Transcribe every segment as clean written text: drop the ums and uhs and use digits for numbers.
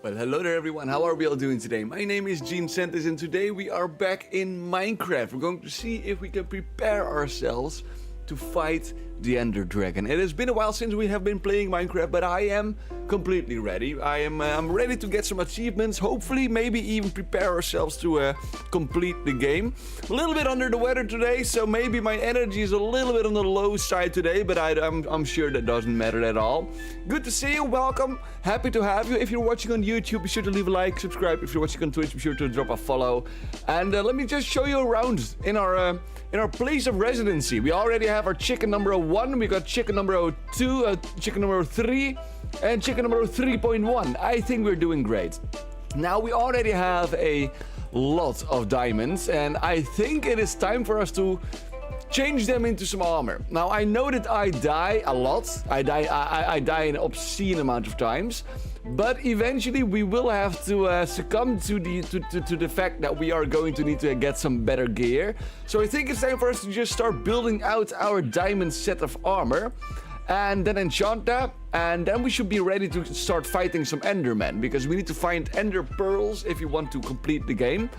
Well, hello there everyone, how are we all doing today? My name is Gene Santis and today we are back in Minecraft. We're going to see if we can prepare ourselves to fight the Ender Dragon. It has been a while since we have been playing Minecraft, but I am completely ready. I'm ready to get some achievements, hopefully maybe even prepare ourselves to complete the game. A little bit under the weather today, so maybe my energy is a little bit on the low side today, but I'm sure that doesn't matter at all. Good to see you, welcome, happy to have you. If you're watching on YouTube, be sure to leave a like, subscribe. If you're watching on Twitch, be sure to drop a follow. And let me just show you around in our place of residency. We already have our chicken number 1, we got chicken number 2, chicken number 3, and chicken number 3.1. I think we're doing great. Now we already have a lot of diamonds, and I think it is time for us to change them into some armor. Now I know that I die a lot. I die an obscene amount of times. But eventually we will have to succumb to the fact that we are going to need to get some better gear. So I think it's time for us to just start building out our diamond set of armor. And then enchant that. And then we should be ready to start fighting some Endermen. Because we need to find Ender Pearls if you want to complete the game.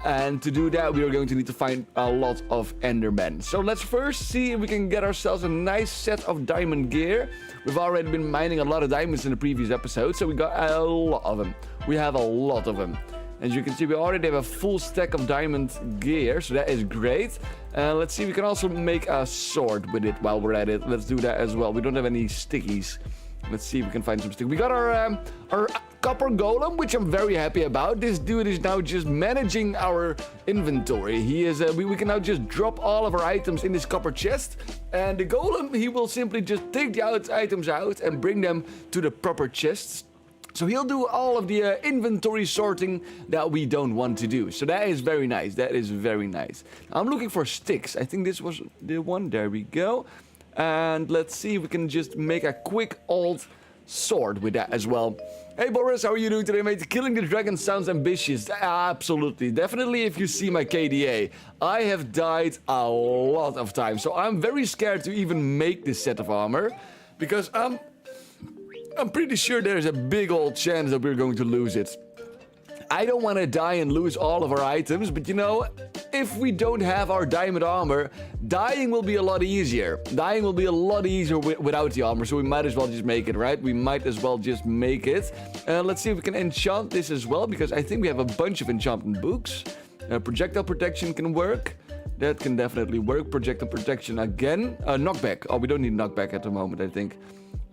And to do that, we are going to need to find a lot of Endermen. So let's first see if we can get ourselves a nice set of diamond gear. We've already been mining a lot of diamonds in the previous episode, so we got a lot of them. We have a lot of them. As you can see, we already have a full stack of diamond gear, so that is great. Let's see, we can also make a sword with it while we're at it. Let's do that as well. We don't have any stickies. Let's see if we can find some stickies. We got our copper golem, which I'm very happy about. This dude is now just managing our inventory. He is we can now just drop all of our items in this copper chest, and the golem, he will simply just take the items out and bring them to the proper chests. So he'll do all of the inventory sorting that we don't want to do. So that is very nice. That is very nice. I'm looking for sticks. I think this was the one. There we go. And let's see if we can just make a quick old sword with that as well. Hey Boris, how are you doing today, mate? Killing the dragon sounds ambitious. Absolutely. Definitely if you see my KDA. I have died a lot of times. So I'm very scared to even make this set of armor. Because I'm pretty sure there's a big old chance that we're going to lose it. I don't want to die and lose all of our items, but you know, if we don't have our diamond armor, dying will be a lot easier. Dying will be a lot easier without the armor, so we might as well just make it, right? We might as well just make it. Let's see if we can enchant this as well, because I think we have a bunch of enchantment books. Projectile protection can work. That can definitely work. Projectile protection again. Knockback. Oh, we don't need knockback at the moment, I think.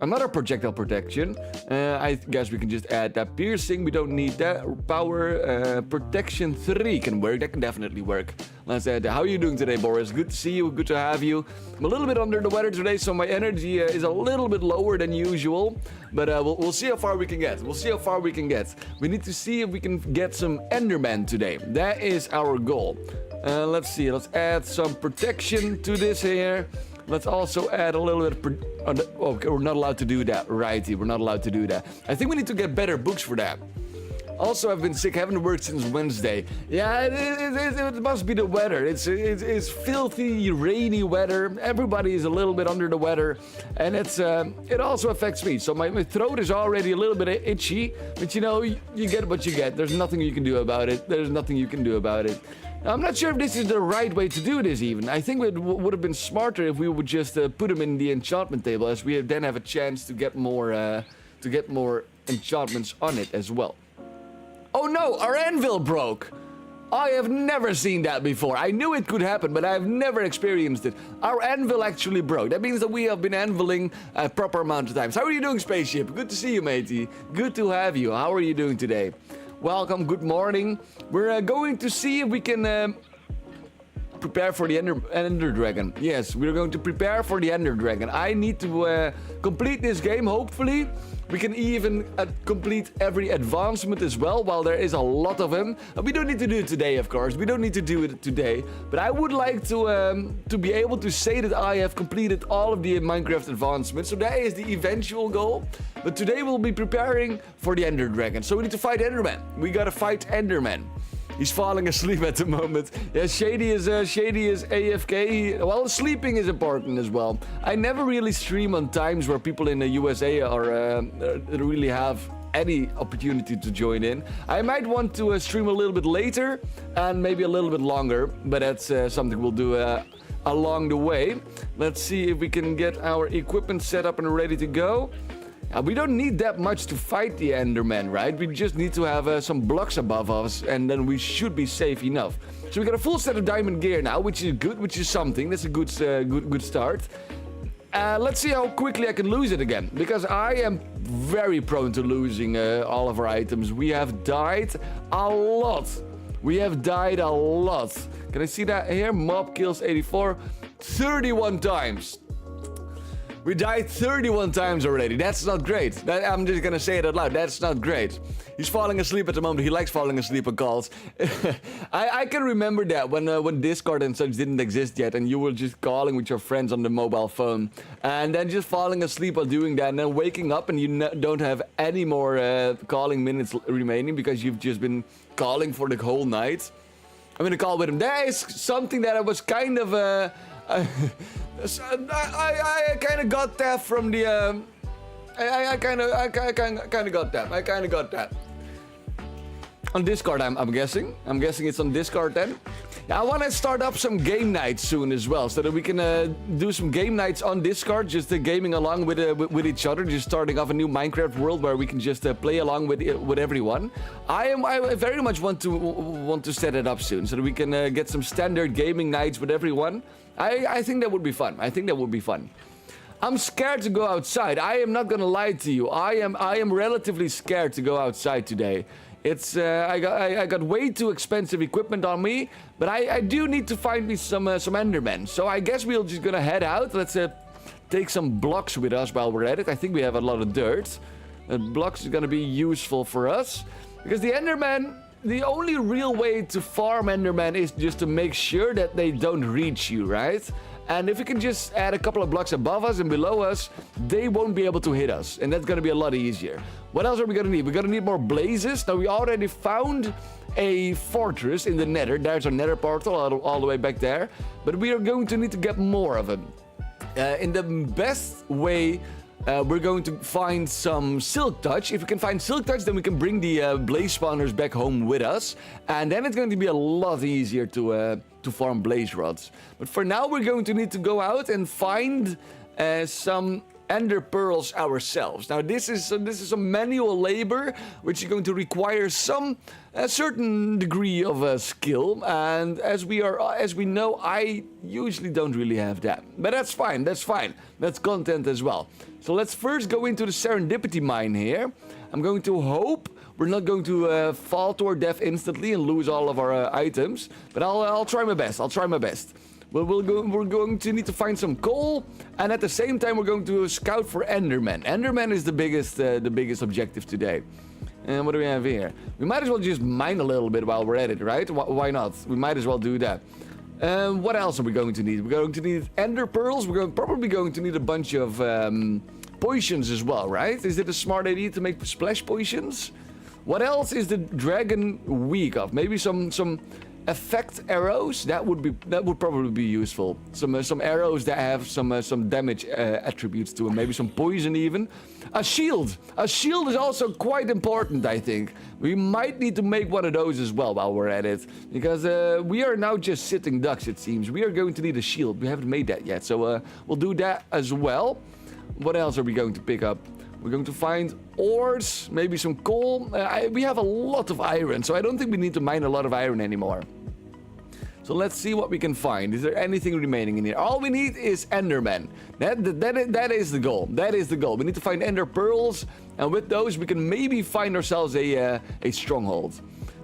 Another projectile protection. I guess we can just add that piercing. We don't need that. Power protection 3 can work. That can definitely work. Let's add that. How are you doing today, Boris? Good to see you. Good to have you. I'm a little bit under the weather today, so my energy is a little bit lower than usual. But we'll see how far we can get. We'll see how far we can get. We need to see if we can get some Enderman today. That is our goal. Let's see. Let's add some protection to this here. Let's also add a little bit of... okay, we're not allowed to do that. Righty, we're not allowed to do that. I think we need to get better books for that. Also, I've been sick. I haven't worked since Wednesday. Yeah, it must be the weather. It's filthy, rainy weather. Everybody is a little bit under the weather. And it also affects me. So my throat is already a little bit itchy. But you know, you get what you get. There's nothing you can do about it. There's nothing you can do about it. I'm not sure if this is the right way to do this even. I think it would have been smarter if we would just put them in the enchantment table, as we then have a chance to get more enchantments on it as well. Oh no, our anvil broke! I have never seen that before. I knew it could happen, but I've never experienced it. Our anvil actually broke. That means that we have been anviling a proper amount of times. How are you doing, Spaceship? Good to see you, matey. Good to have you. How are you doing today? Welcome, good morning. We're going to see if we can prepare for the Ender Dragon. Yes, we're going to prepare for the Ender Dragon. I need to complete this game, hopefully. We can even complete every advancement as well, while there is a lot of them. We don't need to do it today, of course. We don't need to do it today. But I would like to be able to say that I have completed all of the Minecraft advancements. So that is the eventual goal. But today we'll be preparing for the Ender Dragon. So we need to fight Enderman. We gotta fight Enderman. He's falling asleep at the moment. Yeah, Shady is AFK. Well, sleeping is important as well. I never really stream on times where people in the USA are really have any opportunity to join in. I might want to stream a little bit later and maybe a little bit longer, but that's something we'll do along the way. Let's see if we can get our equipment set up and ready to go. We don't need that much to fight the Enderman, right? We just need to have some blocks above us, and then we should be safe enough. So we got a full set of diamond gear now, which is good, which is something. That's a good start. Let's see how quickly I can lose it again, because I am very prone to losing all of our items. We have died a lot. We have died a lot. Can I see that here? Mob kills 84, 31 times. We died 31 times already. That's not great. I'm just gonna say it out loud. That's not great. He's falling asleep at the moment. He likes falling asleep on calls. I can remember that when Discord and such didn't exist yet, and you were just calling with your friends on the mobile phone, and then just falling asleep while doing that, and then waking up and you don't have any more calling minutes remaining because you've just been calling for the whole night. I'm gonna call with him. That is something that I was kind of I kind of got that from the I kind of got that on Discord. I'm guessing it's on Discord then. Yeah, I want to start up some game nights soon as well, so that we can do some game nights on Discord, just gaming along with each other, just starting off a new Minecraft world where we can just play along with everyone. I very much want to set it up soon, so that we can get some standard gaming nights with everyone. I think that would be fun. I'm scared to go outside. I am not gonna lie to you. I am relatively scared to go outside today. It's I got way too expensive equipment on me, but I do need to find me some Endermen. So I guess we're just gonna head out. Let's take some blocks with us while we're at it. I think we have a lot of dirt. Blocks is gonna be useful for us because the Enderman. The only real way to farm Enderman is just to make sure that they don't reach you, right? And if we can just add a couple of blocks above us and below us, they won't be able to hit us. And that's gonna be a lot easier. What else are we gonna need? We're gonna need more blazes. Now, we already found a fortress in the nether. There's our nether portal all the way back there. But we are going to need to get more of them. In the best way... we're going to find some Silk Touch. If we can find Silk Touch, then we can bring the blaze spawners back home with us. And then it's going to be a lot easier to farm blaze rods. But for now, we're going to need to go out and find some ender pearls ourselves. Now, this is some manual labor, which is going to require a certain degree of skill. And as we know, I usually don't really have that. But that's fine. That's content as well. So let's first go into the serendipity mine here. I'm going to hope we're not going to fall to our death instantly and lose all of our items. But I'll try my best. We're going to need to find some coal, and at the same time we're going to scout for Enderman. Enderman is the biggest objective today. And what do we have here? We might as well just mine a little bit while we're at it, right? Why not? We might as well do that. What else are we going to need? We're going to need ender pearls. We're probably going to need a bunch of potions as well, right? Is it a smart idea to make splash potions? What else is the dragon weak of? Maybe some effect arrows. That would probably be useful. Some arrows that have some damage attributes to them. Maybe some poison even. A shield. A shield is also quite important, I think. We might need to make one of those as well while we're at it, because we are now just sitting ducks, it seems. We are going to need a shield. We haven't made that yet, so we'll do that as well. What else are we going to pick up? We're going to find ores, maybe some coal. We have a lot of iron, so I don't think we need to mine a lot of iron anymore. So let's see what we can find. Is there anything remaining in here? All we need is Enderman. That is the goal. That is the goal. We need to find Ender Pearls, and with those we can maybe find ourselves a stronghold.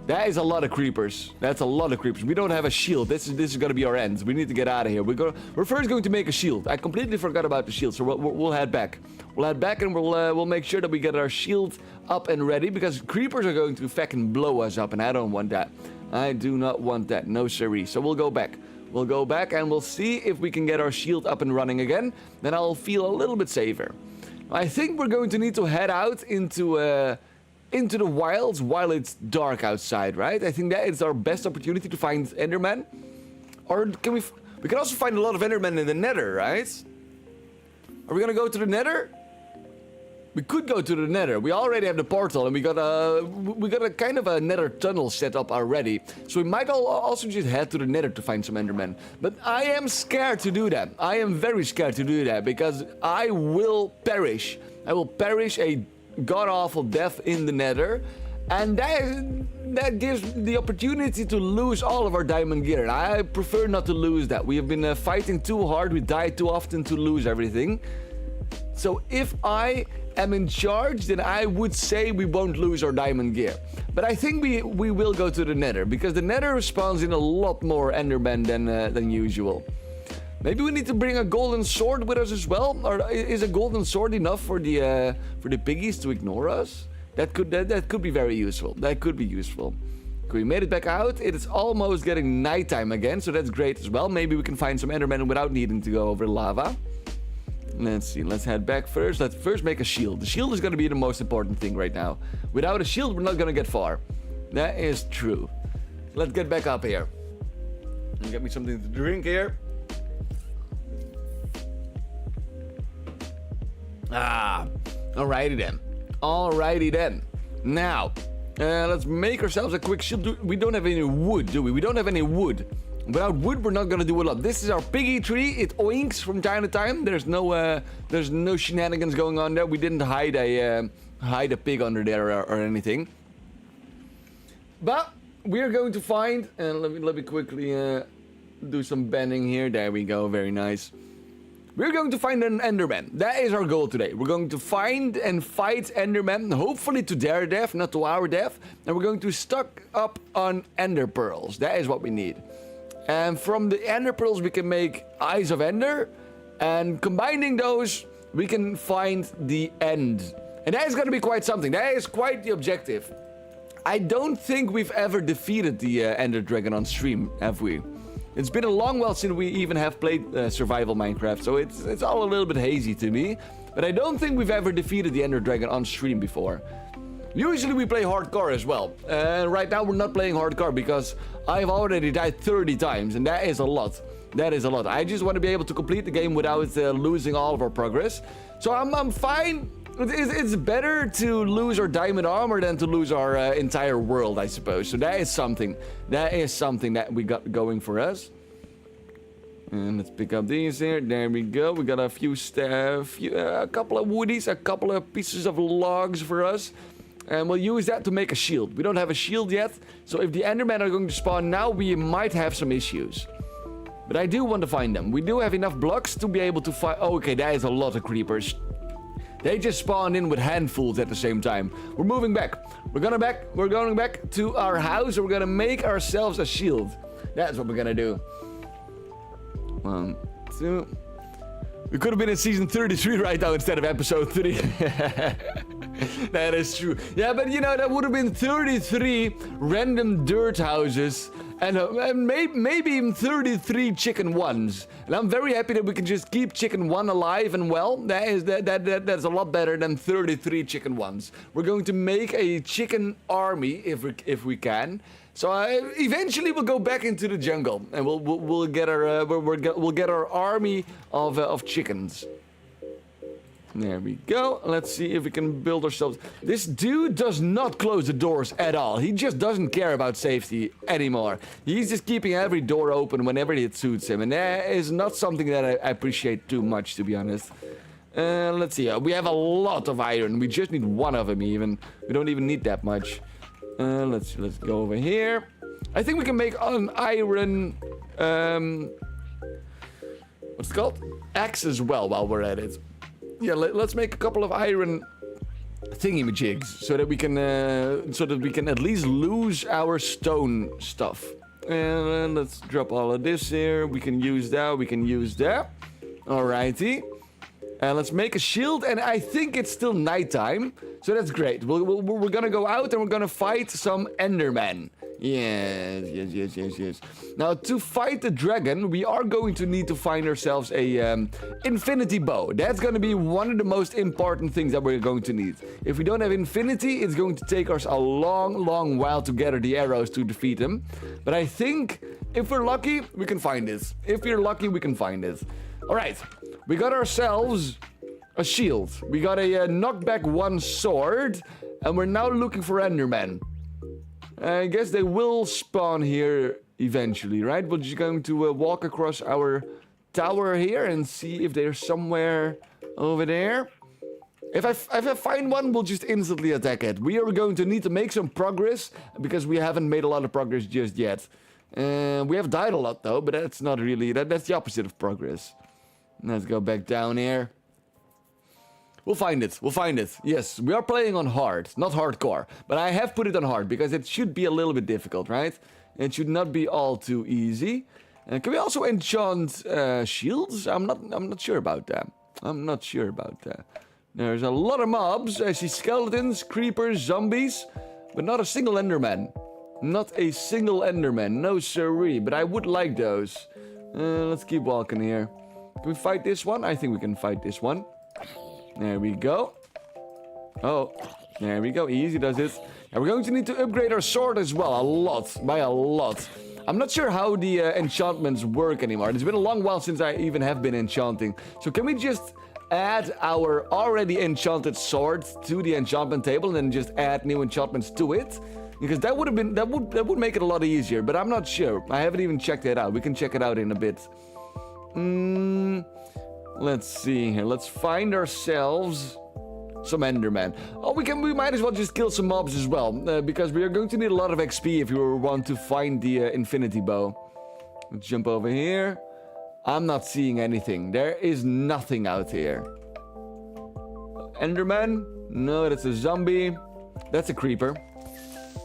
That is a lot of creepers. That's a lot of creepers. We don't have a shield. This is gonna be our end. We need to get out of here. We're first going to make a shield. I completely forgot about the shield, so we'll head back. We'll head back and we'll make sure that we get our shield up and ready, because creepers are going to fucking blow us up, and I don't want that. I do not want that. No siree. So we'll go back. We'll go back and we'll see if we can get our shield up and running again. Then I'll feel a little bit safer. I think we're going to need to head out into into the wilds while it's dark outside, right? I think that is our best opportunity to find Enderman. Or can we... We can also find a lot of Endermen in the Nether, right? Are we gonna go to the Nether? We could go to the Nether. We already have the portal, and we got a kind of a Nether tunnel set up already. So we might also just head to the Nether to find some Endermen. But I am scared to do that. I am very scared to do that because I will perish. I will perish a god-awful death in the Nether. And that gives the opportunity to lose all of our diamond gear. I prefer not to lose that. We have been fighting too hard. We died too often to lose everything. So if I am in charge, then I would say we won't lose our diamond gear. But I think we will go to the Nether, because the Nether spawns in a lot more Endermen than usual. Maybe we need to bring a golden sword with us as well. Or is a golden sword enough for the piggies to ignore us? That could be very useful. That could be useful. Okay, we made it back out. It is almost getting nighttime again, so that's great as well. Maybe we can find some Endermen without needing to go over lava. Let's see, let's head back first. Let's first make a shield. The shield is going to be the most important thing right now. Without a shield, we're not going to get far. That is true. Let's get back up here. And get me something to drink here. Alrighty then. Alrighty then. Now, let's make ourselves a quick shield. We don't have any wood, do we? We don't have any wood. Without wood, we're not gonna do a lot. This is our piggy tree. It oinks from time to time. There's no shenanigans going on there. We didn't hide a pig under there or anything. But we are going to find, and let me quickly do some bending here. There we go. Very nice. We're going to find an Enderman. That is our goal today. We're going to find and fight Endermen, hopefully to their death, not to our death. And we're going to stock up on Ender Pearls. That is what we need. And from the Ender Pearls, we can make Eyes of Ender. And combining those, we can find the end. And that is going to be quite something. That is quite the objective. I don't think we've ever defeated the Ender Dragon on stream, have we? It's been a long while since we even have played survival Minecraft, so it's all a little bit hazy to me. But I don't think we've ever defeated the Ender Dragon on stream before. Usually we play hardcore as well. Right now we're not playing hardcore because I've already died 30 times, and that is a lot. That is a lot. I just want to be able to complete the game without losing all of our progress. So I'm fine. It's better to lose our diamond armor than to lose our entire world, I suppose. So that is something. That is something that we got going for us. And let's pick up these here. There we go. We got a a couple of woodies, a couple of pieces of logs for us. And we'll use that to make a shield. We don't have a shield yet. So if the Endermen are going to spawn now, we might have some issues. But I do want to find them. We do have enough blocks to be able to find... Oh, okay, that is a lot of creepers. They just spawned in with handfuls at the same time. We're moving back. We're going back to our house. And we're gonna make ourselves a shield. That's what we're gonna do. 1, 2. We could have been in season 33 right now instead of episode 3. That is true. Yeah, but you know, that would have been 33 random dirt houses. And maybe even 33 chicken ones. And I'm very happy that we can just keep chicken one alive and well. That's a lot better than 33 chicken ones. We're going to make a chicken army if we can. So eventually we'll go back into the jungle and we'll get our army of chickens. There we go. Let's see if we can build ourselves. This dude does not close the doors at all. He just doesn't care about safety anymore. He's just keeping every door open whenever it suits him. And that is not something that I appreciate too much, to be honest. Let's see. We have a lot of iron. We just need one of them even. We don't even need that much. Let's go over here. I think we can make an iron... what's it called? Axe as well while we're at it. Yeah, let's make a couple of iron thingy-majigs so that we can at least lose our stone stuff. And let's drop all of this here. We can use that. We can use that. Alrighty. And let's make a shield. And I think it's still nighttime, so that's great. We're gonna go out and we're gonna fight some Endermen. Yes, yes, yes, yes, yes. Now, to fight the dragon, we are going to need to find ourselves a infinity bow. That's going to be one of the most important things that we're going to need. If we don't have infinity, it's going to take us a long, long while to gather the arrows to defeat him. But I think if we're lucky, we can find it. If we're lucky, we can find it. All right, we got ourselves a shield. We got a knockback 1 sword, and we're now looking for Endermen. I guess they will spawn here eventually, right? We're just going to walk across our tower here and see if they're somewhere over there. If I find one, we'll just instantly attack it. We are going to need to make some progress because we haven't made a lot of progress just yet. We have died a lot though, but that's not really, that's the opposite of progress. Let's go back down here. We'll find it. We'll find it. Yes, we are playing on hard, not hardcore. But I have put it on hard because it should be a little bit difficult, right? It should not be all too easy. Can we also enchant shields? I'm not sure about that. I'm not sure about that. There's a lot of mobs. I see skeletons, creepers, zombies, but not a single Enderman. Not a single Enderman. No siree. But I would like those. Let's keep walking here. Can we fight this one? I think we can fight this one. There we go. Oh, there we go. Easy does it. And we're going to need to upgrade our sword as well. A lot. By a lot. I'm not sure how the enchantments work anymore. It's been a long while since I even have been enchanting. So can we just add our already enchanted sword to the enchantment table and then just add new enchantments to it? Because that would have been that would make it a lot easier, but I'm not sure. I haven't even checked it out. We can check it out in a bit. Let's see here. Let's find ourselves some Enderman. Oh, we might as well just kill some mobs as well, because we are going to need a lot of XP if we want to find the infinity bow. Let's jump over here. I'm not seeing anything. There is nothing out here. Enderman? No, that's a zombie. That's a creeper.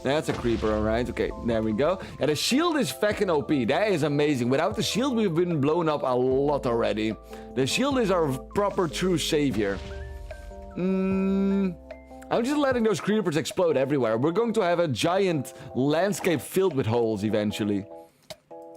That's a creeper, alright. Okay, there we go. And the shield is fucking OP. That is amazing. Without the shield, we've been blown up a lot already. The shield is our proper true savior. I'm just letting those creepers explode everywhere. We're going to have a giant landscape filled with holes eventually.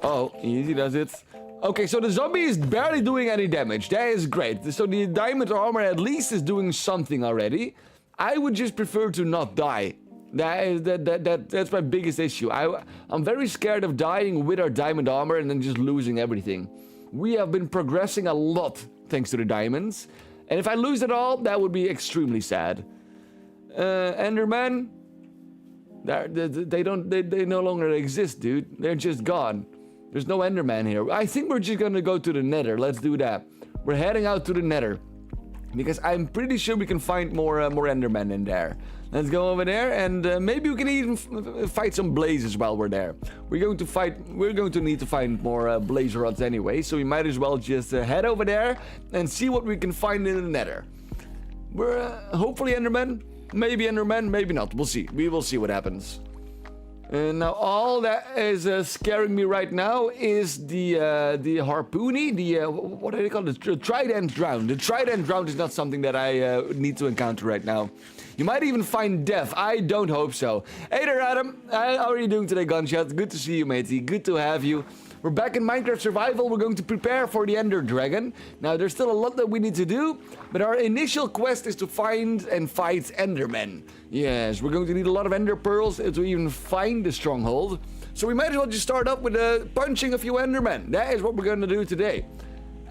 Oh, easy does it. Okay, so the zombie is barely doing any damage. That is great. So the diamond armor at least is doing something already. I would just prefer to not die. That's my biggest issue. I'm very scared of dying with our diamond armor and then just losing everything. We have been progressing a lot thanks to the diamonds. And if I lose it all, that would be extremely sad. Enderman? They no longer exist, dude. They're just gone. There's no Enderman here. I think we're just gonna go to the Nether. Let's do that. We're heading out to the Nether. Because I'm pretty sure we can find more Endermen in there. Let's go over there and maybe we can even fight some blazes while we're there. We're going to need to find more blaze rods anyway, so we might as well just head over there and see what we can find in the Nether. We're hopefully Endermen, maybe not. We'll see. We will see what happens. And now all that is scaring me right now is the harpoony, what do they call it? The trident drown. The trident drown is not something that I need to encounter right now. You might even find death. I don't hope so. Hey there, Adam. How are you doing today, Gunshot? Good to see you, matey. Good to have you. We're back in Minecraft Survival. We're going to prepare for the Ender Dragon. Now, there's still a lot that we need to do, but our initial quest is to find and fight Endermen. Yes, we're going to need a lot of Ender Pearls to even find the stronghold. So we might as well just start up with punching a few Endermen. That is what we're going to do today.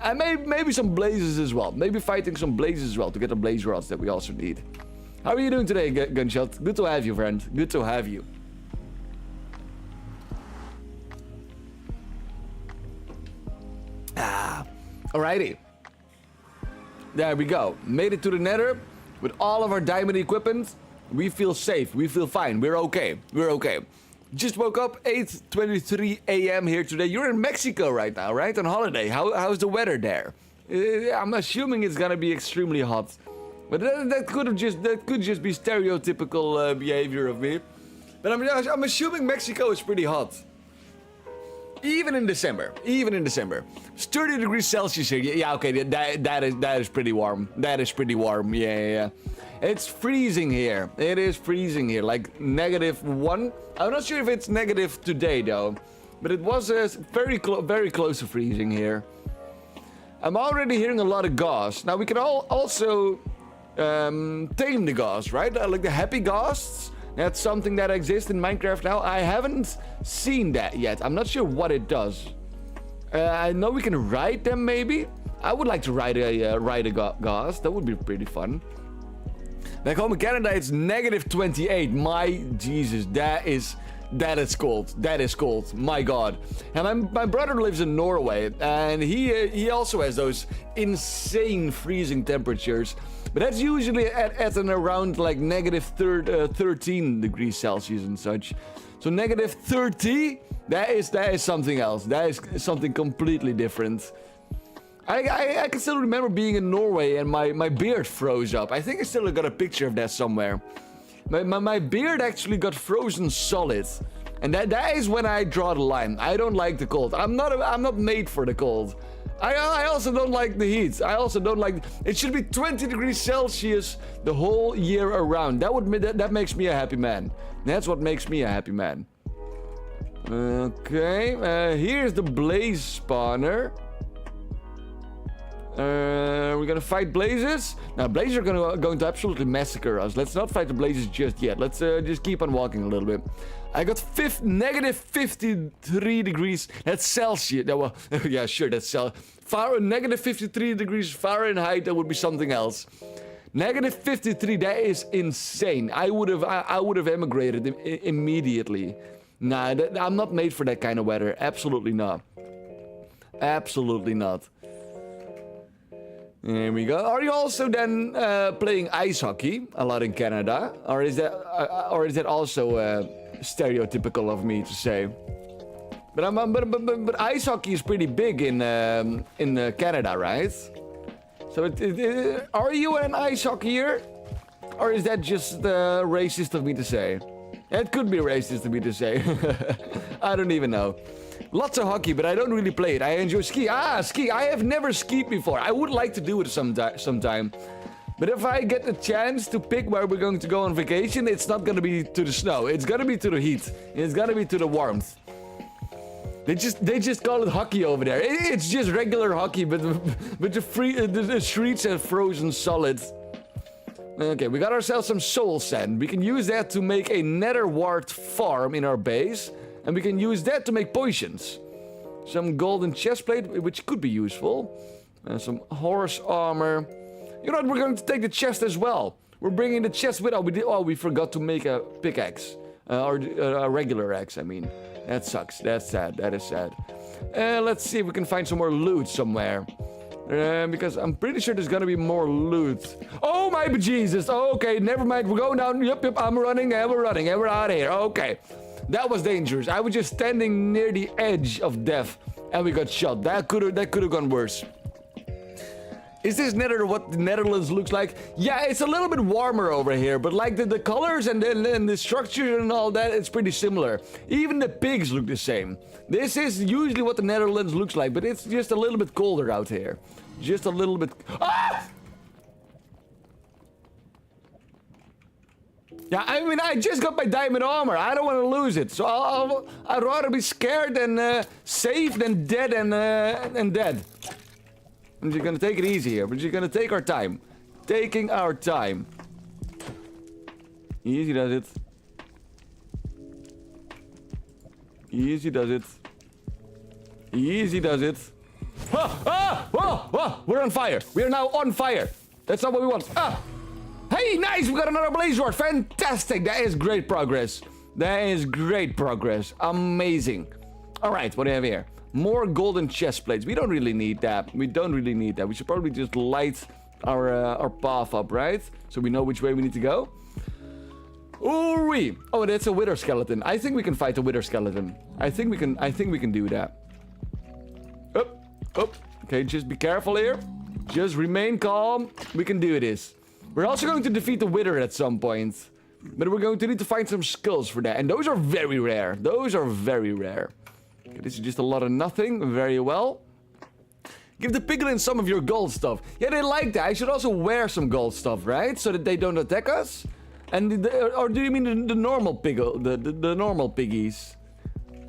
And maybe some blazes as well. Maybe fighting some blazes as well to get the blaze rods that we also need. How are you doing today, Gunshot? Good to have you, friend. Good to have you. Alrighty. There we go. Made it to the Nether with all of our diamond equipment. We feel safe. We feel fine. We're okay. We're okay. Just woke up 8:23 a.m. here today. You're in Mexico right now, right? On holiday. How's the weather there? I'm assuming it's gonna be extremely hot. But that could just be stereotypical behavior of me. But I'm assuming Mexico is pretty hot. Even in December. It's 30 degrees Celsius here. Yeah, okay, that is pretty warm. That is pretty warm. Yeah. It's freezing here. It is freezing here, like -1. I'm not sure if it's negative today though, but it was very close to freezing here. I'm already hearing a lot of ghosts. Now we can also tame the ghosts, right? Like the happy ghosts. That's something that exists in Minecraft now. I haven't seen that yet. I'm not sure what it does. I know we can ride them maybe. I would like to ride a ghost. That would be pretty fun. Back home in Canada, it's -28. My Jesus, that is cold. That is cold. My God. And my brother lives in Norway, and he also has those insane freezing temperatures. But that's usually at and around like -13 degrees Celsius and such. So -30, that is something else. That is something completely different. I can still remember being in Norway and my beard froze up. I think I still got a picture of that somewhere. My beard actually got frozen solid. And that is when I draw the line. I don't like the cold. I'm not made for the cold. I also don't like the heat. I also don't like... It should be 20 degrees Celsius the whole year around. That makes me a happy man. That's what makes me a happy man. Okay, here's the blaze spawner. We're gonna fight blazes. Now blazes are going to absolutely massacre us. Let's not fight the blazes just yet. Let's just keep on walking a little bit. I got -53 degrees. That's Celsius. Well, yeah, sure, that's -53 degrees Fahrenheit. That would be something else. -53. That is insane. I would have emigrated immediately. Nah, I'm not made for that kind of weather. Absolutely not. Absolutely not. There we go. Are you also then playing ice hockey a lot in Canada, or is that also stereotypical of me to say? But ice hockey is pretty big in Canada, right? So are you an ice hockeyer, or is that just racist of me to say? It could be racist of me to say. I don't even know. Lots of hockey, but I don't really play it. I enjoy ski. Ski. I have never skied before. I would like to do it sometime. But if I get the chance to pick where we're going to go on vacation, it's not going to be to the snow. It's going to be to the heat. It's going to be to the warmth. They just call it hockey over there. It's just regular hockey, but the streets are frozen solid. Okay, we got ourselves some soul sand. We can use that to make a nether wart farm in our base. And we can use that to make potions. Some golden chestplate, which could be useful. And some horse armor. You know what, we're going to take the chest as well. We're bringing the chest with us. We forgot to make a pickaxe. Or a regular axe, I mean. That sucks. That's sad. That is sad. Let's see if we can find some more loot somewhere. Because I'm pretty sure there's gonna be more loot. Oh my Jesus! Okay, never mind. We're going down. Yep, I'm running. And we're running. And we're out of here. Okay. That was dangerous. I was just standing near the edge of death. And we got shot. That could have gone worse. Is this what the Netherlands looks like? Yeah, it's a little bit warmer over here. But like the colors and the structure and all that, it's pretty similar. Even the pigs look the same. This is usually what the Netherlands looks like. But it's just a little bit colder out here. Just a little bit... Ah! Yeah, I mean, I just got my diamond armor. I don't want to lose it. So I'd rather be scared than safe than dead and dead. I'm just gonna take it easy here. We're just gonna take our time. Taking our time. Easy does it. Easy does it. Easy does it. We're on fire. We are now on fire. That's not what we want. Hey, nice! We got another blaze rod. Fantastic! That is great progress. That is great progress. Amazing. All right, what do we have here? More golden chest plates. We don't really need that. We don't really need that. We should probably just light our path up, right? So we know which way we need to go. Ooh-wee! Oh, that's a wither skeleton. I think we can fight a wither skeleton. I think we can do that. Up. Okay, just be careful here. Just remain calm. We can do this. We're also going to defeat the wither at some point. But we're going to need to find some skulls for that. And those are very rare. Those are very rare. Okay, this is just a lot of nothing. Very well. Give the piglins some of your gold stuff. Yeah, they like that. I should also wear some gold stuff, right? So that they don't attack us? And or do you mean the normal the normal piggies?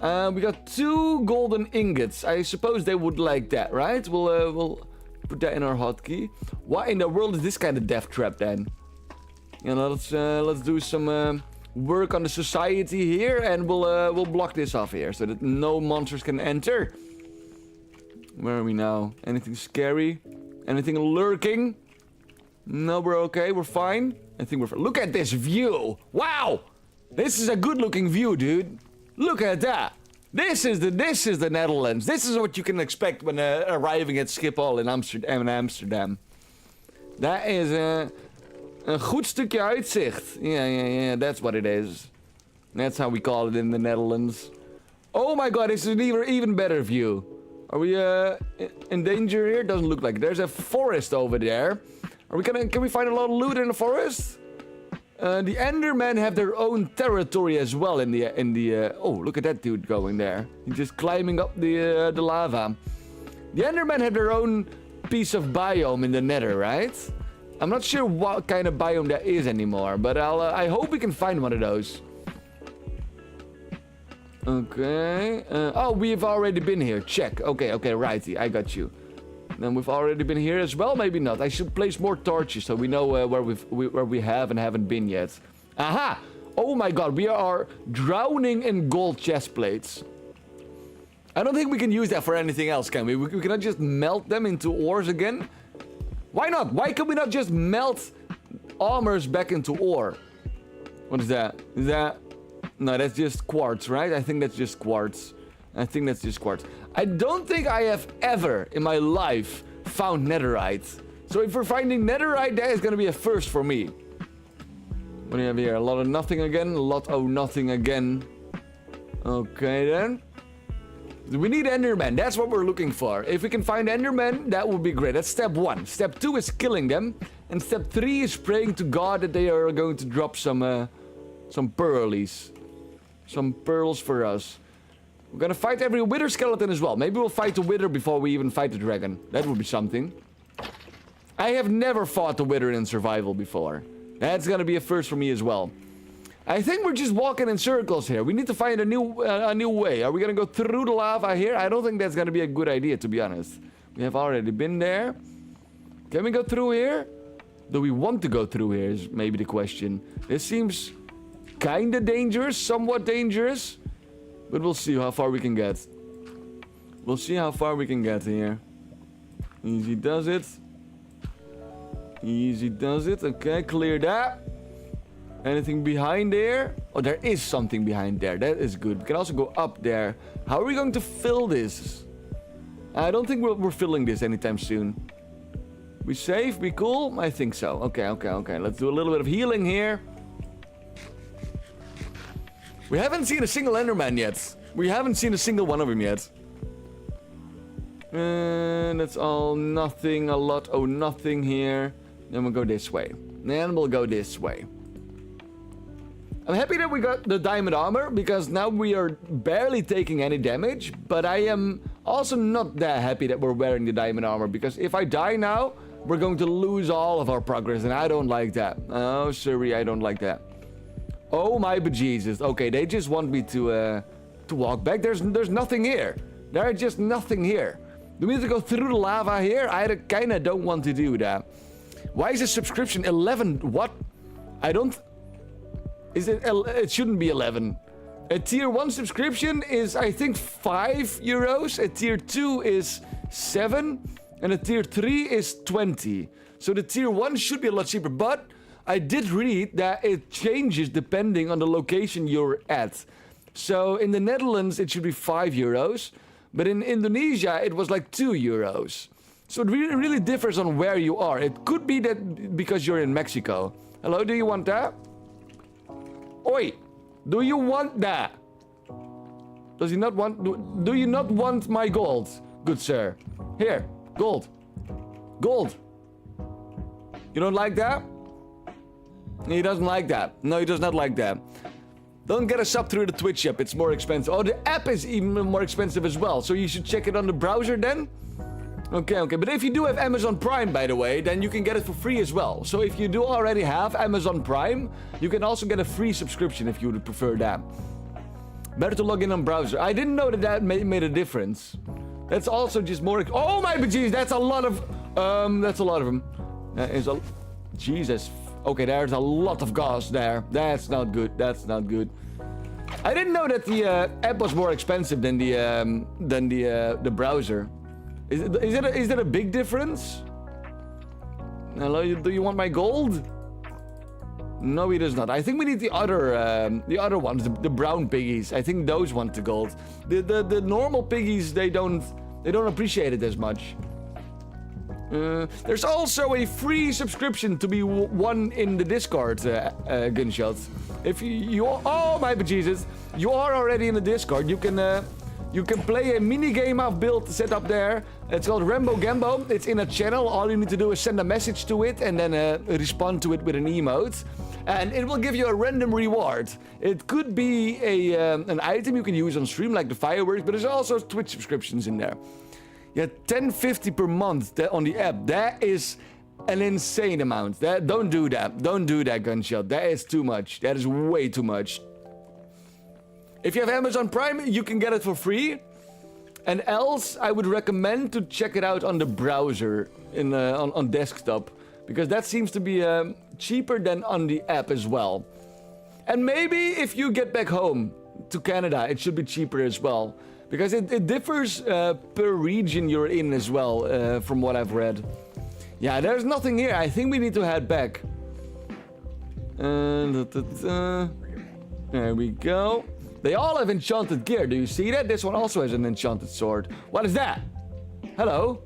We got 2 golden ingots. I suppose they would like that, right? We'll put that in our hotkey. Why in the world is this kind of death trap then? You know, let's do some work on the society here, and we'll block this off here so that no monsters can enter. Where are we now? Anything scary? Anything lurking? No, we're okay. We're fine. I think we're fine. Look at this view. Wow! This is a good-looking view, dude. Look at that. This is the Netherlands. This is what you can expect when arriving at Schiphol in Amsterdam. Dat is een goed stukje uitzicht. Yeah, that's what it is. That's how we call it in the Netherlands. Oh my god, this is an even better view. Are we in danger here? Doesn't look like it. There's a forest over there. Can we find a lot of loot in the forest? The Endermen have their own territory as well in the oh, look at that dude going there. He's just climbing up the lava. The Endermen have their own piece of biome in the Nether, right? I'm not sure what kind of biome that is anymore, but I hope we can find one of those. Okay. Oh, we've already been here. Check. Okay, righty. I got you. Then we've already been here as well. Maybe not. I should place more torches so we know where we have and haven't been yet. Aha! Oh my god, we are drowning in gold chest plates. I don't think we can use that for anything else, can we? We cannot just melt them into ores again. Why not? Why can we not just melt armors back into ore? What is that? Is that... No, that's just quartz, right? I think that's just quartz. I don't think I have ever in my life found netherite. So if we're finding netherite, that is going to be a first for me. What do you have here? A lot of nothing again. A lot of nothing again. Okay, then. We need Endermen. That's what we're looking for. If we can find Endermen, that would be great. That's step 1. Step 2 is killing them. And step 3 is praying to God that they are going to drop some pearlies. Some pearls for us. We're gonna fight every wither skeleton as well. Maybe we'll fight the wither before we even fight the dragon. That would be something. I have never fought the wither in survival before. That's gonna be a first for me as well. I think we're just walking in circles here. We need to find a new way. Are we gonna go through the lava here? I don't think that's gonna be a good idea, to be honest. We have already been there. Can we go through here? Do we want to go through here is maybe the question. This seems kinda dangerous, somewhat dangerous. But we'll see how far we can get. We'll see how far we can get here. Easy does it. Easy does it. Okay, clear that. Anything behind there? Oh, there is something behind there. That is good. We can also go up there. How are we going to fill this? I don't think we're filling this anytime soon. We safe? We cool? I think so. Okay. Let's do a little bit of healing here. We haven't seen a single Enderman yet. We haven't seen a single one of them yet. And that's all nothing, a lot of nothing here. Then we'll go this way. Then we'll go this way. I'm happy that we got the diamond armor, because now we are barely taking any damage. But I am also not that happy that we're wearing the diamond armor, because if I die now, we're going to lose all of our progress, and I don't like that. Oh, sorry, I don't like that. Oh my bejesus. Okay, they just want me to walk back. There's nothing here. There's just nothing here. Do we need to go through the lava here? I kinda don't want to do that. Why is the subscription 11? What? I don't... Is it... It shouldn't be 11. A tier 1 subscription is, I think, 5 euros. A tier 2 is 7. And a tier 3 is 20. So the tier 1 should be a lot cheaper, but... I did read that it changes depending on the location you're at. So in the Netherlands, it should be 5 euros. But in Indonesia, it was like 2 euros. So it really differs on where you are. It could be that because you're in Mexico. Hello, do you want that? Oi, do you want that? Does he not want... Do you not want my gold, good sir? Here, gold. Gold. You don't like that? He doesn't like that. No, he does not like that. Don't get a sub through the Twitch shop. It's more expensive. Oh, the app is even more expensive as well. So you should check it on the browser then. Okay, but if you do have Amazon Prime, by the way, then you can get it for free as well. So if you do already have Amazon Prime, you can also get a free subscription if you would prefer that. Better to log in on browser. I didn't know that that made a difference. That's also just more... Oh my bejeez, that's a lot of... That's a lot of them. That is a... Jesus. Okay, there's a lot of gas there. That's not good. That's not good. I didn't know that the app was more expensive than the browser. Is that a big difference? Hello, do you want my gold? No, he does not. I think we need the other ones, the brown piggies. I think those want the gold. The normal piggies, they don't appreciate it as much. There's also a free subscription to be won in the Discord, Gunshots. If you oh my bejesus, you are already in the Discord. You can play a mini game I've built set up there. It's called Rambo Gambo. It's in a channel. All you need to do is send a message to it and then respond to it with an emote. And it will give you a random reward. It could be an item you can use on stream, like the fireworks, but there's also Twitch subscriptions in there. Yeah, $10.50 per month on the app. That is an insane amount. Don't do that. Don't do that, Gunshot. That is too much. That is way too much. If you have Amazon Prime, you can get it for free. And else, I would recommend to check it out on the browser on desktop. Because that seems to be cheaper than on the app as well. And maybe if you get back home to Canada, it should be cheaper as well. Because it differs per region you're in as well, from what I've read. Yeah, there's nothing here. I think we need to head back. There we go. They all have enchanted gear. Do you see that? This one also has an enchanted sword. What is that? Hello?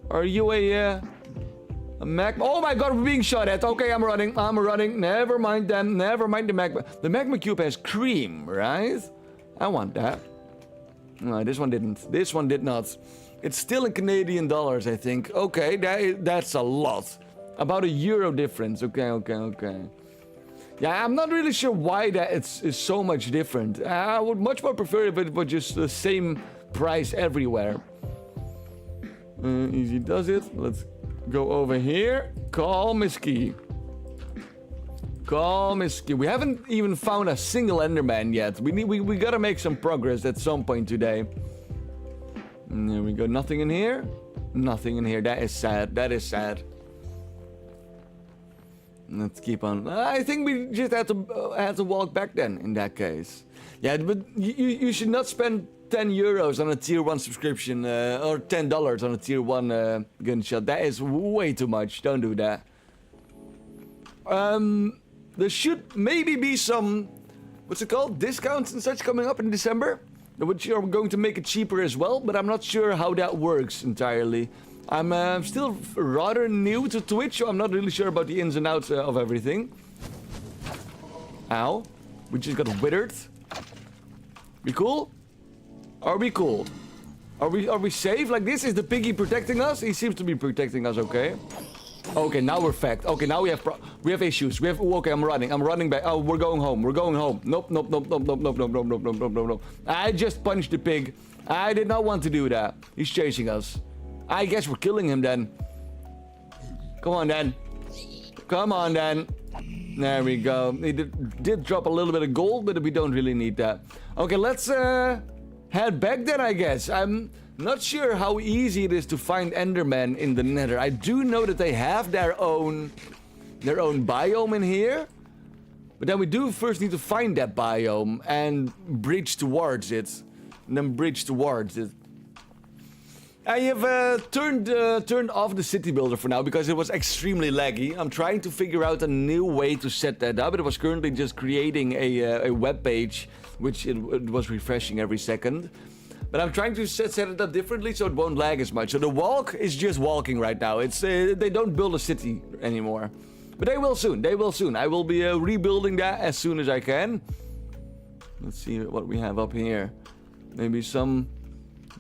Are you a magma? Oh my god, we're being shot at. Okay, I'm running. I'm running. Never mind them. Never mind the magma. The magma cube has cream, right? I want that. No, this one didn't. This one did not. It's still in Canadian dollars, I think. Okay, that's a lot. About €1 difference. Okay. Yeah, I'm not really sure why that is so much different. I would much more prefer if it was just the same price everywhere. Easy does it. Let's go over here. Calm is key. Calm is key. We haven't even found a single Enderman yet. We gotta make some progress at some point today. And there we go. Nothing in here. Nothing in here. That is sad. That is sad. Let's keep on. I think we just had to walk back then. In that case, yeah. But you should not spend €10 on a tier 1 subscription or $10 on a tier 1 gunshot. That is way too much. Don't do that. There should maybe be some, what's it called, discounts and such coming up in December, which are going to make it cheaper as well, but I'm not sure how that works entirely. I'm still rather new to Twitch, so I'm not really sure about the ins and outs of everything. Ow. We just got withered. We cool? Are we cool? Are we safe? Like, this is the piggy protecting us? He seems to be protecting us, okay. Okay, now we're fucked. Okay, now we have issues. Okay, I'm running back. Oh, we're going home. Nope. I just punched the pig. I did not want to do that. He's chasing us. I guess we're killing him then. Come on then. There we go. He did drop a little bit of gold, but we don't really need that. Okay, let's head back then, I guess. I'm not sure how easy it is to find Enderman in the Nether. I do know that they have their own biome in here. But then we do first need to find that biome and bridge towards it. I have turned off the city builder for now because it was extremely laggy. I'm trying to figure out a new way to set that up. It was currently just creating a web page, which it was refreshing every second. But I'm trying to set it up differently so it won't lag as much. So the walk is just walking right now. It's they don't build a city anymore. But they will soon. I will be rebuilding that as soon as I can. Let's see what we have up here. Maybe some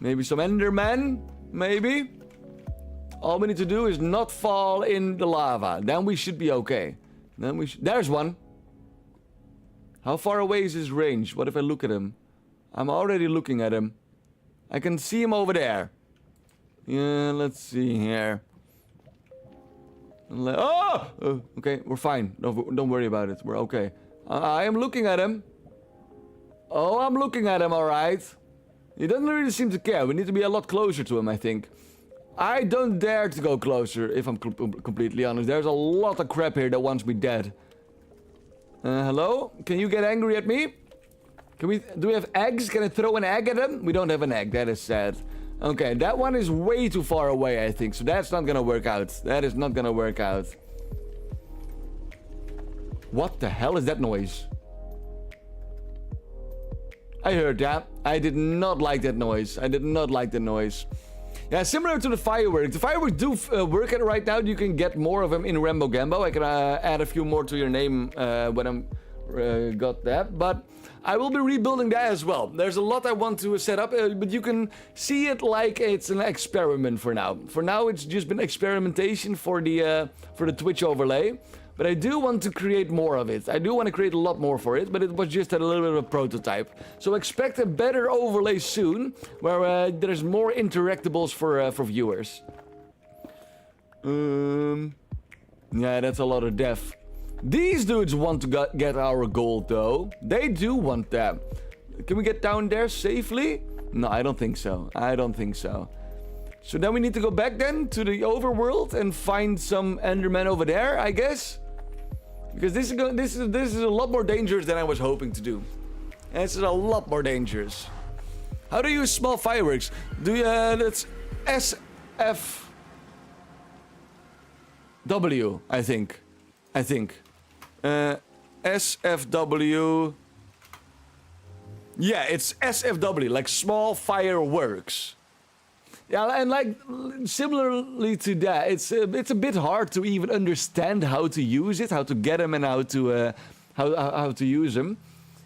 Enderman. Maybe. All we need to do is not fall in the lava. Then we should be okay. There's one. How far away is his range? What if I look at him? I'm already looking at him. I can see him over there. Yeah, let's see here. Oh! Okay, we're fine. Don't worry about it. We're okay. I am looking at him. Oh, I'm looking at him, alright. He doesn't really seem to care. We need to be a lot closer to him, I think. I don't dare to go closer, if I'm completely honest. There's a lot of crap here that wants me dead. Hello? Can you get angry at me? Do we have eggs? Can I throw an egg at him? We don't have an egg. That is sad. Okay, that one is way too far away, I think. So that's not gonna work out. That is not gonna work out. What the hell is that noise? I heard that. I did not like that noise. I did not like the noise. Yeah, similar to the fireworks. The fireworks do work at right now. You can get more of them in Rambo Gambo. I can add a few more to your name when I'm got that. But I will be rebuilding that as well. There's a lot I want to set up, but you can see it like it's an experiment for now. For now, it's just been experimentation for the Twitch overlay. But I do want to create more of it. I do want to create a lot more for it, but it was just a little bit of a prototype. So expect a better overlay soon, where there's more interactables for viewers. Yeah, that's a lot of death. These dudes want to get our gold, though. They do want that. Can we get down there safely? No, I don't think so. I don't think so. So then we need to go back then to the overworld and find some Enderman over there, I guess. Because this is a lot more dangerous than I was hoping to do. This is a lot more dangerous. How do you use small fireworks? Do you that's SFW, I think. SFW. Yeah, it's SFW, like small fireworks. Yeah, and like similarly to that, it's a bit hard to even understand how to use it, how to get them, and how to use them.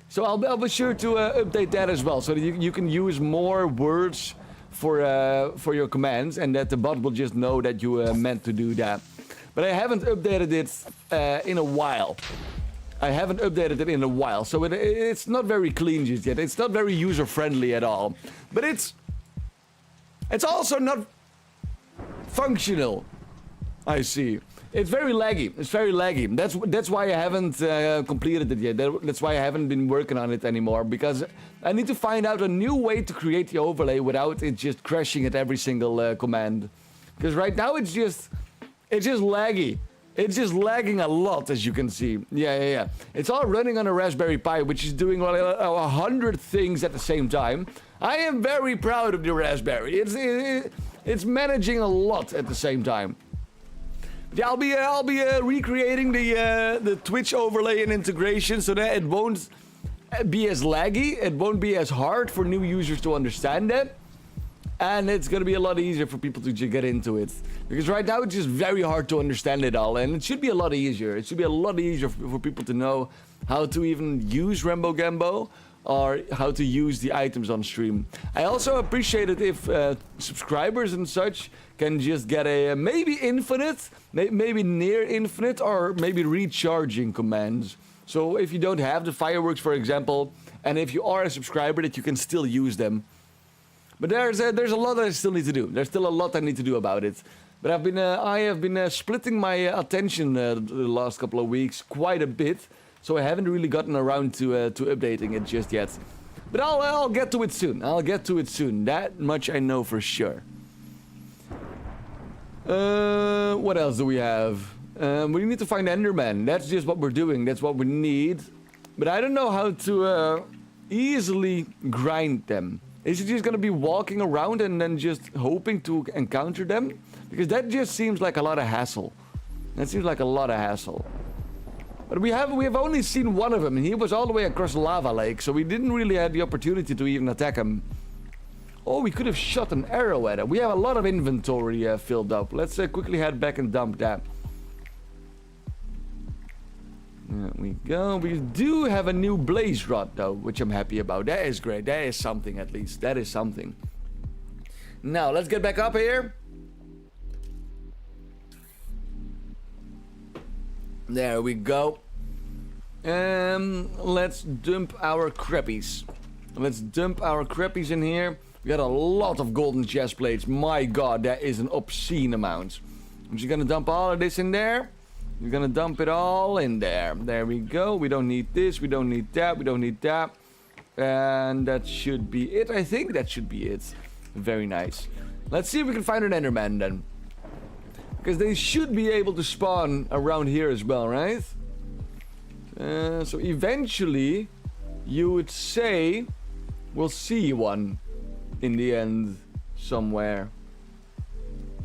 So I'll be sure to update that as well, so that you can use more words for your commands, and that the bot will just know that you meant to do that. But I haven't updated it in a while. So it's not very clean just yet. It's not very user friendly at all. But it's also not functional. I see. It's very laggy. That's why I haven't completed it yet. That's why I haven't been working on it anymore. Because I need to find out a new way to create the overlay without it just crashing at every single command. Because right now it's just laggy. It's just lagging a lot, as you can see. Yeah. It's all running on a Raspberry Pi, which is doing 100 things at the same time. I am very proud of the Raspberry. It's managing a lot at the same time. Yeah, I'll be recreating the Twitch overlay and integration so that it won't be as laggy. It won't be as hard for new users to understand it. And it's gonna be a lot easier for people to get into it. Because right now it's just very hard to understand it all. And it should be a lot easier. It should be a lot easier for people to know how to even use Rambo Gambo or how to use the items on stream. I also appreciate it if subscribers and such can just get a maybe infinite, maybe near infinite, or maybe recharging commands. So if you don't have the fireworks, for example, and if you are a subscriber, that you can still use them. But there's a lot that I still need to do. There's still a lot I need to do about it. But I have been splitting my attention the last couple of weeks quite a bit, so I haven't really gotten around to updating it just yet. But I'll get to it soon. That much I know for sure. What else do we have? We need to find Enderman. That's just what we're doing. That's what we need. But I don't know how to easily grind them. Is it just gonna be walking around and then just hoping to encounter them? Because that just seems like a lot of hassle. But we have only seen one of them, and he was all the way across Lava Lake, so we didn't really have the opportunity to even attack him. Oh, we could have shot an arrow at him. We have a lot of inventory filled up. Let's quickly head back and dump that. There we go. We do have a new blaze rod though, which I'm happy about. That is great. That is something at least. That is something. Now, let's get back up here. There we go. Let's dump our crappies. In here. We got a lot of golden chest plates. My god, that is an obscene amount. I'm just gonna dump all of this in there. We're gonna dump it all in there. There we go. We don't need this. We don't need that. We don't need that. And that should be it. I think that should be it. Very nice. Let's see if we can find an Enderman then. Because they should be able to spawn around here as well, right? So eventually, you would say we'll see one in the end somewhere.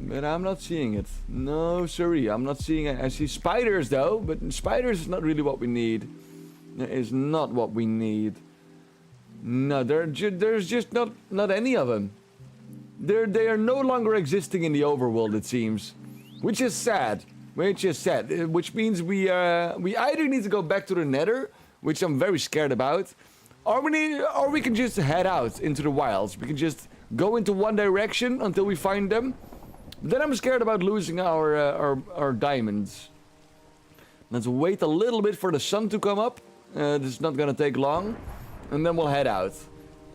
But I'm not seeing it. No, sorry, I'm not seeing it. I see spiders though, but spiders is not really what we need. That is not what we need. No, there's just not any of them. They are no longer existing in the overworld, it seems. Which is sad. Which is sad. Which means we either need to go back to the Nether, which I'm very scared about, or we can just head out into the wilds. We can just go into one direction until we find them. Then I'm scared about losing our diamonds. Let's wait a little bit for the sun to come up. This is not gonna take long. And then we'll head out.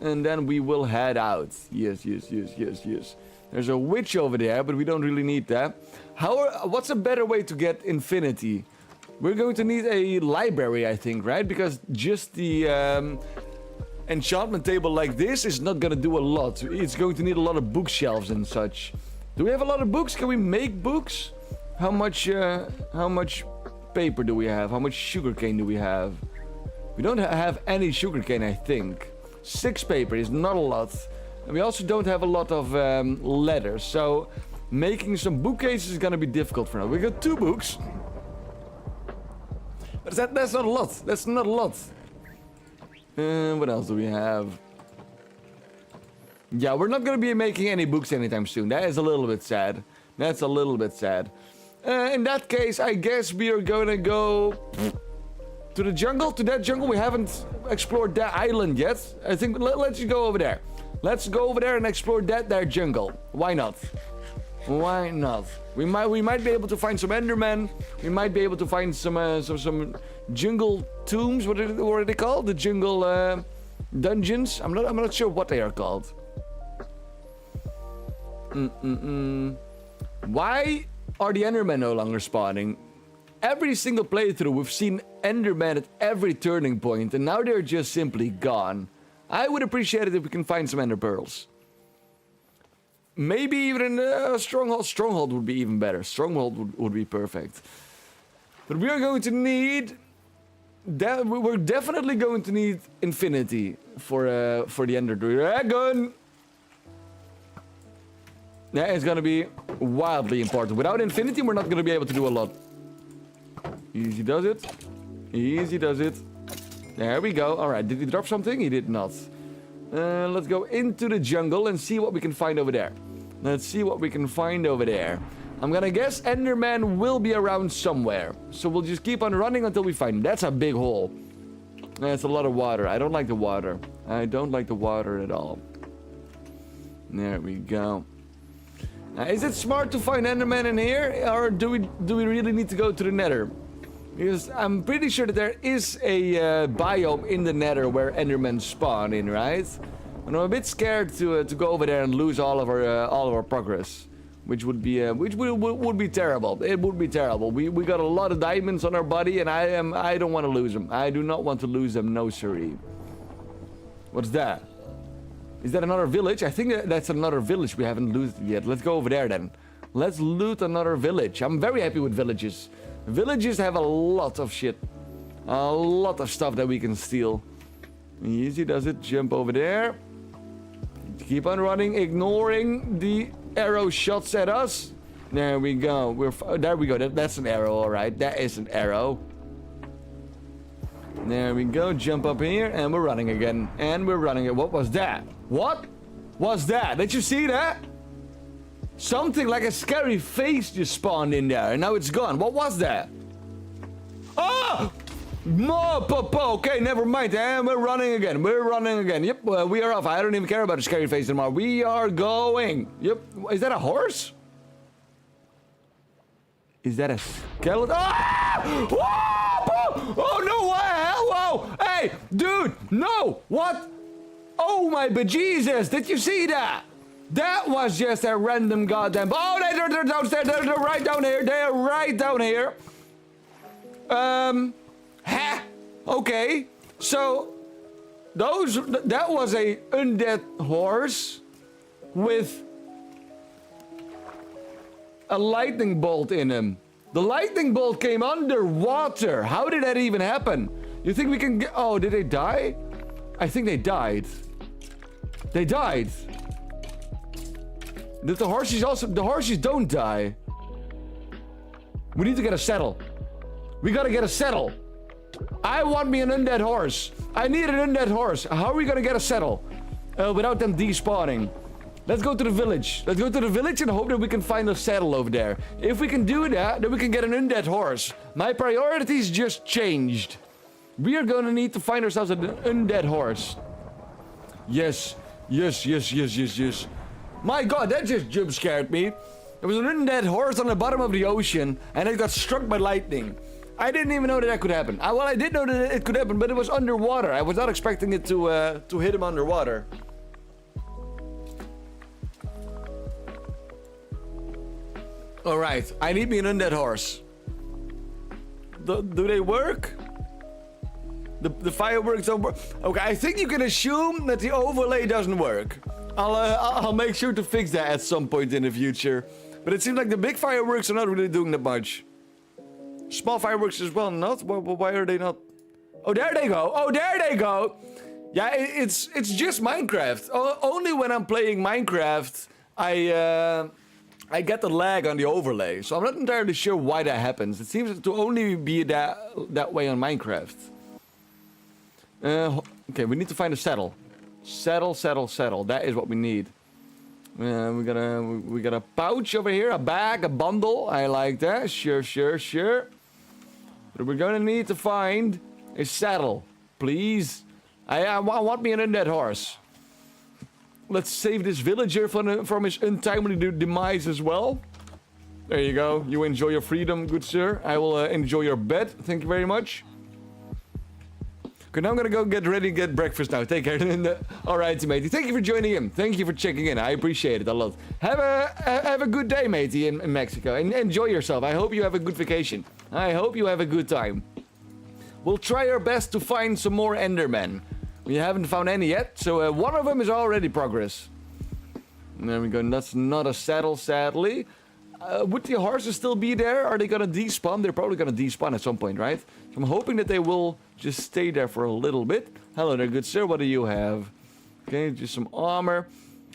And then we will head out. Yes. There's a witch over there, but we don't really need that. What's a better way to get infinity? We're going to need a library, I think, right? Because just the enchantment table like this is not gonna do a lot. It's going to need a lot of bookshelves and such. Do we have a lot of books? Can we make books? How much paper do we have? How much sugarcane do we have? We don't have any sugarcane, I think. 6 paper is not a lot. And we also don't have a lot of leather. So making some bookcases is gonna be difficult for now. We got 2 books. But that's not a lot. That's not a lot. What else do we have? Yeah, we're not gonna be making any books anytime soon. That is a little bit sad. That's a little bit sad. In that case, I guess we are gonna go to the jungle. To that jungle. We haven't explored that island yet. I think let's just go over there. Let's go over there and explore that there jungle. Why not? Why not? We might be able to find some Endermen. We might be able to find some jungle tombs. What are they called? The jungle dungeons. I'm not sure what they are called. Why are the Endermen no longer spawning? Every single playthrough we've seen Endermen at every turning point, and now they're just simply gone. I would appreciate it if we can find some Ender Pearls. Maybe even in a Stronghold. Stronghold would be even better. Stronghold would be perfect. But we are going to need... We're definitely going to need infinity for the Ender Dragon. That is going to be wildly important. Without infinity, we're not going to be able to do a lot. Easy does it. Easy does it. There we go. Alright, did he drop something? He did not. Let's go into the jungle and see what we can find over there. Let's see what we can find over there. I'm gonna guess Enderman will be around somewhere. So we'll just keep on running until we find him. That's a big hole. That's a lot of water. I don't like the water. I don't like the water at all. There we go. Is it smart to find Enderman in here? Or do we really need to go to the Nether? Because I'm pretty sure that there is a biome in the Nether where Endermen spawn in, right? And I'm a bit scared to go over there and lose all of our progress, which would be terrible. It would be terrible. We got a lot of diamonds on our body, and I don't want to lose them. I do not want to lose them. No siree. What's that? Is that another village? I think that's another village we haven't looted yet. Let's go over there then. Let's loot another village. I'm very happy with villages. Villages have a lot of shit. A lot of stuff that we can steal. Easy does it. Jump over there. Keep on running, ignoring the arrow shots at us. There we go. There we go. That's an arrow, all right. That is an arrow. There we go. Jump up here, and we're running again. And we're running again. What was that? What was that? Did you see that? Something like a scary face just spawned in there, and now it's gone. What was that? Oh! No, okay, never mind. And we're running again. We're running again. Yep, we are off. I don't even care about a scary face anymore. We are going. Yep. Is that a horse? Is that a skeleton? Ah! Whoa! Oh, no. What the hell? Whoa! Hey, dude. No. What? Oh my bejesus! Did you see that? That was just a random goddamn... Oh, they're downstairs. They're right down here. They're right down here. Huh? Okay. So, that was a undead horse with a lightning bolt in him. The lightning bolt came underwater. How did that even happen? You think we can get... Oh, did they die? I think they died. They died. Did the horses also... The horses don't die. We need to get a saddle. We gotta get a saddle. I want me an undead horse. I need an undead horse. How are we gonna get a saddle? Without them despawning. Let's go to the village. Let's go to the village and hope that we can find a saddle over there. If we can do that, then we can get an undead horse. My priorities just changed. We are gonna need to find ourselves an undead horse. Yes. Yes, yes, yes, yes, yes. My god, that just jump scared me. There was an undead horse on the bottom of the ocean and it got struck by lightning. I didn't even know that could happen. Well, I did know that it could happen, but it was underwater. I was not expecting it to hit him underwater. Alright, I need me an undead horse. Do they work? The fireworks don't work. Okay, I think you can assume that the overlay doesn't work. I'll make sure to fix that at some point in the future. But it seems like the big fireworks are not really doing that much. Small fireworks as well, not? Why are they not? Oh, there they go. Oh, there they go. Yeah, it's just Minecraft. Only when I'm playing Minecraft, I get the lag on the overlay. So I'm not entirely sure why that happens. It seems to only be that way on Minecraft. Okay, we need to find a saddle. Saddle. That is what we need. We got a pouch over here, a bag, a bundle. I like that. Sure. But we're gonna need to find a saddle, please. I want me an undead horse. Let's save this villager from his untimely demise as well. There you go. You enjoy your freedom, good sir. I will enjoy your bed. Thank you very much. Okay, now I'm gonna go get ready and get breakfast now. Take care. Alright, matey. Thank you for joining in. Thank you for checking in. I appreciate it a lot. Have a good day, matey, in Mexico. And enjoy yourself. I hope you have a good vacation. I hope you have a good time. We'll try our best to find some more Endermen. We haven't found any yet, so one of them is already progress. And there we go. That's not a saddle, sadly. Would the horses still be there? Are they gonna despawn? They're probably gonna despawn at some point, right? So I'm hoping that they will just stay there for a little bit. Hello there, good sir. What do you have? Okay, just some armor.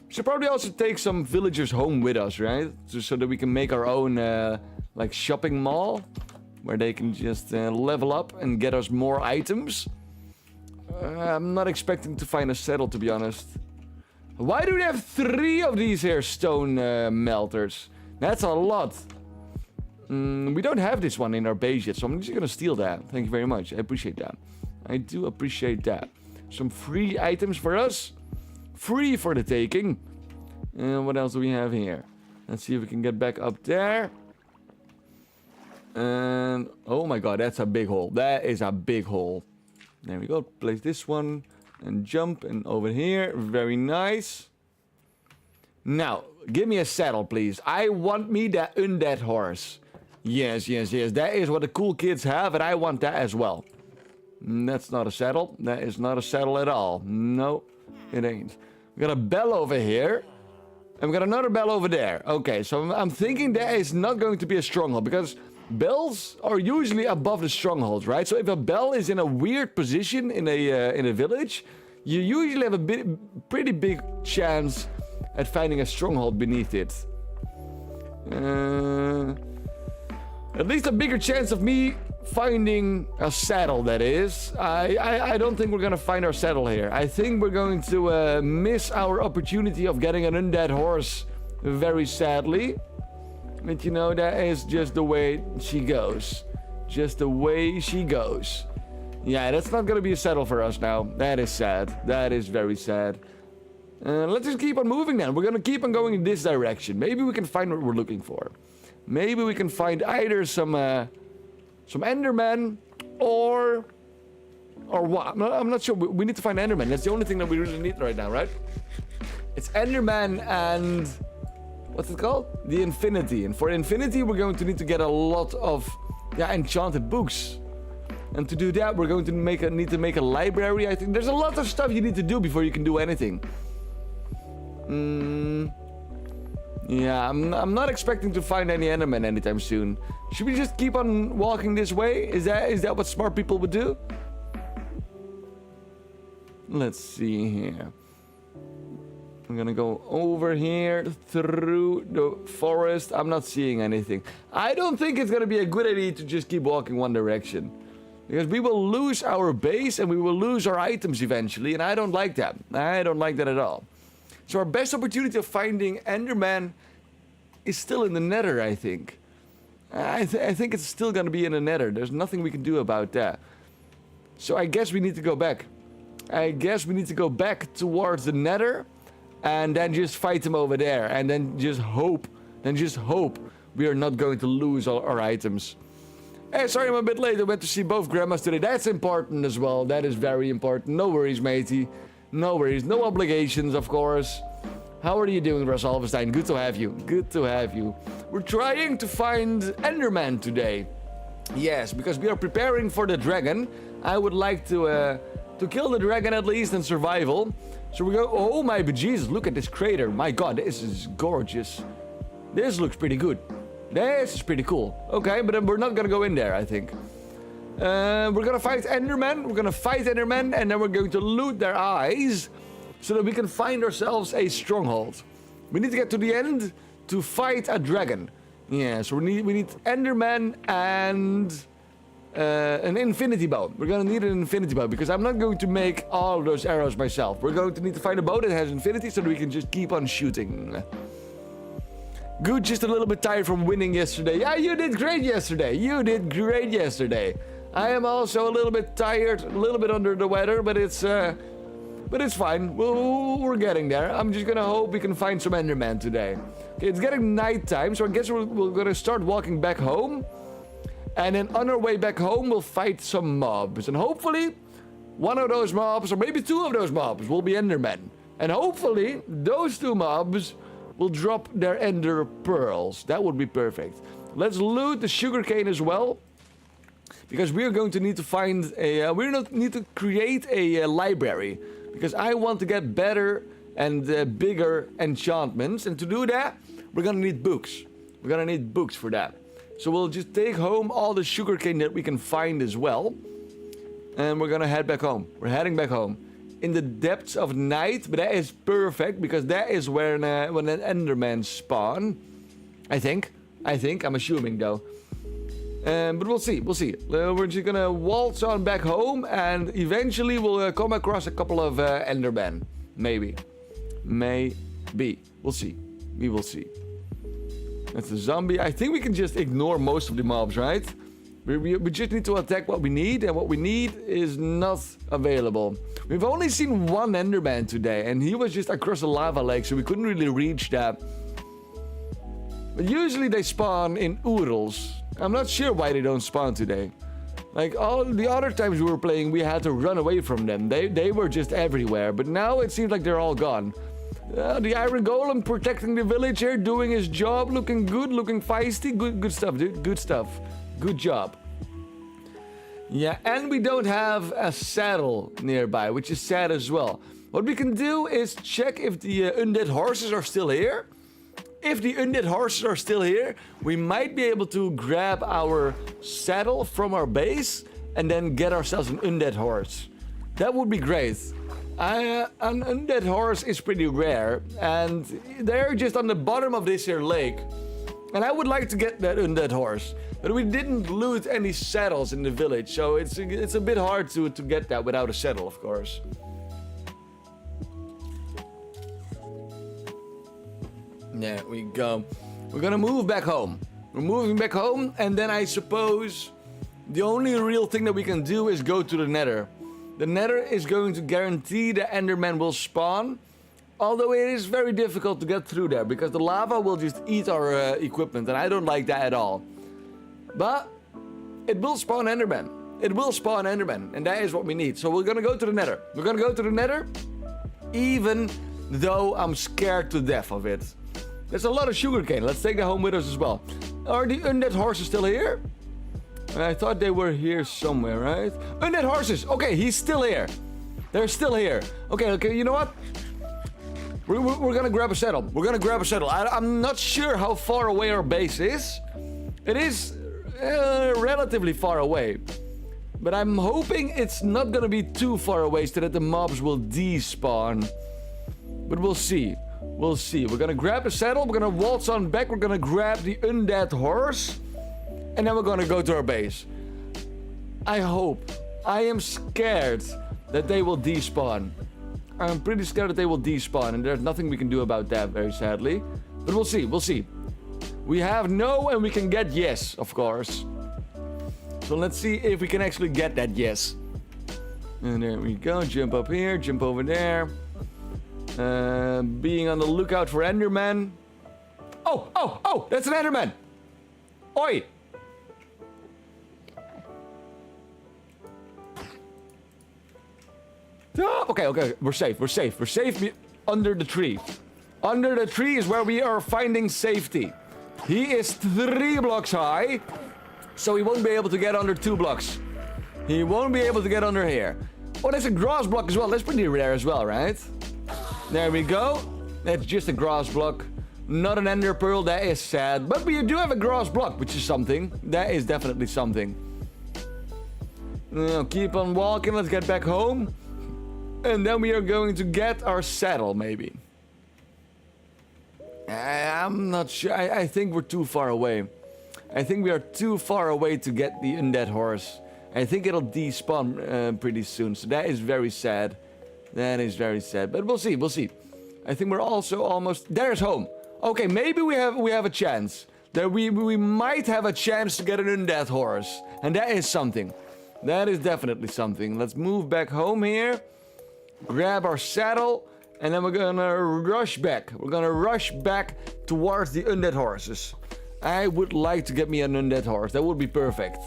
Should probably also take some villagers home with us, right? Just so that we can make our own, like, shopping mall. Where they can just level up and get us more items. I'm not expecting to find a saddle, to be honest. Why do they have 3 of these here stone melters? That's a lot. We don't have this one in our base yet, so I'm just gonna steal that. Thank you very much. I appreciate that. I do appreciate that. Some free items for us. Free for the taking. And what else do we have here? Let's see if we can get back up there. And oh my god, that's a big hole. That is a big hole. There we go. Place this one and jump and over here. Very nice. Now, give me a saddle, please. I want me that undead horse. Yes. That is what the cool kids have, and I want that as well. That's not a saddle. That is not a saddle at all. No, it ain't. We got a bell over here. And we got another bell over there. Okay, so I'm thinking that is not going to be a stronghold, because bells are usually above the strongholds, right? So if a bell is in a weird position in a village, you usually have a pretty big chance at finding a stronghold beneath it. At least a bigger chance of me finding a saddle, that is. I don't think we're gonna find our saddle here. I think we're going to miss our opportunity of getting an undead horse very sadly. But you know, that is just the way she goes. Just the way she goes. Yeah, that's not gonna be a saddle for us now. That is sad. That is very sad. Let's just keep on moving then. We're gonna keep on going in this direction. Maybe we can find what we're looking for. Maybe we can find either some Endermen or Or what? I'm not sure. We need to find Enderman. That's the only thing that we really need right now, right? It's Enderman and... What's it called? The Infinity. And for Infinity, we're going to need to get a lot of enchanted books. And to do that, we're going to need to make a library, I think. There's a lot of stuff you need to do before you can do anything. Yeah, I'm not expecting to find any Enderman anytime soon. Should we just keep on walking this way? Is that what smart people would do? Let's see here. I'm gonna go over here through the forest. I'm not seeing anything. I don't think it's gonna be a good idea to just keep walking one direction. Because we will lose our base and we will lose our items eventually. And I don't like that. I don't like that at all. So our best opportunity of finding Enderman is still in the Nether, I think. I think it's still gonna be in the Nether. There's nothing we can do about that. So I guess we need to go back. I guess we need to go back towards the Nether. And then just fight him over there. And then just hope we are not going to lose all our items. Hey, sorry I'm a bit late. I went to see both grandmas today. That's important as well. That is very important. No worries, matey. No worries. No obligations, of course. How are you doing, Russ Alvenstein? Good to have you. Good to have you. We're trying to find Enderman today. Yes, because we are preparing for the dragon. I would like to kill the dragon at least in survival. So we go, oh my bejesus, look at this crater. My god, this is gorgeous. This looks pretty good. This is pretty cool. Okay, but then we're not gonna go in there, I think. We're gonna fight Enderman. We're gonna fight Enderman, and then we're going to loot their eyes so that we can find ourselves a stronghold. We need to get to the end to fight a dragon. Yeah, so we need Enderman and an infinity bow. We're gonna need an infinity bow because I'm not going to make all of those arrows myself. We're going to need to find a bow that has infinity so that we can just keep on shooting. Good, just a little bit tired from winning yesterday. Yeah, you did great yesterday. You did great yesterday. I am also a little bit tired, a little bit under the weather, but it's fine. We're getting there. I'm just gonna hope we can find some Enderman today. Okay, it's getting nighttime, so I guess we're gonna start walking back home. And then on our way back home, we'll fight some mobs. And hopefully, one of those mobs, or maybe two of those mobs, will be Endermen. And hopefully, those two mobs will drop their Ender Pearls. That would be perfect. Let's loot the sugarcane as well. Because we are going to need to find a... we need to create a library. Because I want to get better and bigger enchantments. And to do that, we're going to need books. We're going to need books for that. So we'll just take home all the sugarcane that we can find as well. And we're gonna head back home. We're heading back home. In the depths of night, but that is perfect because that is where when an Enderman spawn. I think. I'm assuming though. But we'll see. We're just gonna waltz on back home and eventually we'll come across a couple of Endermen. Maybe. We'll see. We will see. That's a zombie. I think we can just ignore most of the mobs, right? We just need to attack what we need, and what we need is not available. We've only seen one Enderman today, and he was just across the lava lake, so we couldn't really reach that. But usually they spawn in Urals. I'm not sure why they don't spawn today. Like all the other times we were playing, we had to run away from them. They were just everywhere, but now it seems like they're all gone. The Iron Golem protecting the village here, doing his job, looking good, looking feisty. Good stuff, dude. Good stuff. Good job. Yeah, and we don't have a saddle nearby, which is sad as well. What we can do is check if the undead horses are still here. If the undead horses are still here, we might be able to grab our saddle from our base and then get ourselves an undead horse. That would be great. An undead horse is pretty rare, and they're just on the bottom of this here lake. And I would like to get that undead horse, but we didn't loot any saddles in the village, so it's a bit hard to get that without a saddle, of course. There we go. We're gonna move back home. We're moving back home, and then I suppose the only real thing that we can do is go to the Nether. The Nether is going to guarantee the Enderman will spawn, although it is very difficult to get through there because the lava will just eat our equipment, and I don't like that at all. But it will spawn Enderman. it will spawn Enderman, and that is what we need. So we're gonna go to the Nether. We're gonna go to the Nether, even though I'm scared to death of it. There's a lot of sugarcane. Let's take that home with us as well. Are the undead horses still here? I thought they were here somewhere, right? Undead horses. Okay, he's still here. They're still here. Okay, you know what? We're gonna grab a saddle. We're gonna grab a saddle. I'm not sure how far away our base is. It is relatively far away. But I'm hoping it's not gonna be too far away so that the mobs will despawn. But we'll see. We'll see. We're gonna grab a saddle. We're gonna waltz on back. We're gonna grab the undead horse. And then we're gonna go to our base. I hope. I am scared that they will despawn. I'm pretty scared that they will despawn, and there's nothing we can do about that, very sadly. But we'll see, we'll see. We have no, and we can get yes, of course. So let's see if we can actually get that yes. And there we go, jump up here, jump over there. Being on the lookout for Enderman. Oh, that's an Enderman! Oi! Oh, okay, we're safe under the tree. Under the tree is where we are finding safety. He is 3 blocks high, so he won't be able to get under 2 blocks. He won't be able to get under here. Oh, that's a grass block as well. That's pretty rare as well, right? There we go. That's just a grass block. Not an ender pearl, that is sad. But we do have a grass block, which is something. That is definitely something. Now, keep on walking, let's get back home. And then we are going to get our saddle, maybe. I'm not sure. I think we're too far away. I think we are too far away to get the undead horse. I think it'll despawn pretty soon. So that is very sad. That is very sad. But we'll see, we'll see. I think we're also almost... There's home. Okay, maybe we have a chance. That we might have a chance to get an undead horse. And that is something. That is definitely something. Let's move back home here. Grab our saddle. And then we're gonna rush back. We're gonna rush back towards the undead horses. I would like to get me an undead horse. That would be perfect.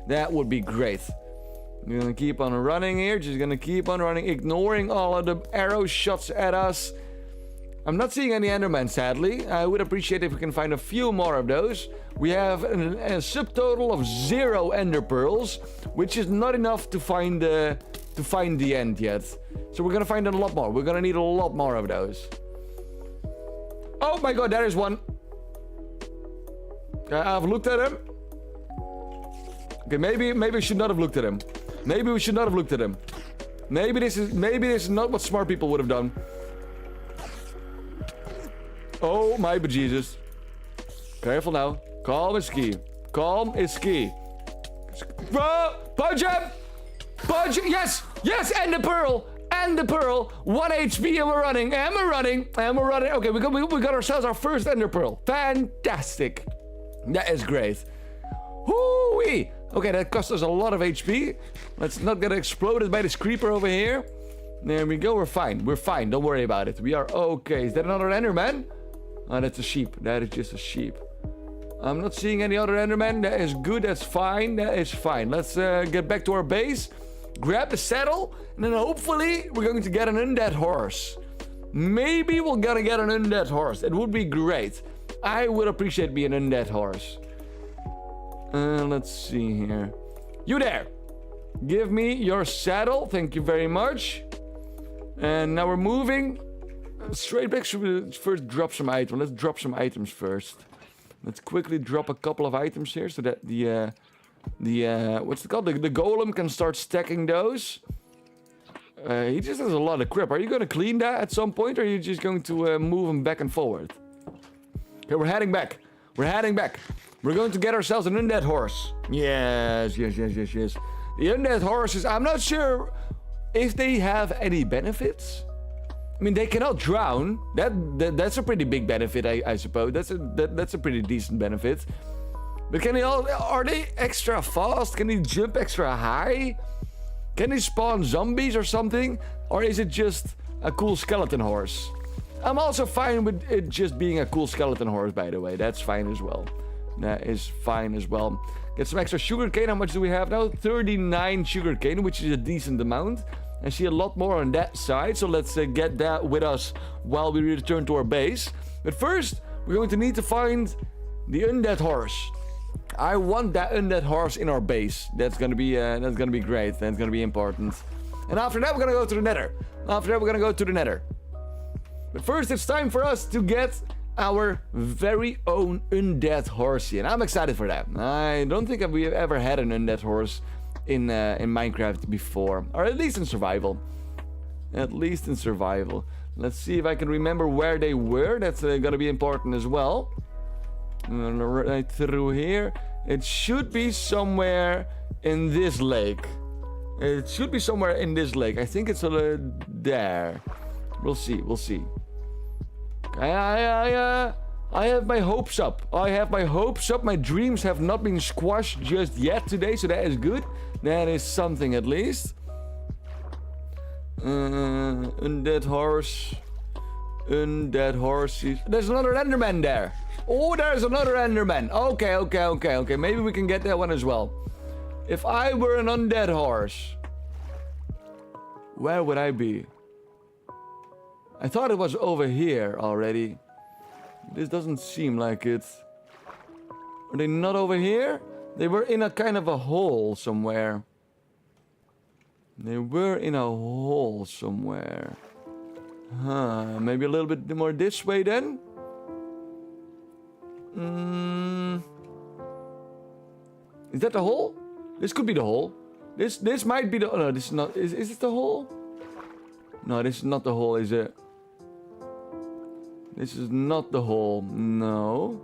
That would be great. We're gonna keep on running here. Just gonna keep on running, ignoring all of the arrow shots at us. I'm not seeing any Endermen, sadly. I would appreciate if we can find a few more of those. We have a subtotal of 0 Ender Pearls, which is not enough to find the end yet. So we're gonna find a lot more. We're gonna need a lot more of those. Oh my god, there is one. I've looked at him. Okay, maybe we should not have looked at him. Maybe we should not have looked at him. Maybe this is not what smart people would have done. Oh my bejesus. Careful now. Calm is key. Calm is key. Punch him! Punch! Yes! Yes! And the pearl! And the pearl! 1 HP and we're running! And we're running! And we're running! Okay, we got ourselves our first Ender Pearl. Fantastic! That is great. Whoo-wee! Okay, that cost us a lot of HP. Let's not get exploded by this creeper over here. There we go. We're fine. We're fine. Don't worry about it. We are okay. Is that another Enderman? Oh, that's a sheep. That is just a sheep. I'm not seeing any other Enderman. That is good. That's fine. That is fine. Let's get back to our base. Grab the saddle. And then hopefully we're going to get an undead horse. Maybe we're gonna get an undead horse. It would be great. I would appreciate being an undead horse. Let's see here. You there. Give me your saddle. Thank you very much. And now we're moving straight back. Should we first drop some items? Let's drop some items first. Let's quickly drop a couple of items here so that the what's it called? The golem can start stacking those. He just has a lot of crap. Are you going to clean that at some point, or are you just going to move him back and forward? Okay, we're heading back. We're heading back. We're going to get ourselves an undead horse. Yes. The undead horses, I'm not sure if they have any benefits. I mean, they cannot drown. That's a pretty big benefit, I suppose. That's a pretty decent benefit. But are they extra fast? Can they jump extra high? Can they spawn zombies or something? Or is it just a cool skeleton horse? I'm also fine with it just being a cool skeleton horse, by the way. That's fine as well. That is fine as well. Get some extra sugarcane. How much do we have now? 39 sugarcane, which is a decent amount. I see a lot more on that side, so let's get that with us while we return to our base. But first, we're going to need to find the undead horse. I want that undead horse in our base. That's gonna be great. That's gonna be important. And after that, we're gonna go to the Nether. But first, it's time for us to get our very own undead horsey, and I'm excited for that. I don't think we've ever had an undead horse in Minecraft before, or at least in survival. Let's see if I can remember where they were. That's gonna be important as well. Right through here. It should be somewhere in this lake. I think it's there. We'll see. I have my hopes up. My dreams have not been squashed just yet today, so that is good. That is something at least. Undead horse. Undead horses. There's another Enderman there. Oh, there's another Enderman. Okay. Maybe we can get that one as well. If I were an undead horse, where would I be? I thought it was over here already. This doesn't seem like it. Are they not over here? They were in a kind of a hole somewhere. Huh, maybe a little bit more this way then? Is that the hole? This could be the hole. This might be the... Oh, no, this is not... Is this the hole? No, this is not the hole, is it? This is not the hole. No.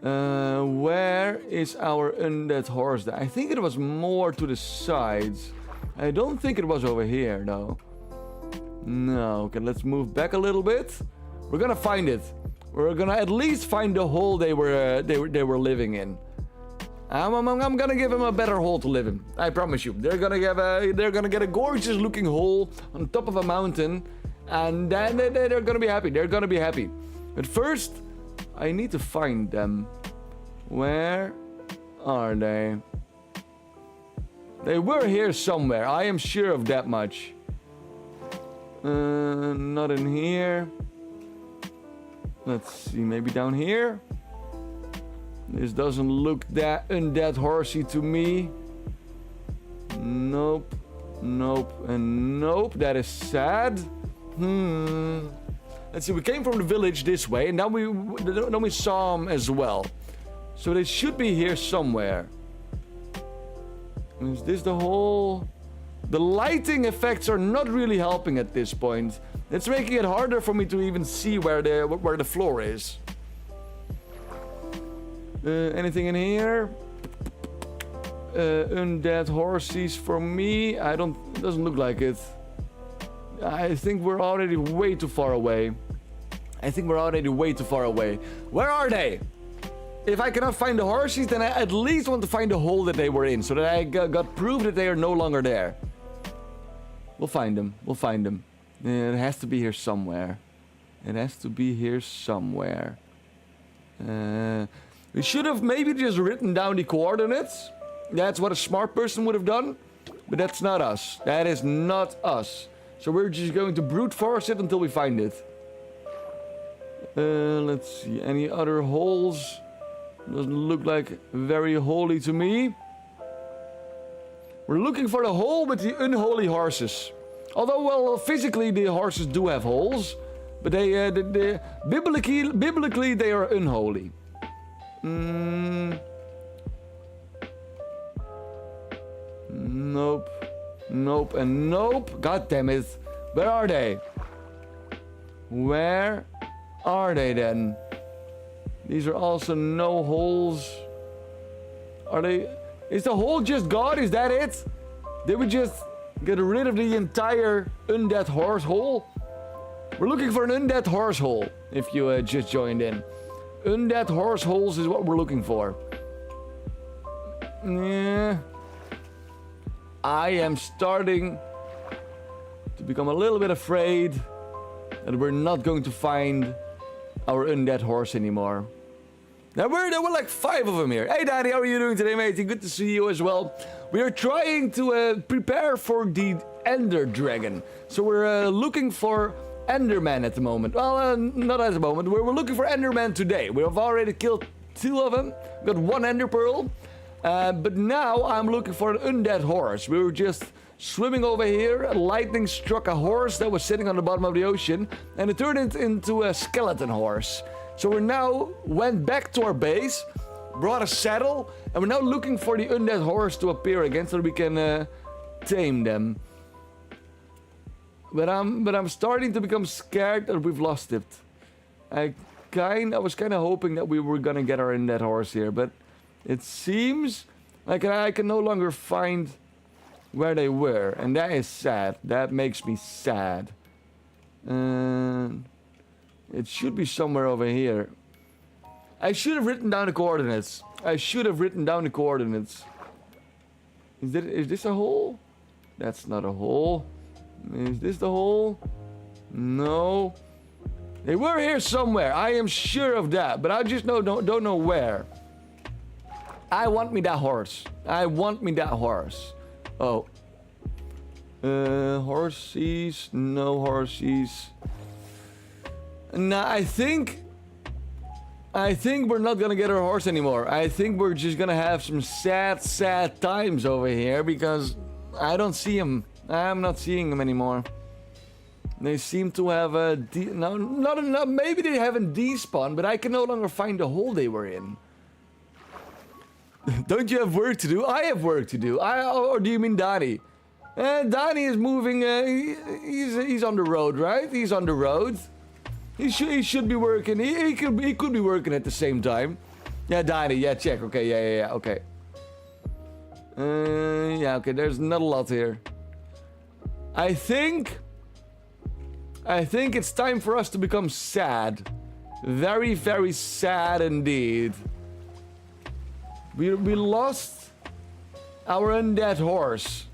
Where is our undead horse? I think it was more to the sides. I don't think it was over here, though. No. Okay, let's move back a little bit. We're gonna find it. We're gonna at least find the hole they were living in. I'm gonna give him a better hole to live in. I promise you. They're gonna get a gorgeous looking hole on top of a mountain, and then they're gonna be happy. But first, I need to find them. Where are they? They were here somewhere. I am sure of that much. Not in here. Let's see, maybe down here. This doesn't look that undead horsey to me. Nope, and nope. That is sad. Let's see, we came from the village this way, and now we saw them as well. So they should be here somewhere. Is this the hole? The lighting effects are not really helping at this point. It's making it harder for me to even see where the floor is. Anything in here? Undead horses for me? It doesn't look like it. I think we're already way too far away. Where are they? If I cannot find the horses, then I at least want to find the hole that they were in, so that I got proof that they are no longer there. We'll find them. It has to be here somewhere. We should have maybe just written down the coordinates. That's what a smart person would have done. But that's not us. That is not us. So we're just going to brute force it until we find it. Let's see. Any other holes? Doesn't look like very holy to me. We're looking for the hole with the unholy horses. Although, well, physically the horses do have holes. But biblically they are unholy. Nope, and nope. God damn it. Where are they? Where are they then? These are also no holes. Are they... Is the hole just gone? Is that it? Did we just get rid of the entire undead horse hole? We're looking for an undead horse hole, if you just joined in. Undead horse holes is what we're looking for. Yeah. I am starting to become a little bit afraid that we're not going to find our undead horse anymore. There were like 5 of them here. Hey Danny, how are you doing today, matey? Good to see you as well. We are trying to prepare for the Ender Dragon. So we're looking for Enderman at the moment. Well, not at the moment. We're looking for Enderman today. We have already killed 2 of them. We got 1 Ender Pearl. But now I'm looking for an undead horse. We were just swimming over here. Lightning struck a horse that was sitting on the bottom of the ocean. And it turned it into a skeleton horse. So we now went back to our base, brought a saddle, and we're now looking for the undead horse to appear again so that we can tame them. But I'm starting to become scared that we've lost it. I was kind of hoping that we were gonna get our undead horse here, but it seems like I can no longer find where they were, and that is sad. That makes me sad. It should be somewhere over here. I should have written down the coordinates. Is this a hole? That's not a hole. Is this the hole? No. They were here somewhere. I am sure of that, but I just don't know where. I want me that horse. Oh. Horsies. No horsies. Nah, I think we're not gonna get our horse anymore. I think we're just gonna have some sad times over here because I don't see him. I'm not seeing them anymore. They seem to have not enough. Maybe they haven't despawned, but I can no longer find the hole they were in. Don't you have work to do? I have work to do. Or do you mean Donnie? Donnie is moving. He's on the road, right? He's on the road. He should be working. He could be working at the same time. Yeah, Donnie. Yeah, check. Okay. Yeah. Okay. Yeah. Okay. There's not a lot here. I think it's time for us to become sad. Very, very sad indeed. We lost our undead horse.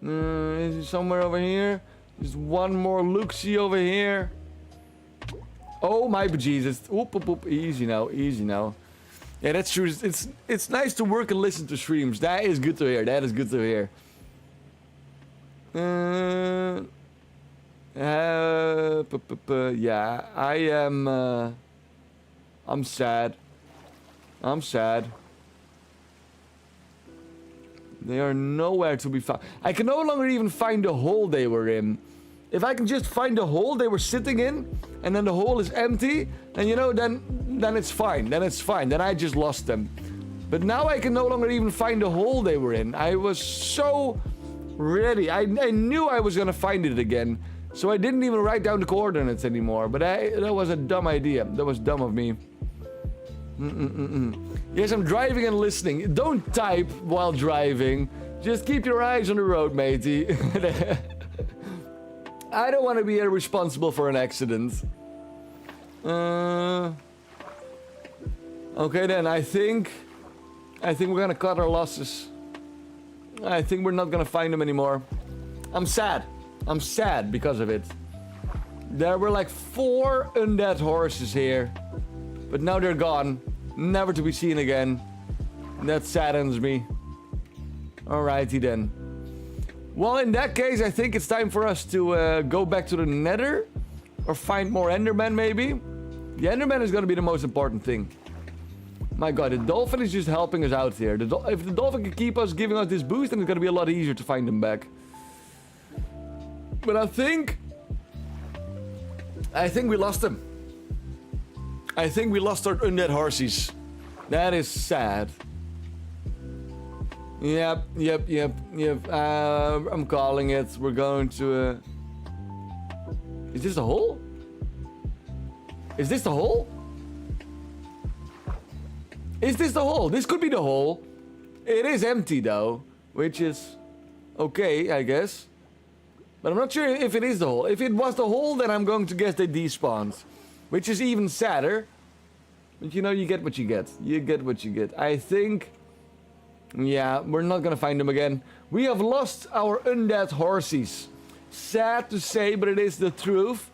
Is he somewhere over here? There's one more look-see over here. Oh my bejesus. Oop. Easy now. Yeah, that's true. It's nice to work and listen to streams. That is good to hear. Yeah, I'm sad. They are nowhere to be found. I can no longer even find the hole they were in. If I can just find the hole they were sitting in, and then the hole is empty, then then it's fine. Then I just lost them. But now I can no longer even find the hole they were in. I was so ready. I knew I was gonna find it again. So I didn't even write down the coordinates anymore. But that was a dumb idea. That was dumb of me. Yes, I'm driving and listening. Don't type while driving. Just keep your eyes on the road, matey. I don't want to be responsible for an accident. Okay then, I think we're gonna cut our losses. I think we're not gonna find them anymore. I'm sad because of it. There were like 4 undead horses here. But now they're gone. Never to be seen again. That saddens me. Alrighty then. Well, in that case, I think it's time for us to go back to the Nether. Or find more Endermen, maybe. The Enderman is gonna be the most important thing. My god, the dolphin is just helping us out here. If the dolphin can keep us giving us this boost, then it's gonna be a lot easier to find them back. But I think we lost them. I think we lost our undead horses. That is sad. Yep. I'm calling it. We're going to... Is this the hole? Is this the hole? This could be the hole. It is empty though, which is okay, I guess. But I'm not sure if it is the hole. If it was the hole, then I'm going to guess they despawned. Which is even sadder. But you know, you get what you get. I think... Yeah, we're not gonna find them again. We have lost our undead horses. Sad to say, but it is the truth.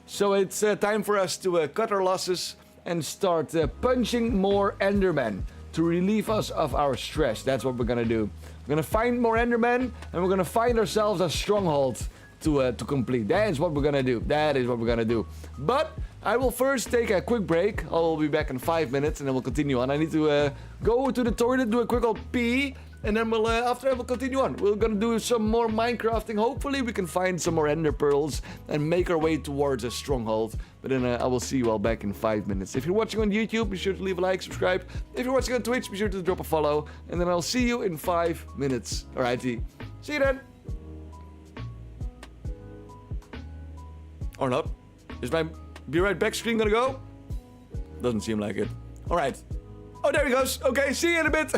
So it's time for us to cut our losses and start punching more Endermen to relieve us of our stress. That's what we're gonna do. We're gonna find more Endermen, and we're gonna find ourselves a stronghold to complete. That is what we're gonna do. That is what we're gonna do. But I will first take a quick break. I'll be back in 5 minutes, and then we'll continue on. I need to go to the toilet, do a quick old pee, and then we'll after that we'll continue on. We're gonna do some more Minecrafting. Hopefully we can find some more Ender pearls and make our way towards a stronghold. But then I will see you all back in 5 minutes. If you're watching on YouTube, be sure to leave a like, subscribe. If you're watching on Twitch, be sure to drop a follow. And then I'll see you in 5 minutes. Alrighty. See you then. Or not. Is my be right back screen gonna go? Doesn't seem like it. Alright. Oh, there he goes. Okay, see you in a bit.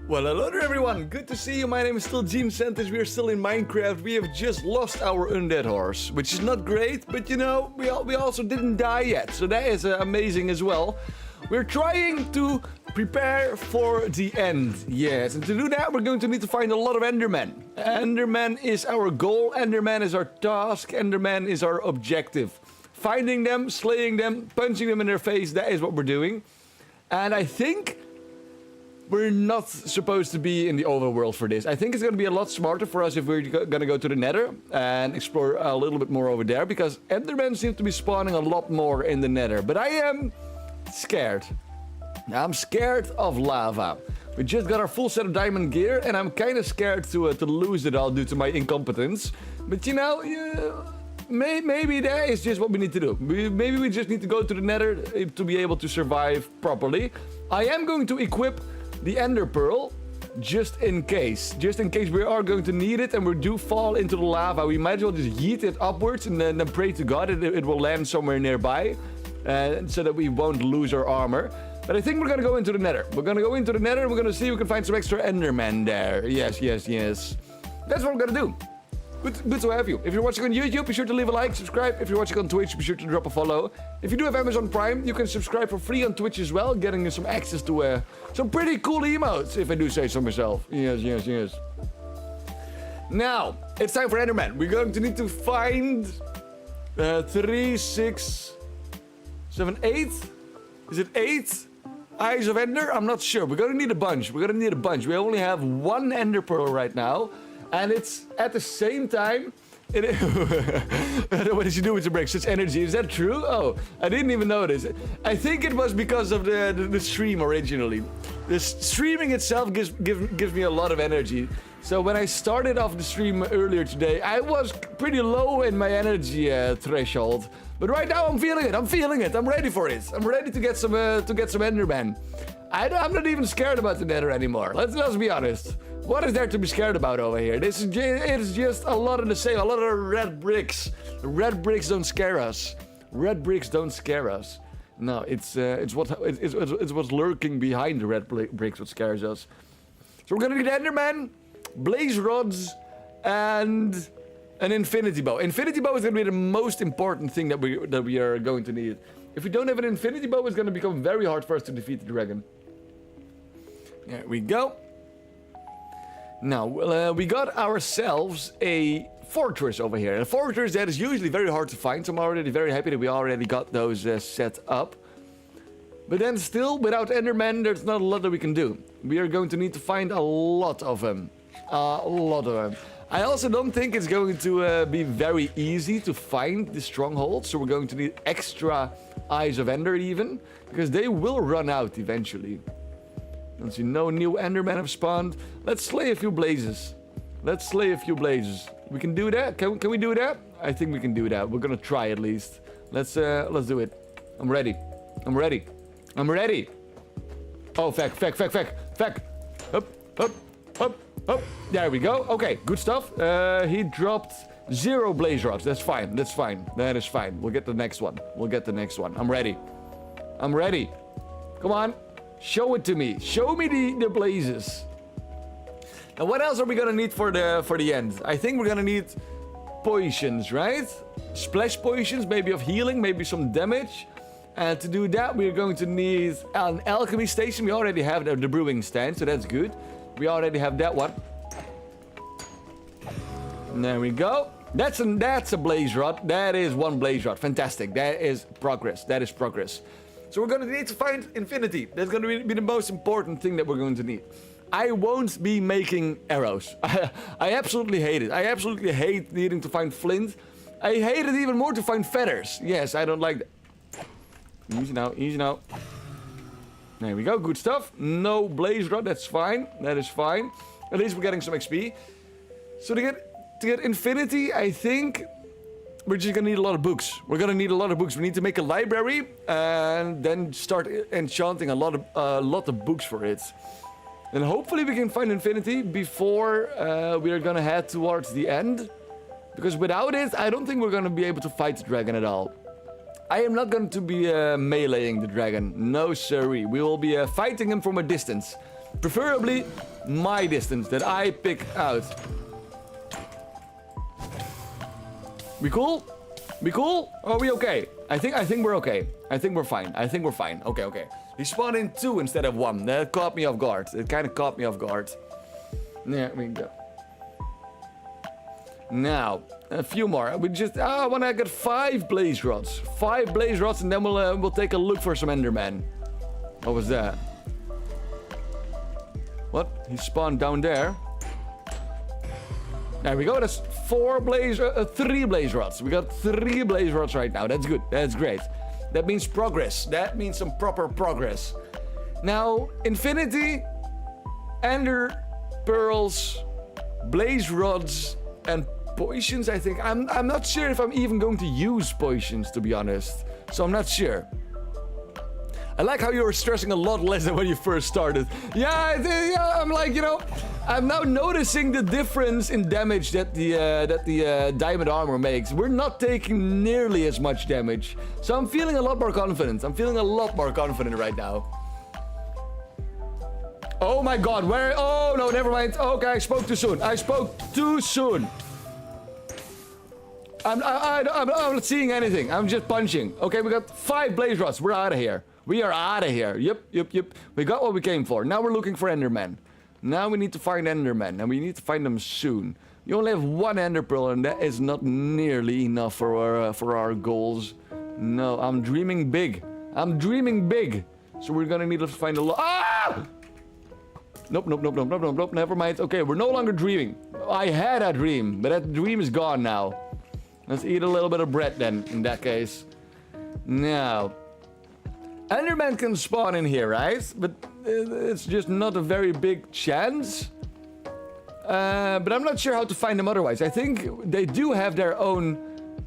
Well, hello there everyone, good to see you. My name is still Gene Santis, we are still in Minecraft. We have just lost our undead horse, which is not great, but you know, we also didn't die yet, so that is amazing as well. We're trying to prepare for the end, yes, and to do that we're going to need to find a lot of Endermen. Enderman is our goal, Enderman is our task, Enderman is our objective. Finding them, slaying them, punching them in their face, that is what we're doing. And I think we're not supposed to be in the overworld for this. I think it's going to be a lot smarter for us if we're going to go to the Nether and explore a little bit more over there, because Endermen seem to be spawning a lot more in the Nether. But I am scared. I'm scared of lava. We just got our full set of diamond gear, and I'm kind of scared to lose it all due to my incompetence. But you know, maybe that is just what we need to do. Maybe we just need to go to the Nether to be able to survive properly. I am going to equip the Ender Pearl, just in case we are going to need it and we do fall into the lava. We might as well just yeet it upwards and then pray to God it will land somewhere nearby, so that we won't lose our armor. But I think we're gonna go into the Nether. We're gonna go into the Nether and we're gonna see if we can find some extra Endermen there. Yes. That's what we're gonna do. Good to have you. If you're watching on YouTube, be sure to leave a like, subscribe. If you're watching on Twitch, be sure to drop a follow. If you do have Amazon Prime, you can subscribe for free on Twitch as well, getting you some access to some pretty cool emotes, if I do say so myself. Yes. Now, it's time for Enderman. We're going to need to find 3, 6, 7, 8. Is it 8 Eyes of Ender? I'm not sure. We're going to need a bunch. We only have 1 Ender Pearl right now. And it's at the same time. What did you do with the break? Such energy. Is that true? Oh, I didn't even notice. I think it was because of the stream originally. The streaming itself gives me a lot of energy. So when I started off the stream earlier today, I was pretty low in my energy threshold. But right now I'm feeling it. I'm ready for it. I'm ready to get some Enderman. I'm not even scared about the Nether anymore. Let's be honest. What is there to be scared about over here? It's just a lot of the same. A lot of red bricks. Red bricks don't scare us. Red bricks don't scare us. No, it's what's lurking behind the red bricks what scares us. So we're gonna need Enderman, blaze rods, and an infinity bow. Infinity bow is gonna be the most important thing that we are going to need. If we don't have an infinity bow, it's gonna become very hard for us to defeat the dragon. There we go. Now, we got ourselves a fortress over here. A fortress that is usually very hard to find, so I'm already very happy that we already got those set up. But then still, without Endermen, there's not a lot that we can do. We are going to need to find a lot of them. I also don't think it's going to be very easy to find the stronghold, so we're going to need extra Eyes of Ender even, because they will run out eventually. Don't see no new Endermen have spawned. Let's slay a few blazes. We can do that? Can we do that? I think we can do that. We're gonna try at least. Let's do it. I'm ready. Oh, feck. Up. There we go. Okay, good stuff. He dropped 0 blaze rods. That's fine. That is fine. We'll get the next one. I'm ready. Come on. Show it to me. Show me the blazes. Now, what else are we gonna need for the end? I think we're gonna need potions, right? Splash potions, maybe of healing, maybe some damage. And to do that, we're going to need an alchemy station. We already have the brewing stand, so that's good. We already have that one. And there we go. That's a blaze rod. That is 1 blaze rod. Fantastic. That is progress. So we're going to need to find infinity. That's going to be the most important thing that we're going to need. I won't be making arrows. I absolutely hate it. I absolutely hate needing to find flint. I hate it even more to find feathers. Yes, I don't like that. Easy now. There we go. Good stuff. No blaze rod. That's fine. That is fine. At least we're getting some XP. So to get infinity, I think we're just gonna need a lot of books. We need to make a library and then start enchanting a lot of books for it. And hopefully we can find infinity before we are gonna head towards the end. Because without it, I don't think we're gonna be able to fight the dragon at all. I am not going to be meleeing the dragon. No siree. We will be fighting him from a distance. Preferably my distance that I pick out. We cool? We cool? Are we okay? I think we're okay. I think we're fine. I think we're fine. Okay, okay. He spawned in 2 instead of 1. That caught me off guard. It kind of caught me off guard. There we go. Now, a few more. We just, I want to get 5 blaze rods. 5 blaze rods, and then we'll take a look for some Enderman. What was that? What? He spawned down there. There we go. That's 3 blaze rods. We got 3 blaze rods right now. That's good. That's great. That means progress. That means some proper progress. Now, infinity, ender pearls, blaze rods, and potions, I think. I'm not sure if I'm even going to use potions, to be honest. So I'm not sure. I like how you were stressing a lot less than when you first started. Yeah, I'm like, you know, I'm now noticing the difference in damage that the diamond armor makes. We're not taking nearly as much damage. So I'm feeling a lot more confident. I'm feeling a lot more confident right now. Oh my god, where? Oh no, never mind. Okay, I spoke too soon. I spoke too soon. I'm not seeing anything. I'm just punching. Okay, we got 5 blaze rods. We're out of here. We are out of here. Yep. We got what we came for. Now we're looking for Endermen. Now we need to find Endermen, and we need to find them soon. You only have 1 Ender Pearl, and that is not nearly enough for our goals. No, I'm dreaming big. I'm dreaming big. So we're gonna need to find a lot. Ah! Nope. Never mind. Okay, we're no longer dreaming. I had a dream, but that dream is gone now. Let's eat a little bit of bread then, in that case. Now, Enderman can spawn in here, right? But it's just not a very big chance. But I'm not sure how to find them otherwise. I think they do have their own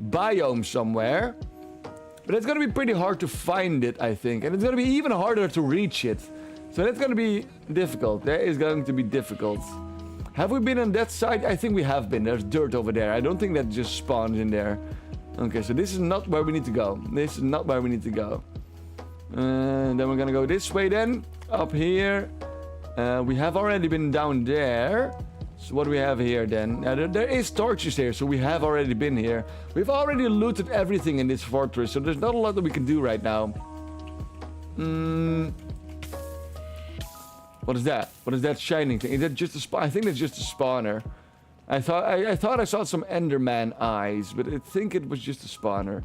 biome somewhere. But it's going to be pretty hard to find it, I think. And it's going to be even harder to reach it. So that's going to be difficult. That is going to be difficult. Have we been on that side? I think we have been. There's dirt over there. I don't think that just spawns in there. Okay, so this is not where we need to go. This is not where we need to go. And then we're gonna go this way then. Up here. We have already been down there. So what do we have here then? There is torches here, so we have already been here. We've already looted everything in this fortress, so there's not a lot that we can do right now. What is that? What is that shining thing? Is that just a spawn? I think that's just a spawner. I thought I saw some Enderman eyes, but I think it was just a spawner.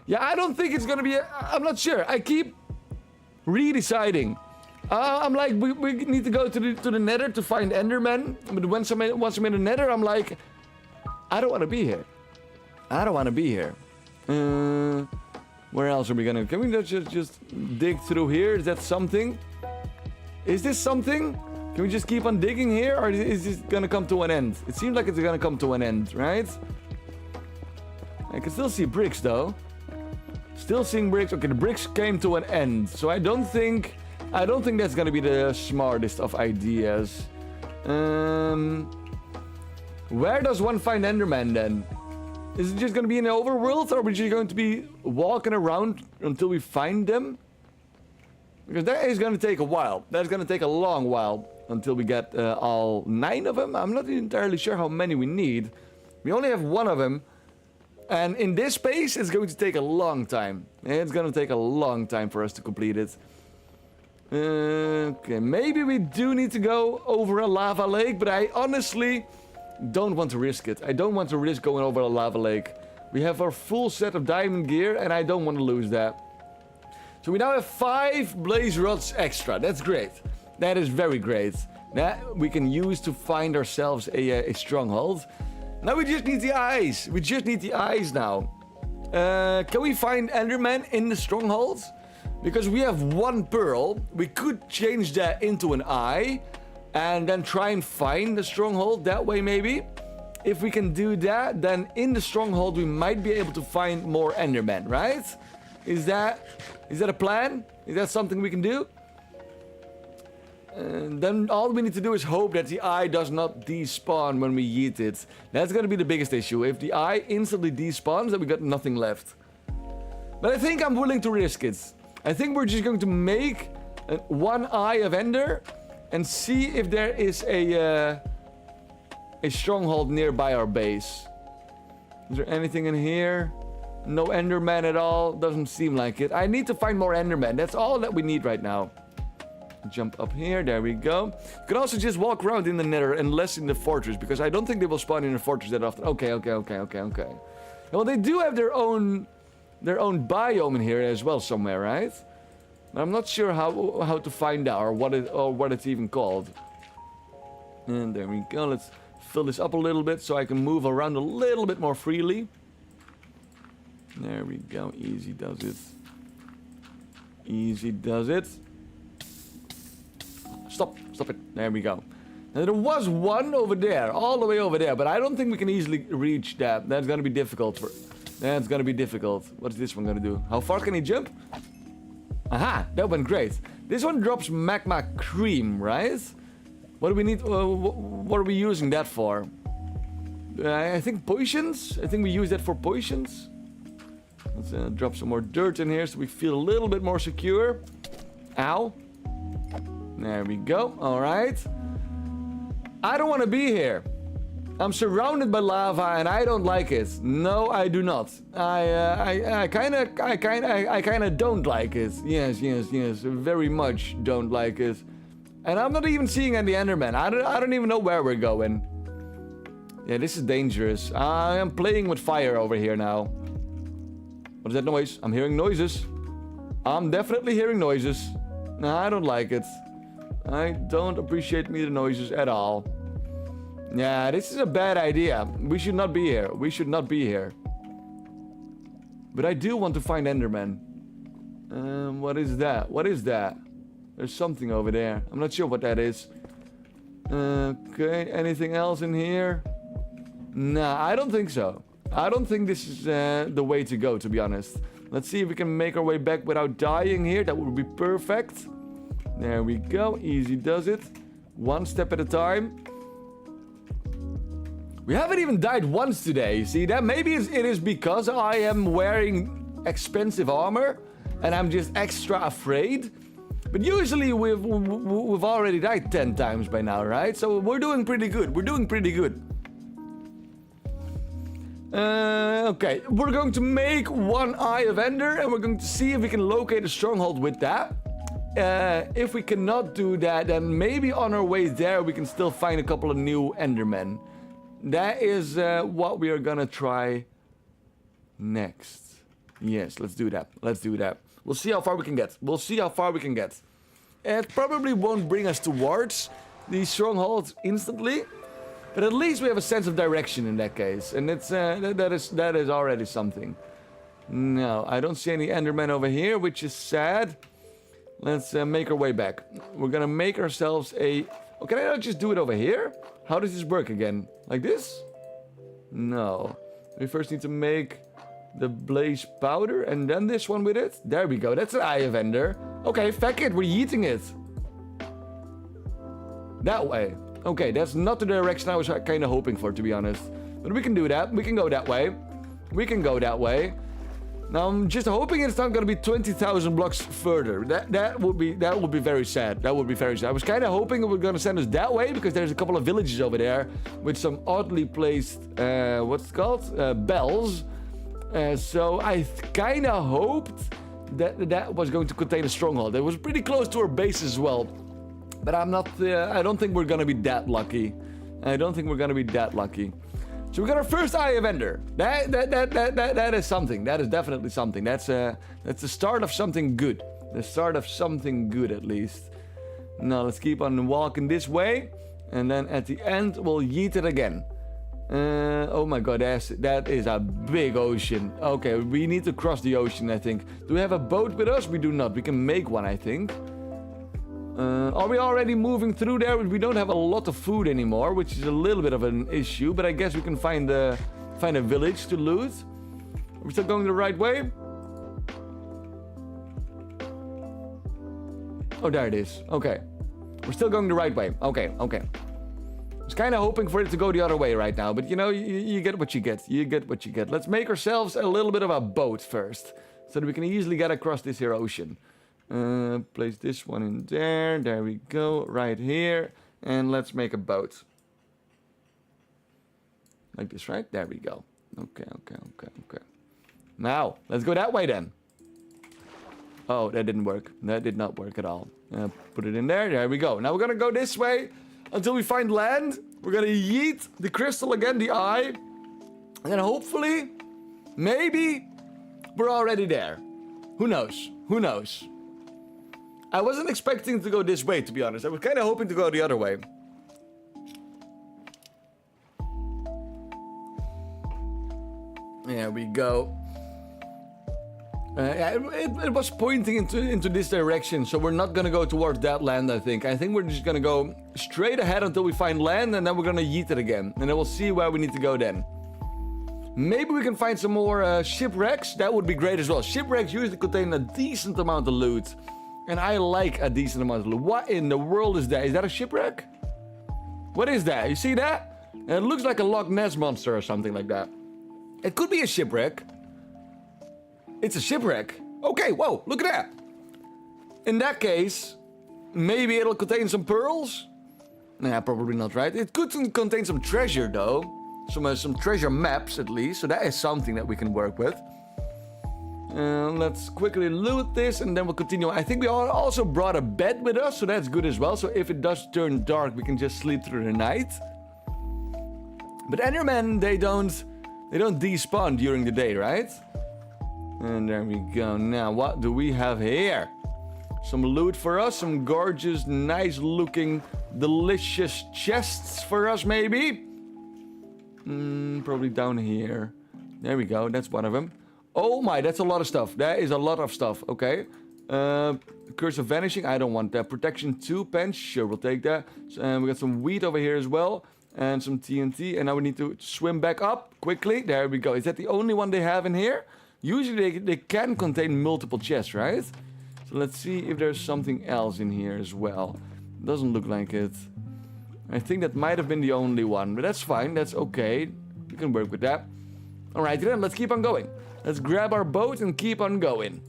Yeah, I don't think it's gonna be. I'm not sure. I keep redeciding. I'm like, we need to go to the Nether to find Enderman. But once I'm in the Nether, I'm like, I don't want to be here. I don't want to be here. Where else are we gonna? Can we just dig through here? Is that something? Is this something? Can we just keep on digging here, or is this gonna come to an end? It seems like it's gonna come to an end, right? I can still see bricks though. Still seeing bricks. Okay, the bricks came to an end, so I don't think that's gonna be the smartest of ideas. Where does one find Enderman then? Is it just gonna be in the overworld, or are we just going to be walking around until we find them? Because that is going to take a while. That's going to take a long while until we get all 9 of them. I'm not entirely sure how many we need. We only have 1 of them. And in this space, it's going to take a long time. It's going to take a long time for us to complete it. Okay, maybe we do need to go over a lava lake, but I honestly don't want to risk it. I don't want to risk going over a lava lake. We have our full set of diamond gear, and I don't want to lose that. So we now have 5 blaze rods extra. That's great. That is very great. That we can use to find ourselves a stronghold. Now we just need the eyes. We just need the eyes now. Can we find Enderman in the stronghold? Because we have 1 pearl. We could change that into an eye. And then try and find the stronghold that way maybe. If we can do that, then in the stronghold we might be able to find more Endermen, right? Is that a plan? Is that something we can do? And then all we need to do is hope that the eye does not despawn when we yeet it. That's gonna be the biggest issue. If the eye instantly despawns, then we got nothing left. But I think I'm willing to risk it. I think we're just going to make 1 eye of Ender. and see if there is a stronghold nearby our base. Is there anything in here? No Enderman at all. Doesn't seem like it. I need to find more Enderman. That's all that we need right now. Jump up here. There we go. You can also just walk around in the Nether and less in the fortress, because I don't think they will spawn in the fortress that often. Okay. Well, they do have their own biome in here as well somewhere, right? But I'm not sure how to find out or what it's even called. And there we go. Let's fill this up a little bit so I can move around a little bit more freely. There we go. Easy does it. Easy does it. Stop it. There we go. Now, there was one over there, all the way over there, but I don't think we can easily reach that. That's gonna be difficult. That's gonna be difficult. What's this one gonna do? How far can he jump? Aha, that went great. This one drops magma cream, right? What do we need? What are we using that for? I think potions. I think we use that for potions. Let's drop some more dirt in here so we feel a little bit more secure. Ow. There we go. All right. I don't want to be here. I'm surrounded by lava and I don't like it. No, I do not. I kind of don't like it. Yes. Very much don't like it. And I'm not even seeing any Enderman. I don't even know where we're going. Yeah, this is dangerous. I am playing with fire over here now. What is that noise? I'm hearing noises. I'm definitely hearing noises. No, I don't like it. I don't appreciate the noises at all. Yeah, this is a bad idea. We should not be here. We should not be here. But I do want to find Enderman. What is that? What is that? There's something over there. I'm not sure what that is. Okay, anything else in here? Nah, I don't think so. I don't think this is the way to go, to be honest. Let's see if we can make our way back without dying here. That would be perfect. There we go. Easy does it. One step at a time. We haven't even died once today. See that? Maybe it is because I am wearing expensive armor and I'm just extra afraid. But usually we've already died 10 times by now, right? So we're doing pretty good. We're doing pretty good. Okay, we're going to make one Eye of Ender and we're going to see if we can locate a stronghold with that. If we cannot do that, then maybe on our way there we can still find a couple of new Endermen. That is what we are gonna try next. Yes, let's do that. Let's do that. We'll see how far we can get. We'll see how far we can get. It probably won't bring us towards these strongholds instantly, but at least we have a sense of direction in that case, and it's that is already something. No, I don't see any Endermen over here, which is sad. Let's make our way back. We're gonna make ourselves a... Oh, can I not just do it over here? How does this work again? Like this? No. We first need to make the blaze powder and then this one with it. There we go. That's an Eye of Ender. Okay, fuck it. We're yeeting it. That way. Okay, that's not the direction I was kind of hoping for, to be honest. But we can do that. We can go that way. We can go that way. Now I'm just hoping it's not gonna be 20,000 blocks further. That would be very sad. That would be very sad. I was kind of hoping it was gonna send us that way because there's a couple of villages over there with some oddly placed what's it called bells. So I kind of hoped that was going to contain a stronghold. It was pretty close to our base as well, but I'm not. I don't think we're gonna be that lucky. I don't think we're gonna be that lucky. So we got our first Eye of Ender. That is something. That is definitely something. That's the start of something good. The start of something good, at least. Now let's keep on walking this way, and then at the end we'll yeet it again. Oh my God, that is a big ocean. Okay, we need to cross the ocean, I think. Do we have a boat with us? We do not. We can make one, I think. Are we already moving through there? We don't have a lot of food anymore, which is a little bit of an issue, but I guess we can find a village to loot. Are we still going the right way? Oh, there it is. Okay. We're still going the right way. Okay. I was kind of hoping for it to go the other way right now, but you know, you get what you get. You get what you get. Let's make ourselves a little bit of a boat first, so that we can easily get across this here ocean. Place this one in there. There we go. Right here. And let's make a boat. Like this, right? There we go. Okay. Now, let's go that way then. Oh, that didn't work. That did not work at all. Put it in there. There we go. Now we're gonna go this way until we find land. We're gonna yeet the crystal again, the eye. And then hopefully, maybe, we're already there. Who knows? Who knows? I wasn't expecting to go this way, to be honest. I was kind of hoping to go the other way. There we go. It was pointing into this direction, so we're not gonna go towards that land, I think. I think we're just gonna go straight ahead until we find land, and then we're gonna yeet it again. And then we'll see where we need to go then. Maybe we can find some more shipwrecks. That would be great as well. Shipwrecks usually contain a decent amount of loot. And I like a decent amount of loot. What in the world is that? Is that a shipwreck? What is that? You see that? It looks like a Loch Ness monster or something like that. It could be a shipwreck. It's a shipwreck. Okay, whoa, look at that. In that case, maybe it'll contain some pearls? Nah, probably not, right? It could contain some treasure, though. Some treasure maps, at least. So that is something that we can work with. Let's quickly loot this, and then we'll continue. I think we also brought a bed with us, so that's good as well. So if it does turn dark, we can just sleep through the night. But Endermen, they don't despawn during the day, right? And there we go. Now, what do we have here? Some loot for us. Some gorgeous, nice-looking, delicious chests for us, maybe? Probably down here. There we go. That's one of them. Oh my, that's a lot of stuff. That is a lot of stuff. Okay. Curse of Vanishing. I don't want that. Protection 2 pens. Sure, we'll take that. We got some wheat over here as well. And some TNT. And now we need to swim back up quickly. There we go. Is that the only one they have in here? Usually they can contain multiple chests, right? So let's see if there's something else in here as well. Doesn't look like it. I think that might have been the only one, but that's fine. That's okay. We can work with that. Alright then, let's keep on going. Let's grab our boat and keep on going.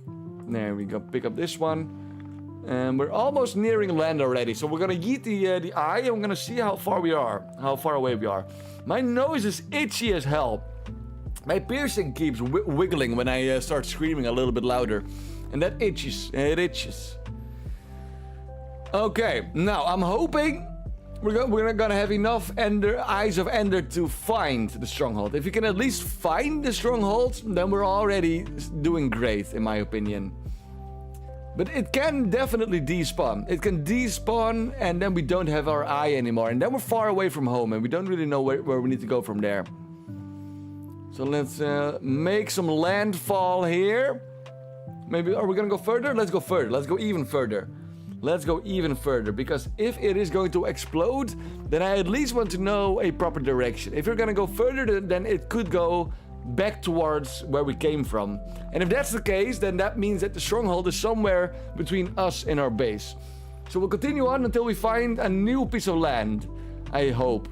There we go. Pick up this one. And we're almost nearing land already. So we're gonna yeet the eye and we're gonna see how far we are. How far away we are. My nose is itchy as hell. My piercing keeps wiggling when I start screaming a little bit louder. And that itches. It itches. Okay, now I'm hoping we're gonna have enough Eyes of Ender to find the stronghold. If you can at least find the stronghold, then we're already doing great, in my opinion. But it can definitely despawn. It can despawn, and then we don't have our eye anymore. And then we're far away from home, and we don't really know where we need to go from there. So let's make some landfall here. Maybe, are we gonna go further? Let's go further. Let's go even further. Let's go even further, because if it is going to explode, then I at least want to know a proper direction. If you're gonna go further, then it could go back towards where we came from. And if that's the case, then that means that the stronghold is somewhere between us and our base. So we'll continue on until we find a new piece of land, I hope.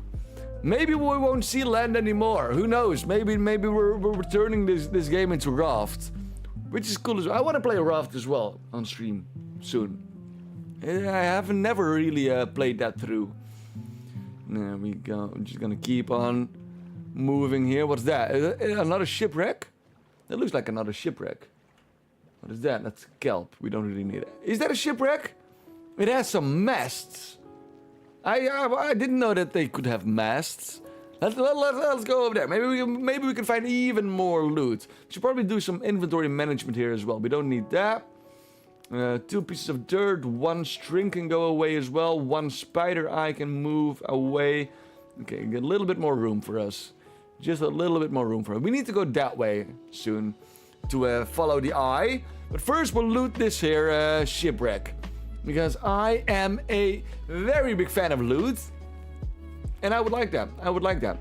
Maybe we won't see land anymore. Who knows? Maybe we're turning this game into Raft, which is cool as well. I want to play Raft as well on stream soon. I have never really played that through. There we go. I'm just gonna keep on moving here. What's that? Another shipwreck? That looks like another shipwreck. What is that? That's kelp. We don't really need it. Is that a shipwreck? It has some masts. I didn't know that they could have masts. Let's go over there. Maybe we can find even more loot. We should probably do some inventory management here as well. We don't need that. 2 pieces of dirt, 1 string can go away as well, 1 spider eye can move away. Okay, get a little bit more room for us. Just a little bit more room for us. We need to go that way soon to follow the eye. But first we'll loot this here shipwreck. Because I am a very big fan of loot. And I would like that. I would like that.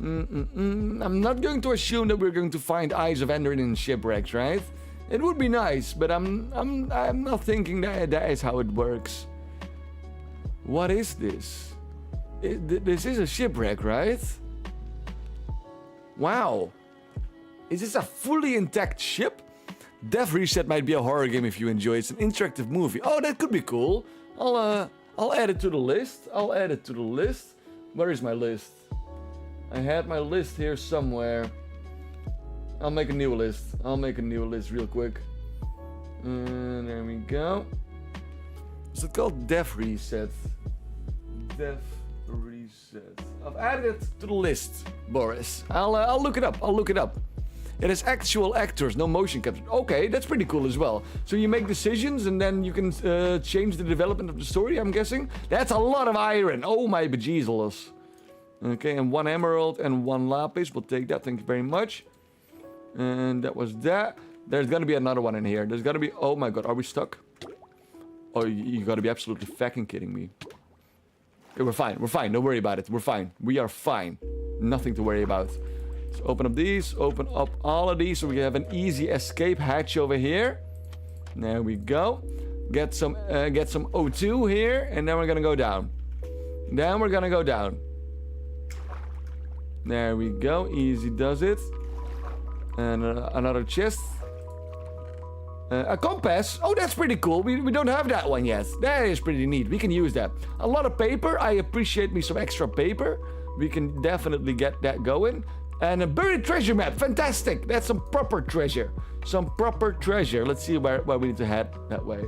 I'm not going to assume that we're going to find Eyes of Ender in shipwrecks, right? It would be nice, but I'm not thinking that is how it works. What is this? This is a shipwreck, right? Wow. Is this a fully intact ship? Death Reset might be a horror game if you enjoy it. It's an interactive movie. Oh, that could be cool. I'll add it to the list. I'll add it to the list. Where is my list? I had my list here somewhere. I'll make a new list. I'll make a new list real quick. There we go. Is it called Death Reset? Death Reset. I've added it to the list, Boris. I'll look it up. I'll look it up. It has actual actors, no motion capture. Okay, that's pretty cool as well. So you make decisions and then you can change the development of the story, I'm guessing. That's a lot of iron. Oh my bejesus. Okay, and 1 emerald and 1 lapis. We'll take that, thank you very much. And that was that. There's gonna be another one in here. There's gonna be, oh my god, are we stuck? Oh, you gotta be absolutely fucking kidding me. Okay, we're fine, don't worry about it. We're fine, we are fine. Nothing to worry about. So open up these, open up all of these so we have an easy escape hatch over here. There we go. Get some O2 here, and then we're gonna go down. Then we're gonna go down. There we go, easy does it. And another chest. A compass. Oh, that's pretty cool. We don't have that one yet. That is pretty neat. We can use that. A lot of paper. I appreciate me some extra paper. We can definitely get that going. And a buried treasure map. Fantastic. That's some proper treasure. Some proper treasure. Let's see where we need to head that way.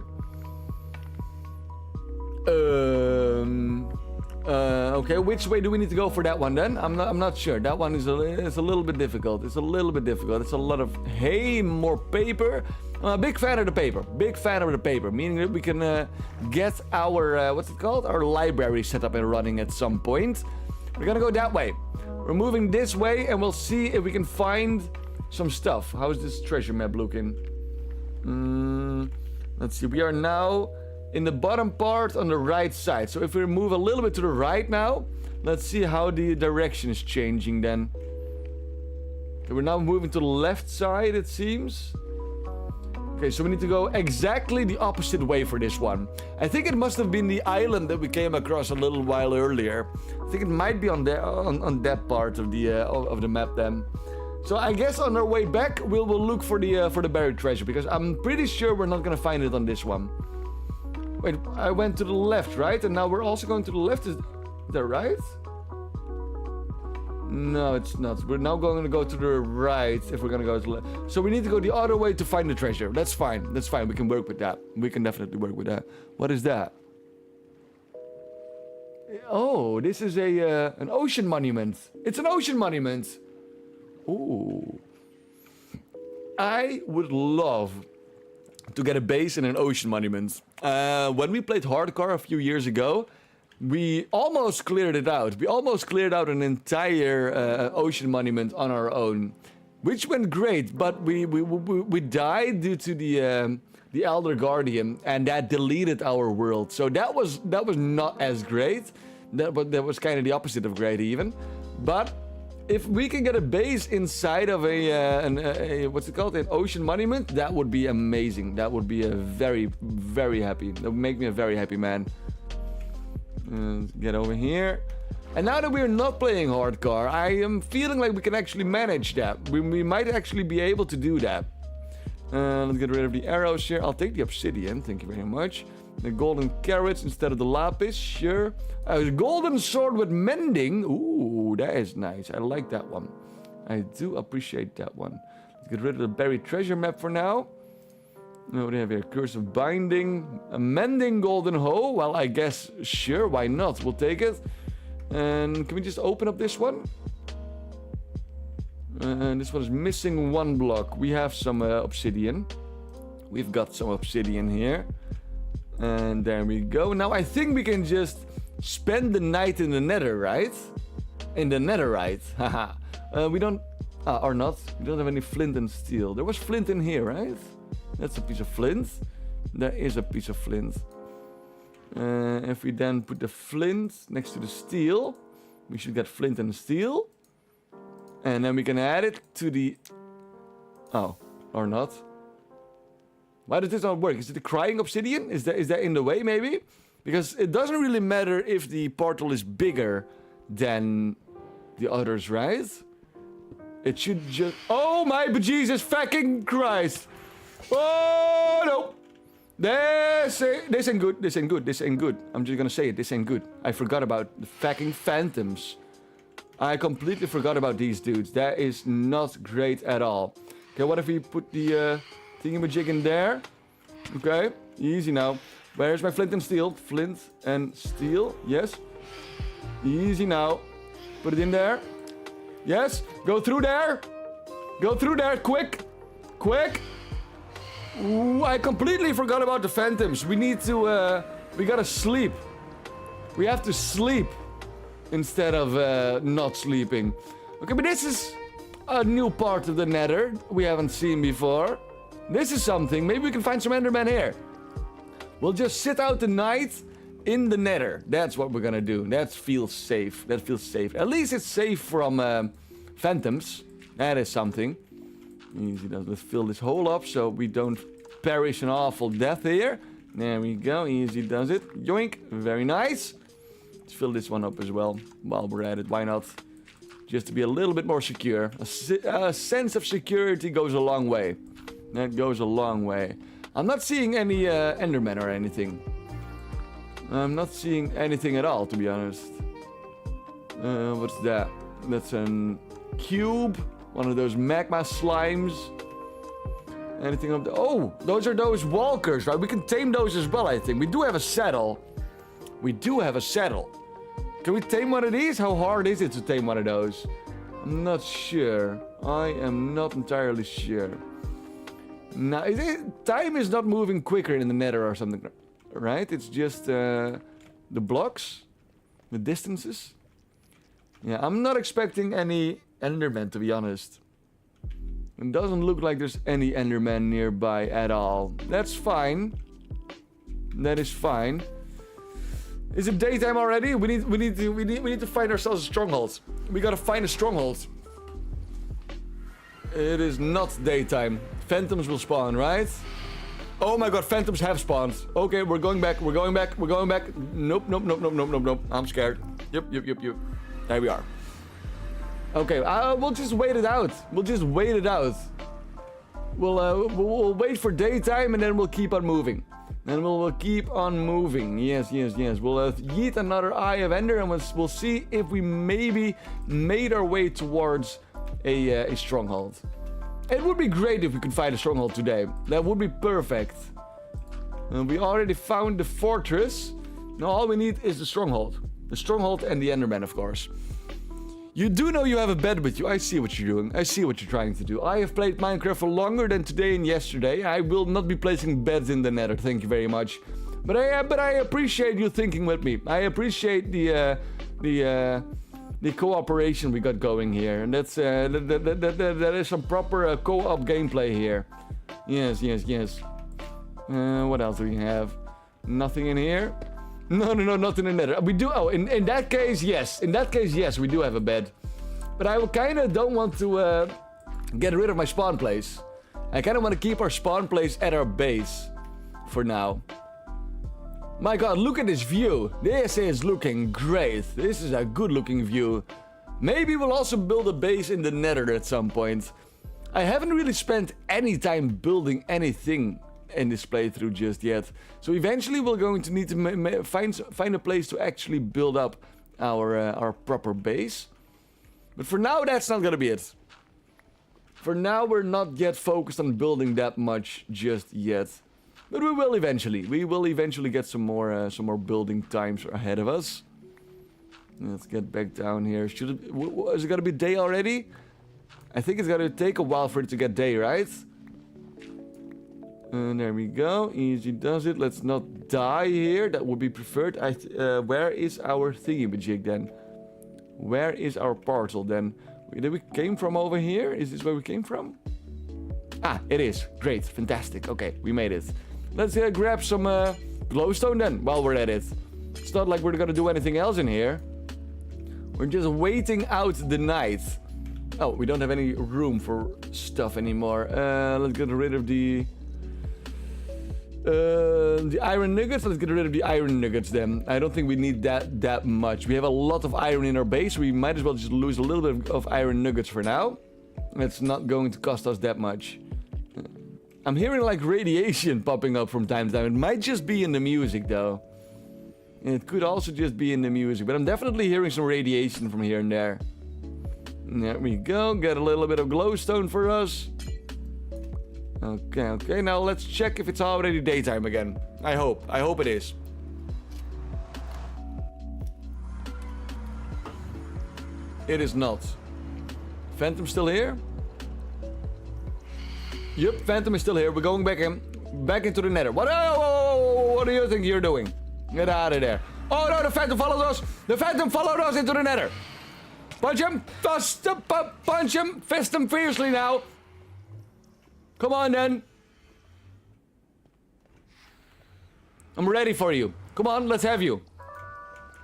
Okay, which way do we need to go for that one then? I'm not sure. That one is a little bit difficult. It's a little bit difficult. It's a lot of hay, more paper. Big fan of the paper. Big fan of the paper. Meaning that we can get our, what's it called? Our library set up and running at some point. We're gonna go that way. We're moving this way and we'll see if we can find some stuff. How is this treasure map looking? Let's see. We are now in the bottom part on the right side. So if we move a little bit to the right now, let's see how the direction is changing then. Okay, we're now moving to the left side, it seems. Okay, so we need to go exactly the opposite way for this one. I think it must have been the island that we came across a little while earlier. I think it might be on that part of the map then. So I guess on our way back, we'll look for the buried treasure, because I'm pretty sure we're not gonna find it on this one. Wait, I went to the left, right? And now we're also going to the left. Is that right? No, it's not. We're now going to go to the right if we're going to go to the left. So we need to go the other way to find the treasure. That's fine. That's fine. We can work with that. We can definitely work with that. What is that? Oh, this is an ocean monument. It's an ocean monument. Ooh. I would love to get a base in an ocean monument. When we played hardcore a few years ago, we almost cleared it out. We almost cleared out an entire ocean monument on our own, which went great. But we died due to the Elder Guardian, and that deleted our world. So that was not as great. That was kind of the opposite of great even. But if we can get a base inside of a what's it called, an ocean monument, that would be amazing. That would be a very, very happy. That would make me a very happy man. Get over here. And now that we're not playing hardcore, I am feeling like we can actually manage that. We might actually be able to do that. Let's get rid of the arrows here. I'll take the obsidian, thank you very much. The golden carrots instead of the lapis, sure. A golden sword with mending. Ooh, that is nice. I like that one. I do appreciate that one. Let's get rid of the buried treasure map for now. What do we have here? Curse of binding. A mending golden hoe. Well, I guess, sure, why not? We'll take it. And can we just open up this one? And this one is missing 1 block. We have some obsidian. We've got some obsidian here. And there we go. Now I think we can just spend the night in the nether, right? In the netherite. Haha. We don't... or not. We don't have any flint and steel. There was flint in here, right? That's a piece of flint. There is a piece of flint. If we then put the flint next to the steel, we should get flint and steel. And then we can add it to the... Oh, or not. Why does this not work? Is it the crying obsidian? Is that in the way, maybe? Because it doesn't really matter if the portal is bigger than the others, right? It should just... Oh my bejesus fucking Christ! Oh, no. This ain't good. This ain't good. This ain't good. I'm just gonna say it. This ain't good. I forgot about the fucking phantoms. I completely forgot about these dudes. That is not great at all. Okay, what if we put the thingamajig in there? Okay, easy now. Where's my flint and steel? Flint and steel. Yes. Easy now. Put it in there. Yes. Go through there. Go through there. Quick. Quick. Ooh, I completely forgot about the phantoms. We need to, we gotta sleep. We have to sleep instead of not sleeping. Okay, but this is a new part of the nether we haven't seen before. This is something. Maybe we can find some endermen here. We'll just sit out the night in the nether. That's what we're gonna do. That feels safe. That feels safe. At least it's safe from phantoms. That is something. Easy does. Let's fill this hole up so we don't perish an awful death here. There we go. Easy does it. Yoink. Very nice. Let's fill this one up as well while we're at it. Why not? Just to be a little bit more secure. A sense of security goes a long way. That goes a long way. I'm not seeing any endermen or anything. I'm not seeing anything at all, to be honest. What's that? That's a cube. One of those magma slimes. Anything up there? Oh, those are those walkers, right? We can tame those as well, I think. We do have a saddle. We do have a saddle. Can we tame one of these? How hard is it to tame one of those? I'm not sure. I am not entirely sure. Now, time is not moving quicker in the nether or something, right? It's just the blocks, the distances. Yeah, I'm not expecting any endermen, to be honest. It doesn't look like there's any enderman nearby at all. That's fine. That is fine. Is it daytime already? We need to find ourselves a stronghold. We gotta find a stronghold. It is not daytime. Phantoms will spawn, right? Oh my god, phantoms have spawned. Okay, we're going back. We're going back. We're going back. Nope, nope, nope, nope, nope, nope, nope. I'm scared. Yep. There we are. Okay, we'll just wait it out. We'll just wait it out. We'll wait for daytime and then we'll keep on moving. And we'll keep on moving. Yes. We'll yeet another Eye of Ender and we'll see if we maybe made our way towards a stronghold. It would be great if we could find a stronghold today. That would be perfect. We already found the fortress. Now all we need is the stronghold. The stronghold and the Enderman, of course. You do know you have a bed with you. I see what you're doing. I see what you're trying to do. I have played Minecraft for longer than today and yesterday. I will not be placing beds in the nether. Thank you very much. But I appreciate you thinking with me. I appreciate the cooperation we got going here. And that's that is some proper co-op gameplay here. Yes. What else do we have? Nothing in here. No, nothing in there. We do. Oh, in that case, yes. In that case, yes, we do have a bed. But I kind of don't want to get rid of my spawn place. I kind of want to keep our spawn place at our base for now. My god, look at this view. This is looking great. This is a good looking view. Maybe we'll also build a base in the nether at some point. I haven't really spent any time building anything in this playthrough just yet. So eventually we're going to need to find a place to actually build up our proper base. But for now, that's not gonna be it. For now, we're not yet focused on building that much just yet. But we will eventually. We will eventually get some more building times ahead of us. Let's get back down here. Is it gonna be day already? I think it's gonna take a while for it to get day, right? There we go. Easy does it. Let's not die here. That would be preferred. Where is our thingy-majig then? Where is our portal then? Did we came from over here? Is this where we came from? Ah, it is. Great. Fantastic. Okay, we made it. Let's grab some glowstone then while we're at it. It's not like we're gonna do anything else in here. We're just waiting out the night. Oh, we don't have any room for stuff anymore. Let's get rid of the iron nuggets. Let's get rid of the iron nuggets then. I don't think we need that much. We have a lot of iron in our base. We might as well just lose a little bit of iron nuggets for now. It's not going to cost us that much. I'm hearing like radiation popping up from time to time. It might just be in the music though. It could also just be in the music, but I'm definitely hearing some radiation from here and there. There we go, get a little bit of glowstone for us. Okay, now let's check if it's already daytime again. I hope it is. It is not. Phantom still here? Yep, Phantom is still here. We're going back into the nether. What do you think you're doing? Get out of there. Oh no, the Phantom followed us! The Phantom followed us into the nether! Punch him! Punch him! Fist him fiercely now! Come on then! I'm ready for you. Come on, let's have you.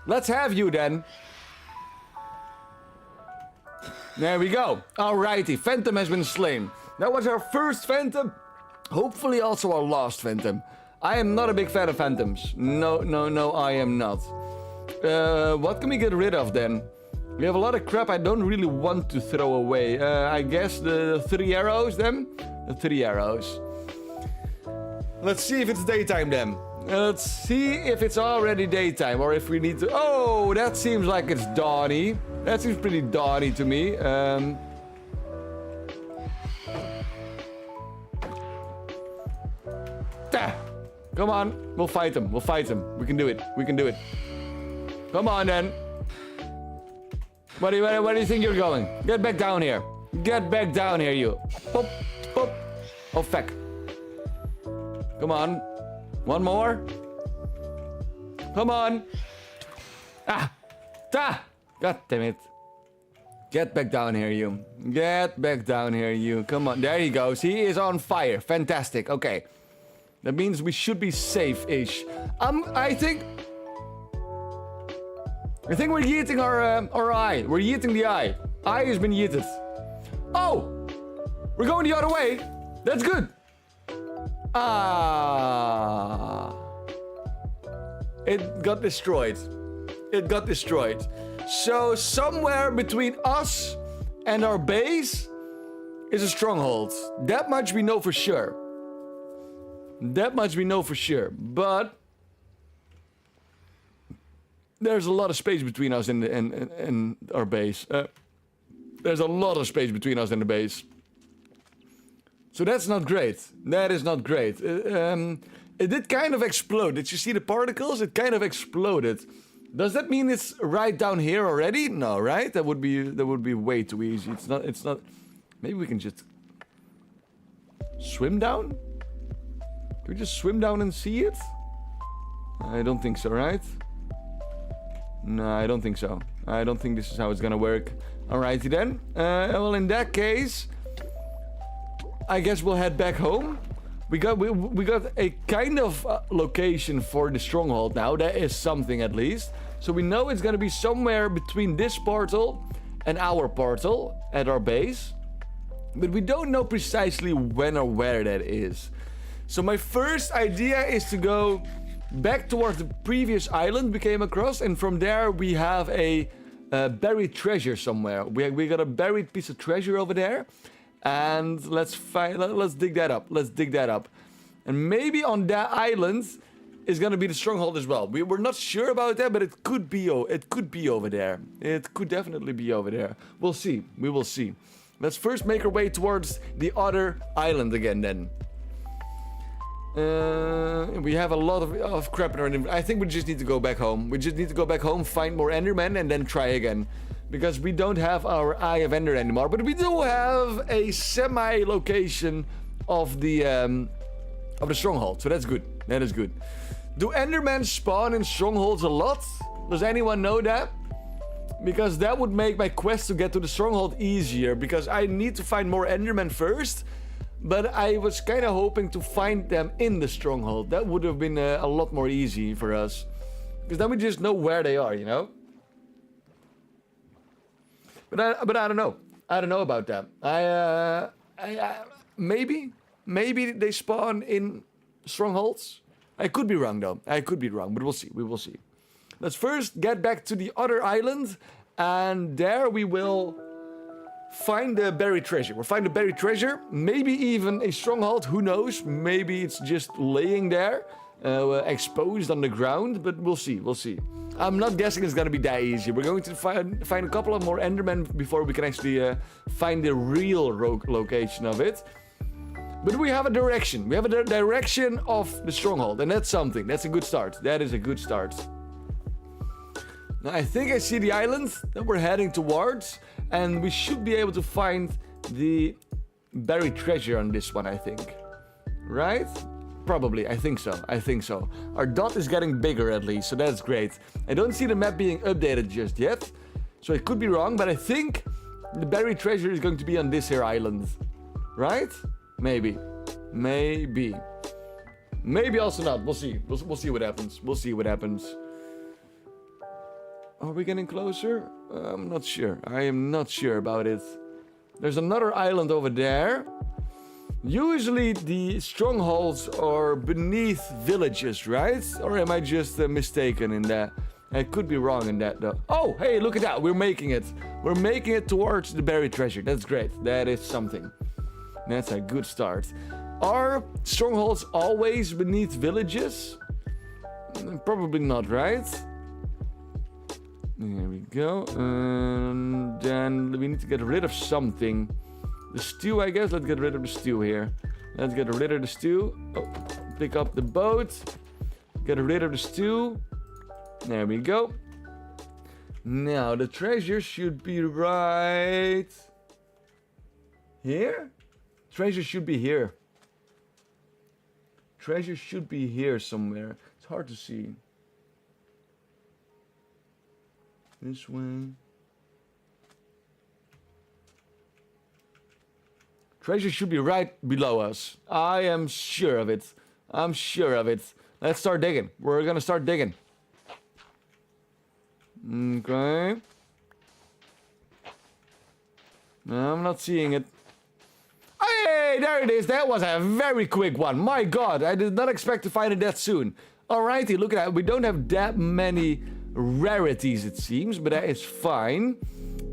Let's have you then. There we go. Alrighty, Phantom has been slain. That was our first Phantom. Hopefully also our last Phantom. I am not a big fan of Phantoms. No, I am not. What can we get rid of then? We have a lot of crap I don't really want to throw away. I guess the 3 arrows then? The 3 arrows. Let's see if it's daytime then. Let's see if it's already daytime or if we need to... Oh, that seems like it's dawny. That seems pretty dawny to me. Come on, we'll fight him. We'll fight him. We can do it. We can do it. Come on then. Where do you think you're going? Get back down here. Get back down here, you. Pop, pop. Oh, fuck. Come on. One more. Come on. Ah. God damn it. Get back down here, you. Get back down here, you. Come on. There he goes. He is on fire. Fantastic. Okay. That means we should be safe-ish. I think we're yeeting our eye. We're yeeting the eye. Eye has been yeeted. Oh! We're going the other way. That's good. Ah. It got destroyed. It got destroyed. So somewhere between us and our base is a stronghold. That much we know for sure. That much we know for sure. But there's a lot of space between us and our base. There's a lot of space between us and the base. So that's not great. That is not great. It did kind of explode. Did you see the particles? It kind of exploded. Does that mean it's right down here already? No, right? That would be way too easy. It's not. Maybe we can just swim down? Can we just swim down and see it? I don't think so, right? No, I don't think so. I don't think this is how it's gonna work. Alrighty then. Well, in that case, I guess we'll head back home. We got a kind of location for the stronghold now. That is something at least. So we know it's gonna be somewhere between this portal and our portal at our base. But we don't know precisely when or where that is. So my first idea is to go back towards the previous island we came across, and from there we have a buried treasure somewhere. We got a buried piece of treasure over there, and let's dig that up. Let's dig that up, and maybe on that island is gonna be the stronghold as well. We're not sure about that, but it could be over there. It could definitely be over there. We'll see. We will see. Let's first make our way towards the other island again then. We have a lot of crap in our inventory. I think we just need to go back home. We just need to go back home, find more Endermen, and then try again. Because we don't have our Eye of Ender anymore. But we do have a semi-location of the stronghold. So that's good. That is good. Do Endermen spawn in strongholds a lot? Does anyone know that? Because that would make my quest to get to the stronghold easier. Because I need to find more Endermen first. But I was kind of hoping to find them in the stronghold. That would have been a lot more easy for us. Because then we just know where they are, you know? But I don't know. I don't know about that. Maybe they spawn in strongholds. I could be wrong though. I could be wrong, but we'll see. We will see. Let's first get back to the other island, and there we will find the buried treasure. We'll find the buried treasure, maybe even a stronghold, who knows? Maybe it's just laying there, exposed on the ground, but we'll see, we'll see. I'm not guessing it's gonna be that easy. We're going to find a couple of more Endermen before we can actually find the real location of it. But we have a direction. We have a direction of the stronghold, and that's something. That's a good start. That is a good start. Now, I think I see the island that we're heading towards, and we should be able to find the buried treasure on this one, I think. Right? Probably, I think so, I think so. Our dot is getting bigger at least, so that's great. I don't see the map being updated just yet, so I could be wrong, but I think the buried treasure is going to be on this here island. Right? Maybe. Maybe. Maybe also not, we'll see. We'll see what happens. We'll see what happens. Are we getting closer? I'm not sure. I am not sure about it. There's another island over there. Usually the strongholds are beneath villages, right? Or am I just mistaken in that? I could be wrong in that though. Oh, hey, look at that. We're making it. We're making it towards the buried treasure. That's great. That is something. That's a good start. Are strongholds always beneath villages? Probably not, right? There we go. And then we need to get rid of something. The stew, I guess. Let's get rid of the stew here. Let's get rid of the stew. Oh, pick up the boat. Get rid of the stew. There we go. Now, the treasure should be right here. Treasure should be here. Treasure should be here somewhere. It's hard to see. This way. Treasure should be right below us. I am sure of it. I'm sure of it. Let's start digging. We're gonna start digging. Okay. No, I'm not seeing it. Hey, there it is. That was a very quick one. My God, I did not expect to find it that soon. Alrighty, look at that. We don't have that many rarities, it seems, but that is fine.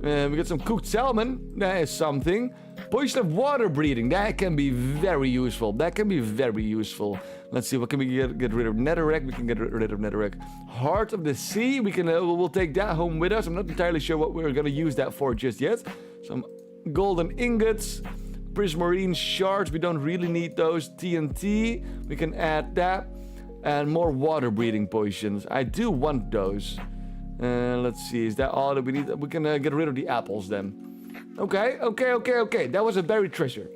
We got some cooked salmon. That is something. Potion of water breathing. That can be very useful. That can be very useful. Let's see, what can we get rid of? Netherrack. We can get rid of netherrack. Heart of the sea. We can. We'll take that home with us. I'm not entirely sure what we're gonna use that for just yet. Some golden ingots. Prismarine shards. We don't really need those. TNT. We can add that. And more water breathing potions. I do want those. Let's see. Is that all that we need? We can get rid of the apples then. Okay. That was a buried treasure.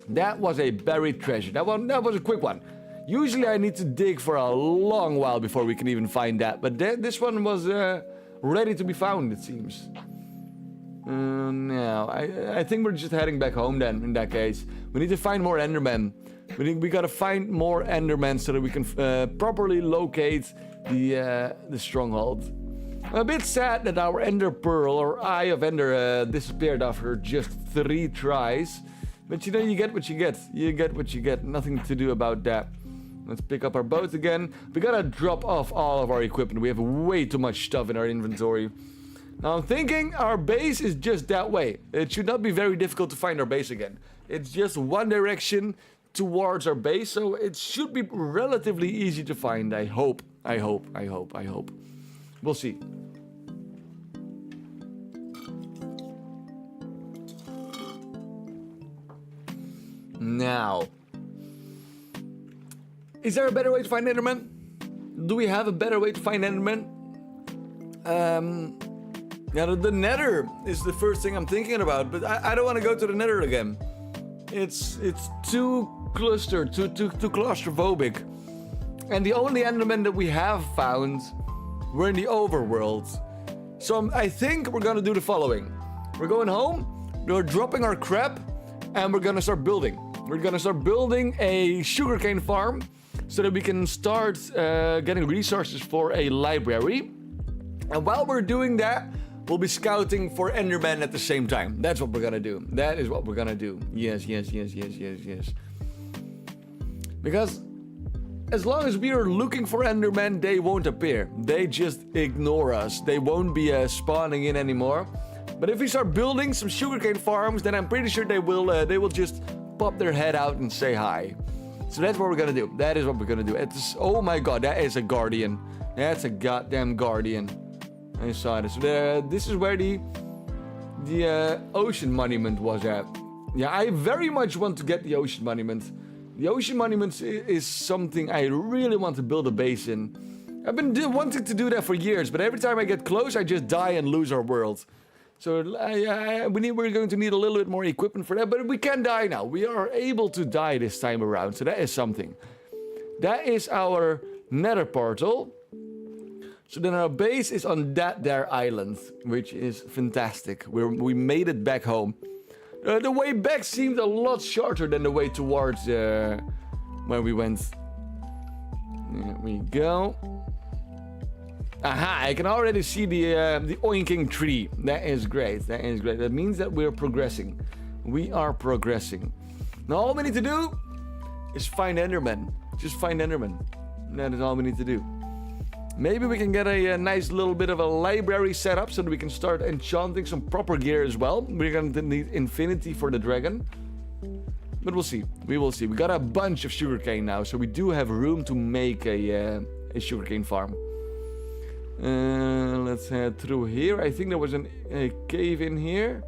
That was a buried treasure. That was a quick one. Usually I need to dig for a long while before we can even find that. But this one was ready to be found, it seems. Now, I think we're just heading back home then, in that case. We need to find more Endermen. We gotta find more Endermen so that we can properly locate the stronghold. I'm a bit sad that our Ender Pearl, or Eye of Ender, disappeared after just 3 tries. But you know, you get what you get. You get what you get. Nothing to do about that. Let's pick up our boat again. We gotta drop off all of our equipment. We have way too much stuff in our inventory. Now I'm thinking our base is just that way. It should not be very difficult to find our base again. It's just one direction towards our base, so it should be relatively easy to find. I hope. We'll see. Now, is there a better way to find Enderman? Do we have a better way to find Enderman? Yeah, the Nether is the first thing I'm thinking about, but I don't want to go to the Nether again. It's too clustered, too claustrophobic. And the only Endermen that we have found were in the overworld. So I think we're gonna do the following. We're going home, we're dropping our crap, and we're gonna start building. We're gonna start building a sugarcane farm so that we can start getting resources for a library. And while we're doing that, we'll be scouting for Endermen at the same time. That's what we're gonna do. That is what we're gonna do. Yes. Because as long as we are looking for Endermen, they won't appear. They just ignore us. They won't be spawning in anymore. But if we start building some sugarcane farms, then I'm pretty sure they will just pop their head out and say hi. So that's what we're gonna do. That is what we're gonna do. It's, oh my god, that is a guardian. That's a goddamn guardian. I saw this. So this is where the ocean monument was at. Yeah, I very much want to get the ocean monument. The ocean monument is something I really want to build a base in. I've been wanting to do that for years, but every time I get close, I just die and lose our world. So we're going to need a little bit more equipment for that, but we can die now. We are able to die this time around, so that is something. That is our nether portal. So then our base is on that there island, which is fantastic. We made it back home. The way back seemed a lot shorter than the way towards where we went. There we go. Aha, I can already see the oinking tree. That is great. That is great. That means that we're progressing. We are progressing. Now all we need to do is find Enderman. Just find Enderman. That is all we need to do. Maybe we can get a nice little bit of a library set up so that we can start enchanting some proper gear as well. We're going to need infinity for the dragon. But we'll see. We will see. We got a bunch of sugarcane now, so we do have room to make a sugarcane farm. Let's head through here. I think there was a cave in here.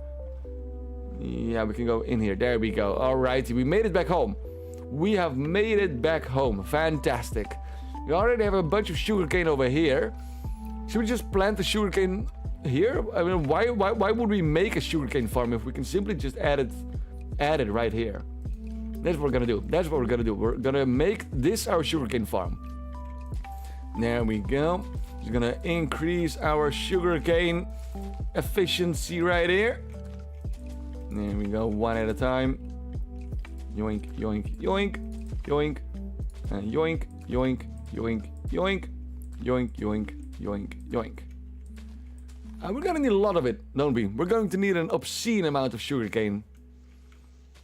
Yeah, we can go in here. There we go. Alrighty, we made it back home. We have made it back home. Fantastic. We already have a bunch of sugarcane over here. Should we just plant the sugarcane here? I mean, why would we make a sugarcane farm if we can simply just add it right here? That's what we're gonna do. That's what we're gonna do. We're gonna make this our sugarcane farm. There we go. Just gonna increase our sugarcane efficiency right here. There we go, one at a time. Yoink, yoink, yoink, yoink, yoink, yoink, yoink, yoink, yoink, yoink, yoink, yoink. We're gonna need a lot of it, don't we? We're going to need an obscene amount of sugarcane.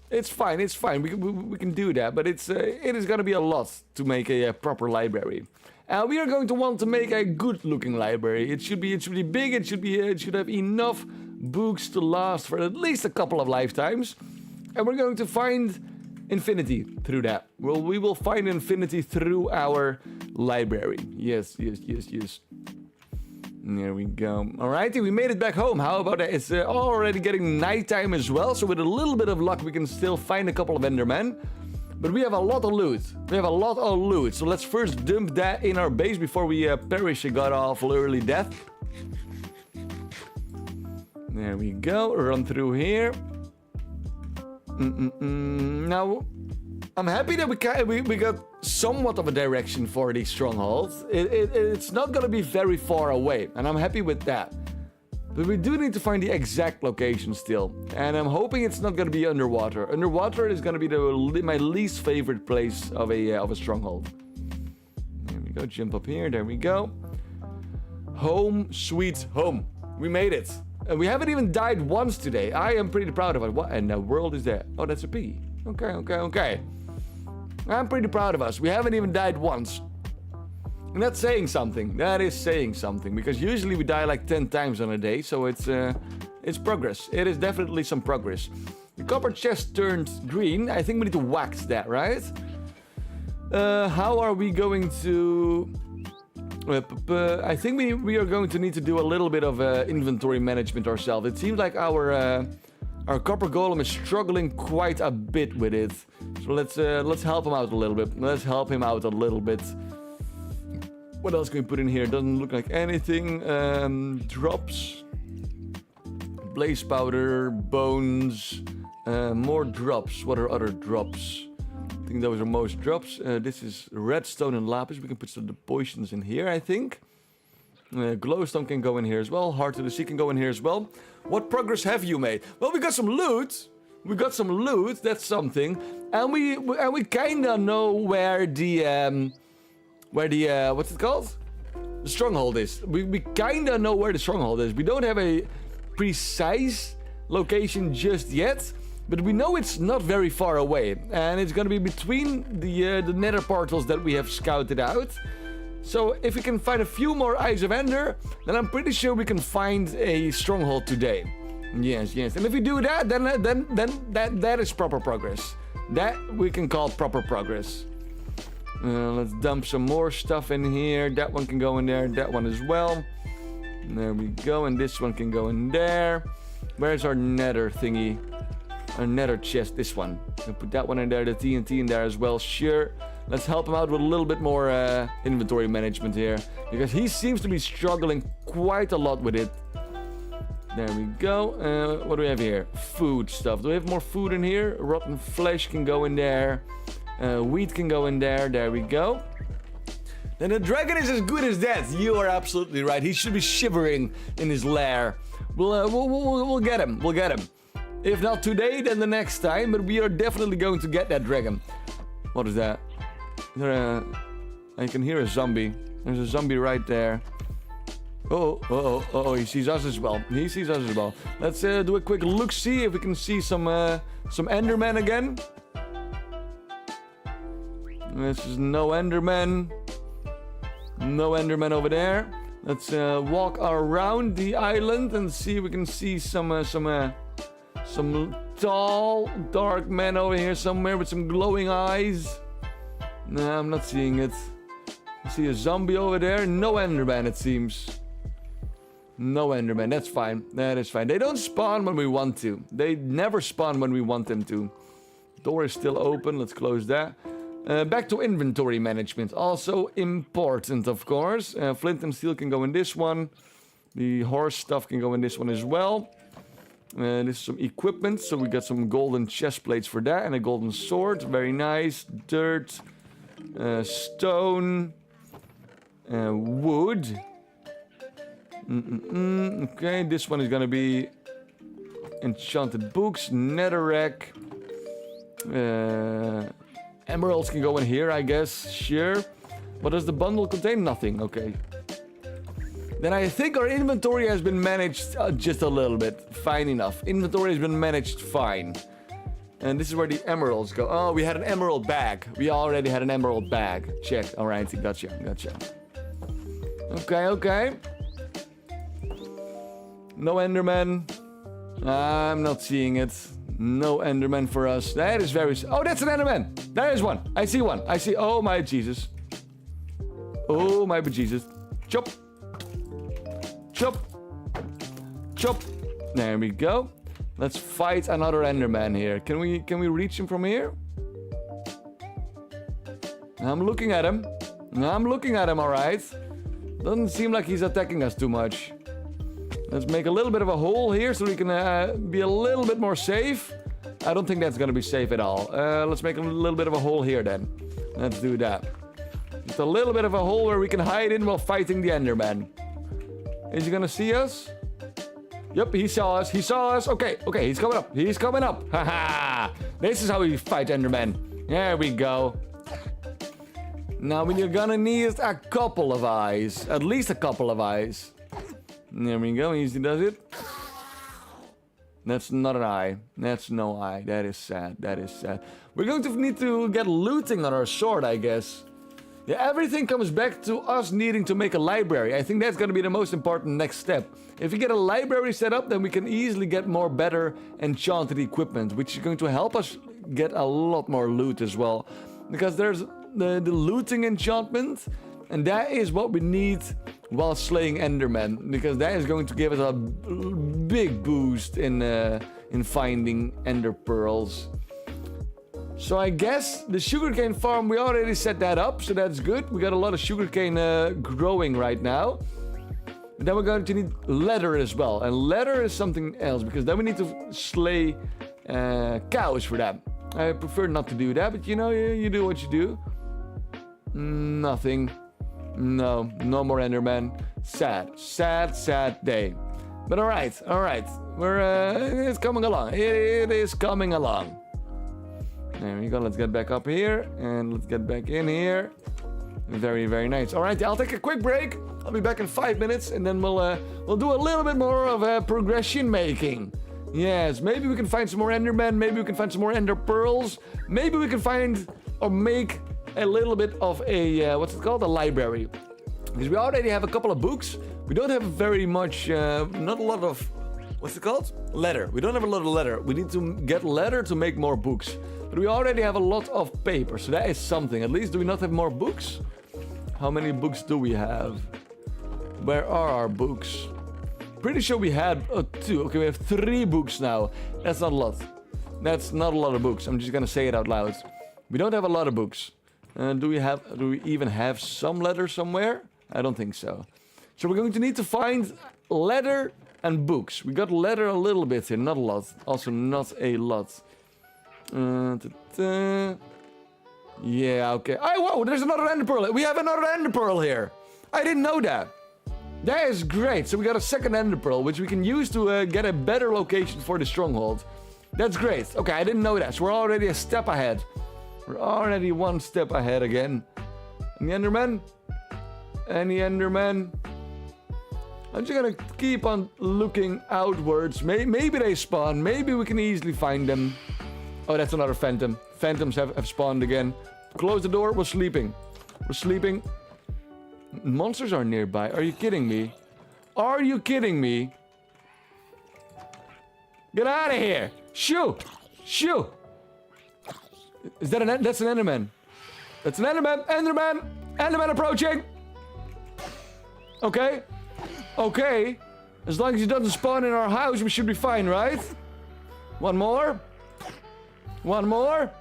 It's fine, it's fine. We can do that, but it is gonna be a lot to make a proper library. We are going to want to make a good-looking library. It should be big. It should have enough books to last for at least a couple of lifetimes. And we're going to find infinity through that. Well, we will find infinity through our library. Yes, yes, yes, yes. There we go. Alrighty, we made it back home. How about that? It's already getting nighttime as well. So with a little bit of luck, we can still find a couple of Endermen. But we have a lot of loot. We have a lot of loot. So let's first dump that in our base before we perish a god-awful early death. There we go. Run through here. Now, I'm happy that we got somewhat of a direction for these strongholds. It's not going to be very far away. And I'm happy with that. But we do need to find the exact location still. And I'm hoping it's not going to be underwater. Underwater is going to be my least favorite place of a stronghold. There we go. Jump up here. There we go. Home sweet home. We made it. And we haven't even died once today. I am pretty proud of it. What in the world is that? Oh, that's a P. Okay, okay, okay. I'm pretty proud of us. We haven't even died once. And that's saying something. That is saying something. Because usually we die like 10 times on a day. So it's progress. It is definitely some progress. The copper chest turned green. I think we need to wax that, right? How are we going to... I think we are going to need to do a little bit of inventory management ourselves. It seems like our copper golem is struggling quite a bit with it. So let's help him out a little bit. Let's help him out a little bit. What else can we put in here? Doesn't look like anything. Drops. Blaze powder. Bones. More drops. What are other drops? I think those are most drops. This is redstone and lapis. We can put some of the potions in here, I think. Glowstone can go in here as well. Heart of the Sea can go in here as well. What progress have you made? Well, we got some loot. We got some loot. That's something. And we kinda know where the what's it called? The stronghold is. We kinda know where the stronghold is. We don't have a precise location just yet, but we know it's not very far away. And it's gonna be between the nether portals that we have scouted out. So if we can find a few more Eyes of Ender, then I'm pretty sure we can find a stronghold today. Yes, yes. And if we do that, then that is proper progress. That we can call proper progress. Let's dump some more stuff in here. That one can go in there. That one as well. There we go. And this one can go in there. Where's our nether thingy? Our nether chest. This one. We'll put that one in there. The TNT in there as well. Sure. Let's help him out with a little bit more inventory management here. Because he seems to be struggling quite a lot with it. There we go. What do we have here? Food stuff. Do we have more food in here? Rotten flesh can go in there. Wheat can go in there. There we go. Then the dragon is as good as dead. You are absolutely right. He should be shivering in his lair. We'll get him. We'll get him. If not today, then the next time. But we are definitely going to get that dragon. What is that? Is there I can hear a zombie. There's a zombie right there. Oh, he sees us as well. He sees us as well. Let's do a quick look, see if we can see some Enderman again. This is no Enderman. No Enderman over there. Let's walk around the island and see if we can see some tall, dark man over here somewhere with some glowing eyes. No, I'm not seeing it. I see a zombie over there. No Enderman, it seems. No Enderman, that's fine. That is fine. They don't spawn when we want to. They never spawn when we want them to. Door is still open. Let's close that. Back to inventory management. Also important, of course. Flint and steel can go in this one. The horse stuff can go in this one as well. This is some equipment. So we got some golden chest plates for that. And a golden sword. Very nice. Dirt. Stone. Wood. Okay, this one is gonna be enchanted books, netherrack, emeralds can go in here, I guess. Sure. What does the bundle contain? Nothing. Okay. Then I think our inventory has been managed just a little bit. Fine enough. Inventory has been managed fine. And this is where the emeralds go. Oh, we had an emerald bag. We already had an emerald bag. Check. All right. Gotcha. Okay. No Enderman. I'm not seeing it. No Enderman for us. That is very... Oh, that's an Enderman. There is one. I see one. I see... Oh, my Jesus. Oh, my bejesus. Chop. Chop. Chop. There we go. Let's fight another Enderman here. Can we reach him from here? I'm looking at him. All right. Doesn't seem like he's attacking us too much. Let's make a little bit of a hole here so we can be a little bit more safe. I don't think that's going to be safe at all. Let's make a little bit of a hole here then. Let's do that. Just a little bit of a hole where we can hide in while fighting the Enderman. Is he going to see us? Yep, he saw us. Okay, he's coming up. Haha! This is how we fight Enderman. There we go. Now we're gonna need a couple of eyes. At least a couple of eyes. There we go, easy does it. That's not an eye. That's no eye. That is sad. We're going to need to get looting on our sword, I guess. Yeah, everything comes back to us needing to make a library. I think that's going to be the most important next step. If we get a library set up, then we can easily get more better enchanted equipment, which is going to help us get a lot more loot as well. Because there's the looting enchantment, and that is what we need while slaying Endermen, because that is going to give us a big boost in finding Ender pearls. So I guess the sugarcane farm, we already set that up, so that's good. We got a lot of sugarcane growing right now. But then we're going to need leather as well, and leather is something else, because then we need to slay cows for that. I prefer not to do that, but you know, you do what you do. Nothing. No more Enderman. Sad day. But all right. It's coming along. It is coming along. There we go. Let's get back up here and let's get back in here. Very, very nice. All right, I'll take a quick break. I'll be back in 5 minutes, and then we'll do a little bit more of progression making. Yes, maybe we can find some more Endermen. Maybe we can find some more Ender pearls. Maybe we can find or make a little bit of a, what's it called? A library. Because we already have a couple of books. We don't have very much, not a lot of What's it called? Leather. We don't have a lot of leather. We need to get leather to make more books. But we already have a lot of paper, so that is something. At least, do we not have more books? How many books do we have? Where are our books? Pretty sure we had 2. Okay, we have 3 books now. That's not a lot. That's not a lot of books. I'm just gonna say it out loud. We don't have a lot of books. Do we even have some leather somewhere? I don't think so. So we're going to need to find leather and books. We got leather a little bit here, not a lot. Also not a lot. Yeah, okay. Oh, whoa, there's another ender pearl. We have another ender pearl here. I didn't know that. That is great. So we got a second ender pearl, which we can use to get a better location for the stronghold. That's great. Okay, I didn't know that. So we're already a step ahead. We're already 1 step ahead again. Any endermen? Any endermen? I'm just gonna keep on looking outwards. Maybe they spawn. Maybe we can easily find them. Oh, that's another phantom. Phantoms have spawned again. Close the door. We're sleeping. We're sleeping. Monsters are nearby. Are you kidding me? Are you kidding me? Get out of here! Shoo! Shoo! Is that that's an enderman? That's an enderman! Enderman! Enderman approaching! Okay. Okay. As long as he doesn't spawn in our house, we should be fine, right? One more. One more.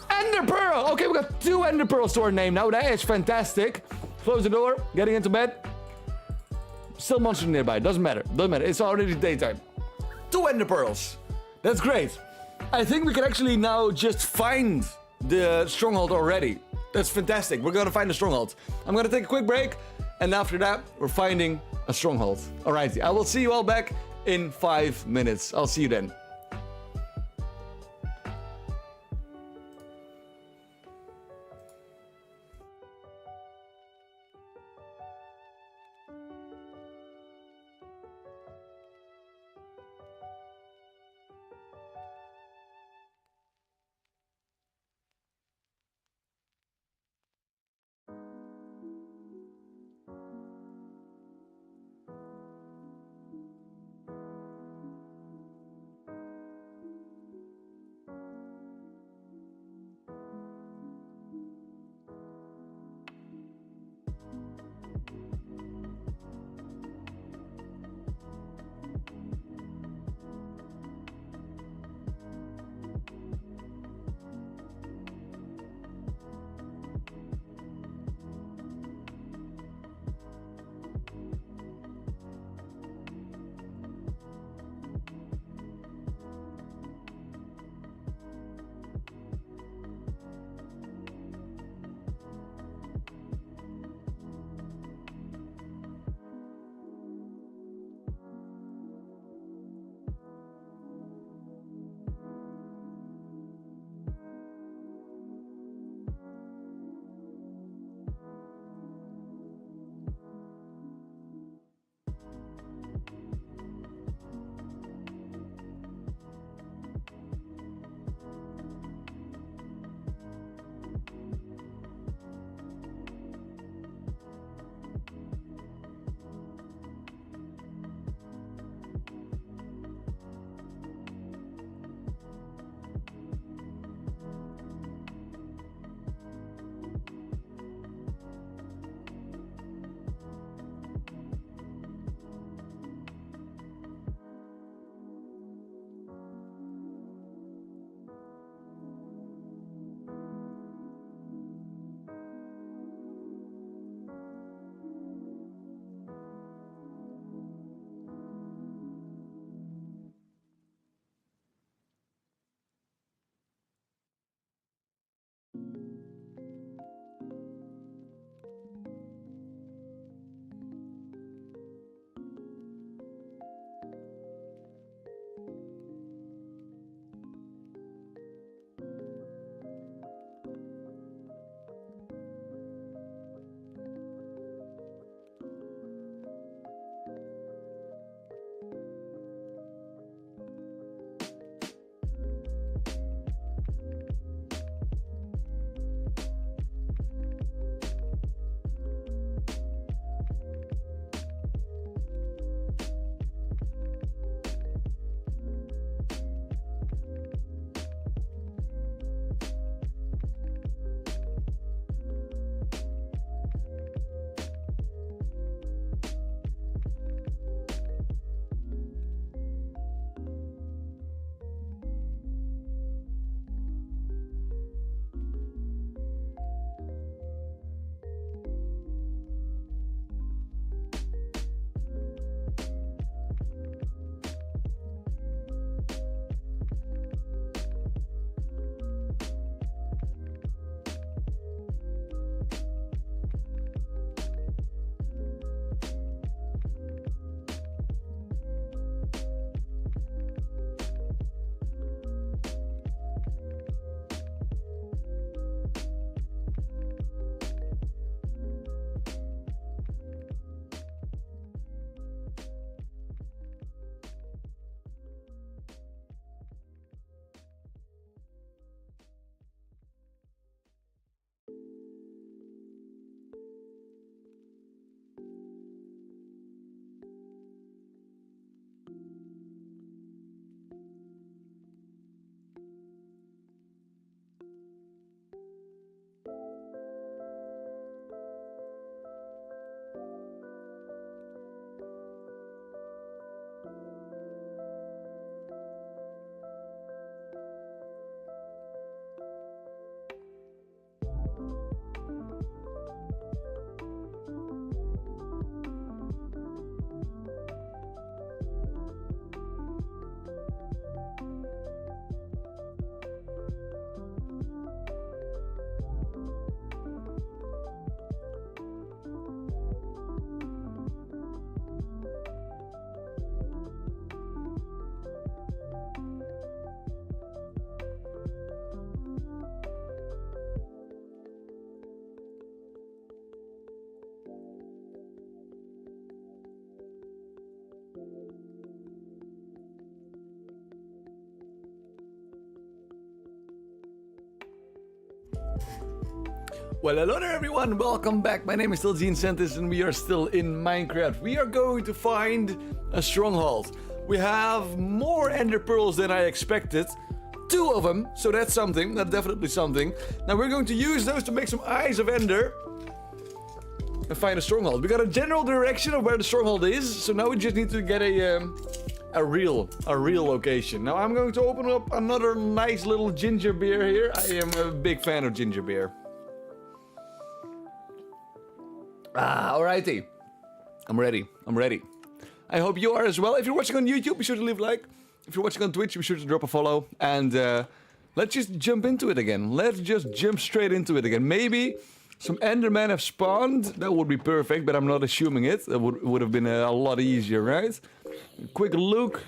Ender Pearl! Okay, we got 2 Ender Pearls to our name now. That is fantastic. Close the door. Getting into bed. Still monsters nearby. Doesn't matter. Doesn't matter. It's already daytime. 2 Ender Pearls. That's great. I think we can actually now just find the stronghold already. That's fantastic. We're gonna find the stronghold. I'm gonna take a quick break. And after that, we're finding a stronghold. Alrighty. I will see you all back in 5 minutes. I'll see you then. Well, hello there everyone, welcome back. My name is still Gene Santis and we are still in Minecraft. We are going to find a stronghold. We have more ender pearls than I expected. 2 of them, so that's something, that's definitely something. Now we're going to use those to make some eyes of ender and find a stronghold. We got a general direction of where the stronghold is, so now we just need to get a real location. Now I'm going to open up another nice little ginger beer here. I am a big fan of ginger beer. Alrighty. I'm ready. I hope you are as well. If you're watching on YouTube, be sure to leave a like. If you're watching on Twitch, be sure to drop a follow. And let's just jump into it again. Let's just jump straight into it again. Maybe some Endermen have spawned. That would be perfect, but I'm not assuming it. That would have been a lot easier, right? Quick look.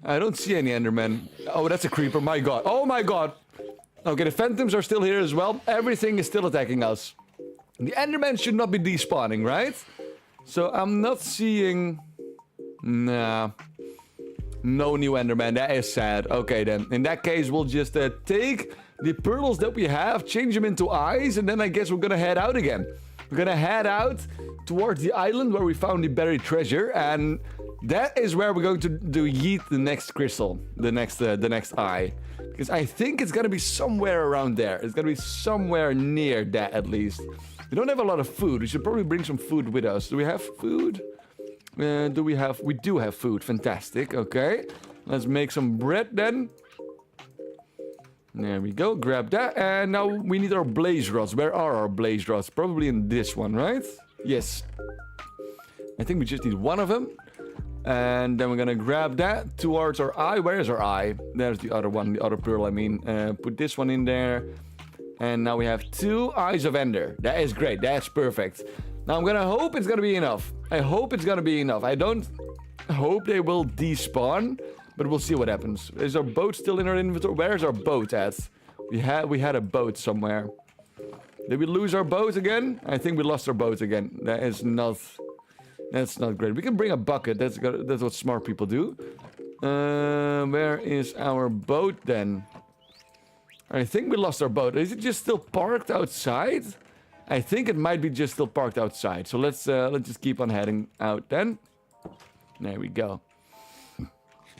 I don't see any Endermen. Oh, that's a creeper. My god. Oh my god. Okay, the Phantoms are still here as well. Everything is still attacking us. The Endermen should not be despawning, right? So I'm not seeing... Nah. No new Enderman. That is sad. Okay, then. In that case, we'll just take the pearls that we have, change them into eyes, and then I guess we're gonna head out again. We're gonna head out towards the island where we found the buried treasure, and that is where we're going to yeet the next crystal, the next eye. Because I think it's gonna be somewhere around there. It's gonna be somewhere near that, at least. We don't have a lot of food. We should probably bring some food with us. Do we have food? We do have food. Fantastic. Okay. Let's make some bread then. There we go. Grab that. And now we need our blaze rods. Where are our blaze rods? Probably in this one, right? Yes. I think we just need one of them. And then we're gonna grab that towards our eye. Where is our eye? There's the other one, the other pearl, I mean. Put this one in there. And now we have 2 eyes of ender. That is great. That's perfect. Now I'm gonna hope it's gonna be enough. I hope it's gonna be enough. I don't hope they will despawn, but we'll see what happens. Is our boat still in our inventory? Where's our boat at? We had a boat somewhere. Did we lose our boat again? I think we lost our boat again. That's not great. We can bring a bucket. That's what smart people do. Where is our boat then? I think we lost our boat. Is it just still parked outside? I think it might be just still parked outside. So let's just keep on heading out then. There we go.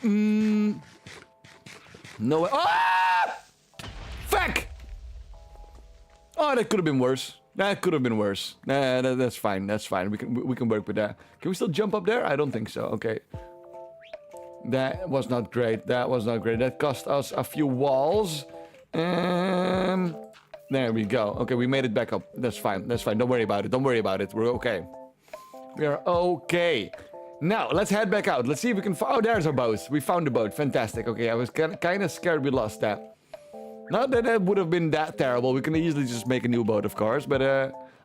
No way. Ah! Fuck! Oh, that could have been worse. That could have been worse. Nah, that's fine. That's fine. We can work with that. Can we still jump up there? I don't think so. Okay. That was not great. That was not great. That cost us a few walls. There we go. Okay, we made it back up. That's fine. That's fine. Don't worry about it. Don't worry about it. We're okay. We are okay. Now, let's head back out. Let's see if we can... Oh, there's our boat. We found the boat. Fantastic. Okay, I was kind of scared we lost that. Not that it would have been that terrible. We can easily just make a new boat, of course. But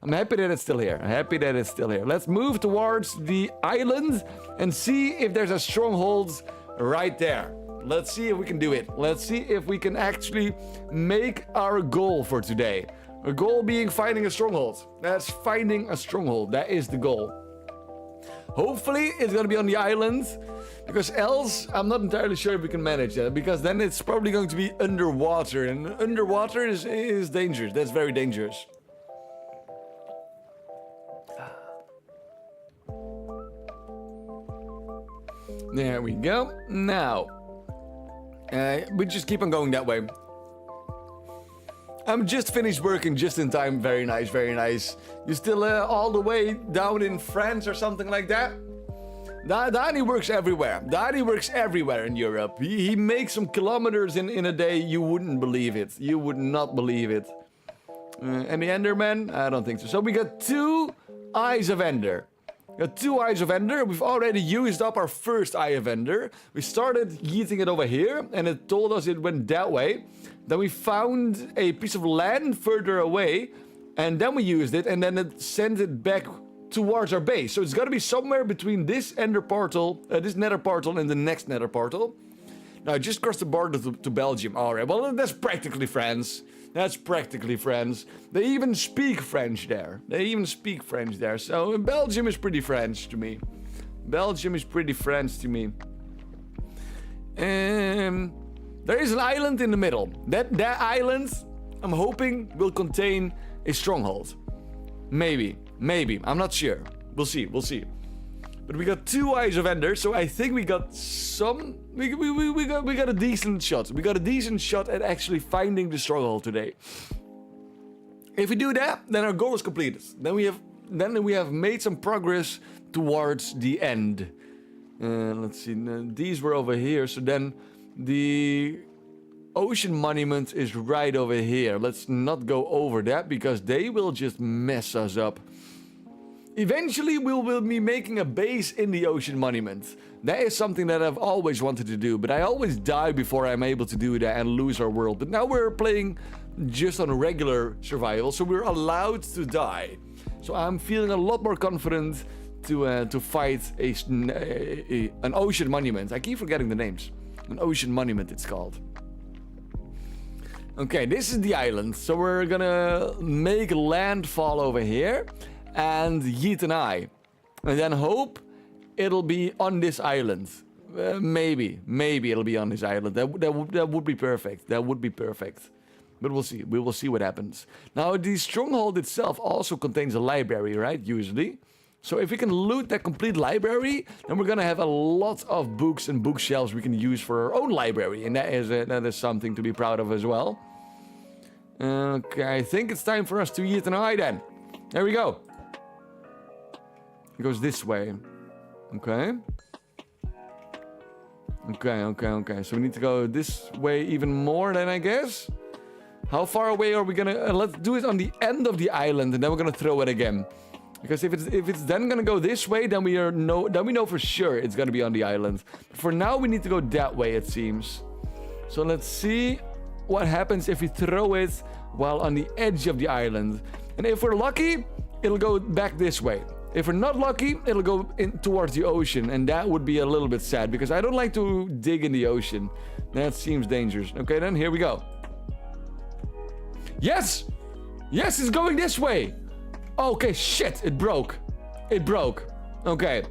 I'm happy that it's still here. I'm happy that it's still here. Let's move towards the island and see if there's a stronghold right there. Let's see if we can do it. Let's see if we can actually make our goal for today. Our goal being finding a stronghold. That's finding a stronghold. That is the goal. Hopefully it's gonna be on the island, because else I'm not entirely sure if we can manage that, because then it's probably going to be underwater, and underwater is dangerous. That's very dangerous. There we go. Now, we just keep on going that way. I'm just finished working just in time. Very nice, very nice. You still all the way down in France or something like that? Dani works everywhere. Dani works everywhere in Europe. He makes some kilometers in a day. You wouldn't believe it. You would not believe it. Any Enderman? I don't think so. So we got 2 eyes of Ender. Got 2 eyes of Ender. We've already used up our first eye of Ender. We started yeeting it over here, and it told us it went that way. Then we found a piece of land further away, and then we used it, and then it sent it back towards our base. So it's got to be somewhere between this Ender portal, this Nether portal, and the next Nether portal. Now I just crossed the border to Belgium. All right, well that's practically France. That's practically France. They even speak French there. They even speak French there. So Belgium is pretty French to me. Belgium is pretty French to me. There is an island in the middle. That island I'm hoping will contain a stronghold. Maybe. I'm not sure. We'll see. But we got 2 Eyes of Ender, so I think we got some... We got a decent shot. We got a decent shot at actually finding the stronghold today. If we do that, then our goal is completed. Then we have made some progress towards the end. Let's see. These were over here, so then the ocean monument is right over here. Let's not go over that because they will just mess us up. Eventually, we will be making a base in the ocean monument. That is something that I've always wanted to do, but I always die before I'm able to do that and lose our world. But now we're playing just on regular survival, so we're allowed to die. So I'm feeling a lot more confident to fight an ocean monument. I keep forgetting the names. An ocean monument, it's called. Okay, this is the island. So we're gonna make landfall over here and yeet an eye. And then hope it'll be on this island. Maybe it'll be on this island. That would be perfect. That would be perfect. But we'll see. We will see what happens. Now, the stronghold itself also contains a library, right? Usually. So if we can loot that complete library, then we're gonna have a lot of books and bookshelves we can use for our own library. And that is something to be proud of as well. Okay, I think it's time for us to eat an eye then. There we go. It goes this way. Okay. Okay. So we need to go this way even more then, I guess. How far away are we gonna... let's do it on the end of the island and then we're gonna throw it again. Because if it's then gonna go this way, then we know for sure it's gonna be on the island. But for now, we need to go that way, it seems. So let's see what happens if we throw it while on the edge of the island. And if we're lucky, it'll go back this way. If we're not lucky, it'll go in towards the ocean, and that would be a little bit sad because I don't like to dig in the ocean. That seems dangerous. Okay, then here we go. Yes! Yes, it's going this way! Okay, shit, it broke. Okay.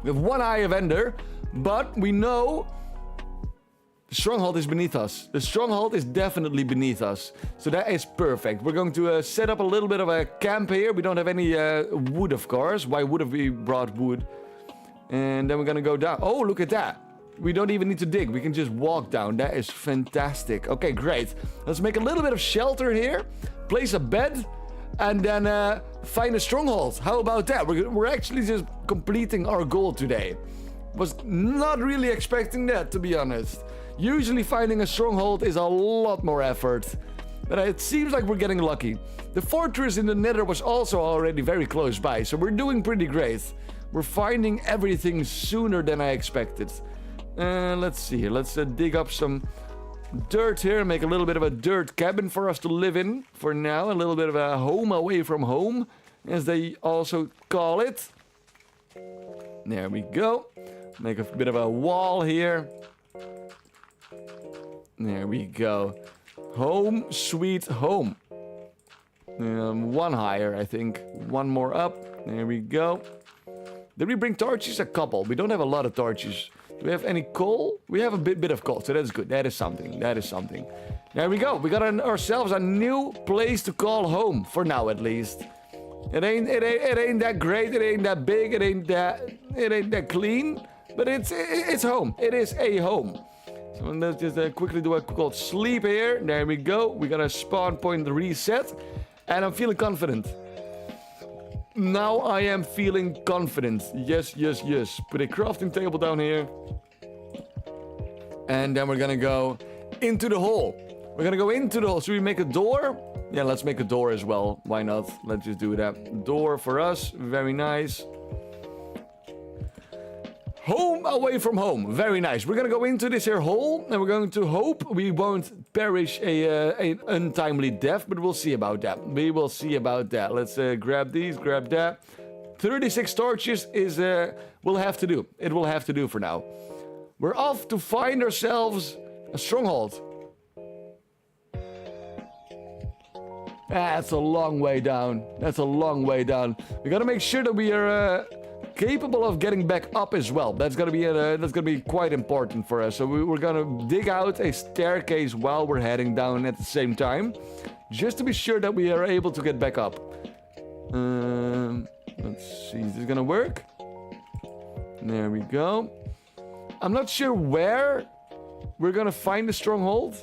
We have 1 Eye of Ender, but we know the stronghold is beneath us. The stronghold is definitely beneath us. So that is perfect. We're going to set up a little bit of a camp here. We don't have any wood, of course. Why would have we brought wood? And then we're gonna go down. Oh, look at that. We don't even need to dig. We can just walk down. That is fantastic. Okay, great. Let's make a little bit of shelter here. Place a bed. And then find a stronghold. How about that? We're actually just completing our goal today. Was not really expecting that, to be honest. Usually finding a stronghold is a lot more effort. But it seems like we're getting lucky. The fortress in the Nether was also already very close by, so we're doing pretty great. We're finding everything sooner than I expected. Let's see. Let's dig up some dirt here and make a little bit of a dirt cabin for us to live in for now. A little bit of a home away from home, as they also call it. There we go. Make a bit of a wall here. There we go. Home sweet home. 1 higher, I think. 1 more up. There we go. Did we bring torches? A couple. We don't have a lot of torches. Do we have any coal? We have a bit of coal, so that's good. That is something. There we go. We got ourselves a new place to call home, for now at least. It ain't that great. It ain't that big. It ain't that clean. But it's home. It is a home. So let's just quickly do a quick sleep here. There we go. We got a spawn point reset. And I'm feeling confident. Now I am feeling confident. Yes. Put a crafting table down here. And then we're gonna go into the hole. We're gonna go into the hole. Should we make a door? Yeah, let's make a door as well. Why not? Let's just do that. Door for us. Very nice. Home away from home. Very nice. We're gonna go into this here hole, and we're going to hope we won't perish an untimely death, but we'll see about that. Let's grab these, grab that. 36 torches is will have to do. It will have to do for now. We're off to find ourselves a stronghold. That's a long way down. We gotta make sure that we are capable of getting back up as well. That's gonna be quite important for us. So we're gonna dig out a staircase while we're heading down at the same time, just to be sure that we are able to get back up. Let's see, is this gonna work? There we go. I'm not sure where we're gonna find the stronghold.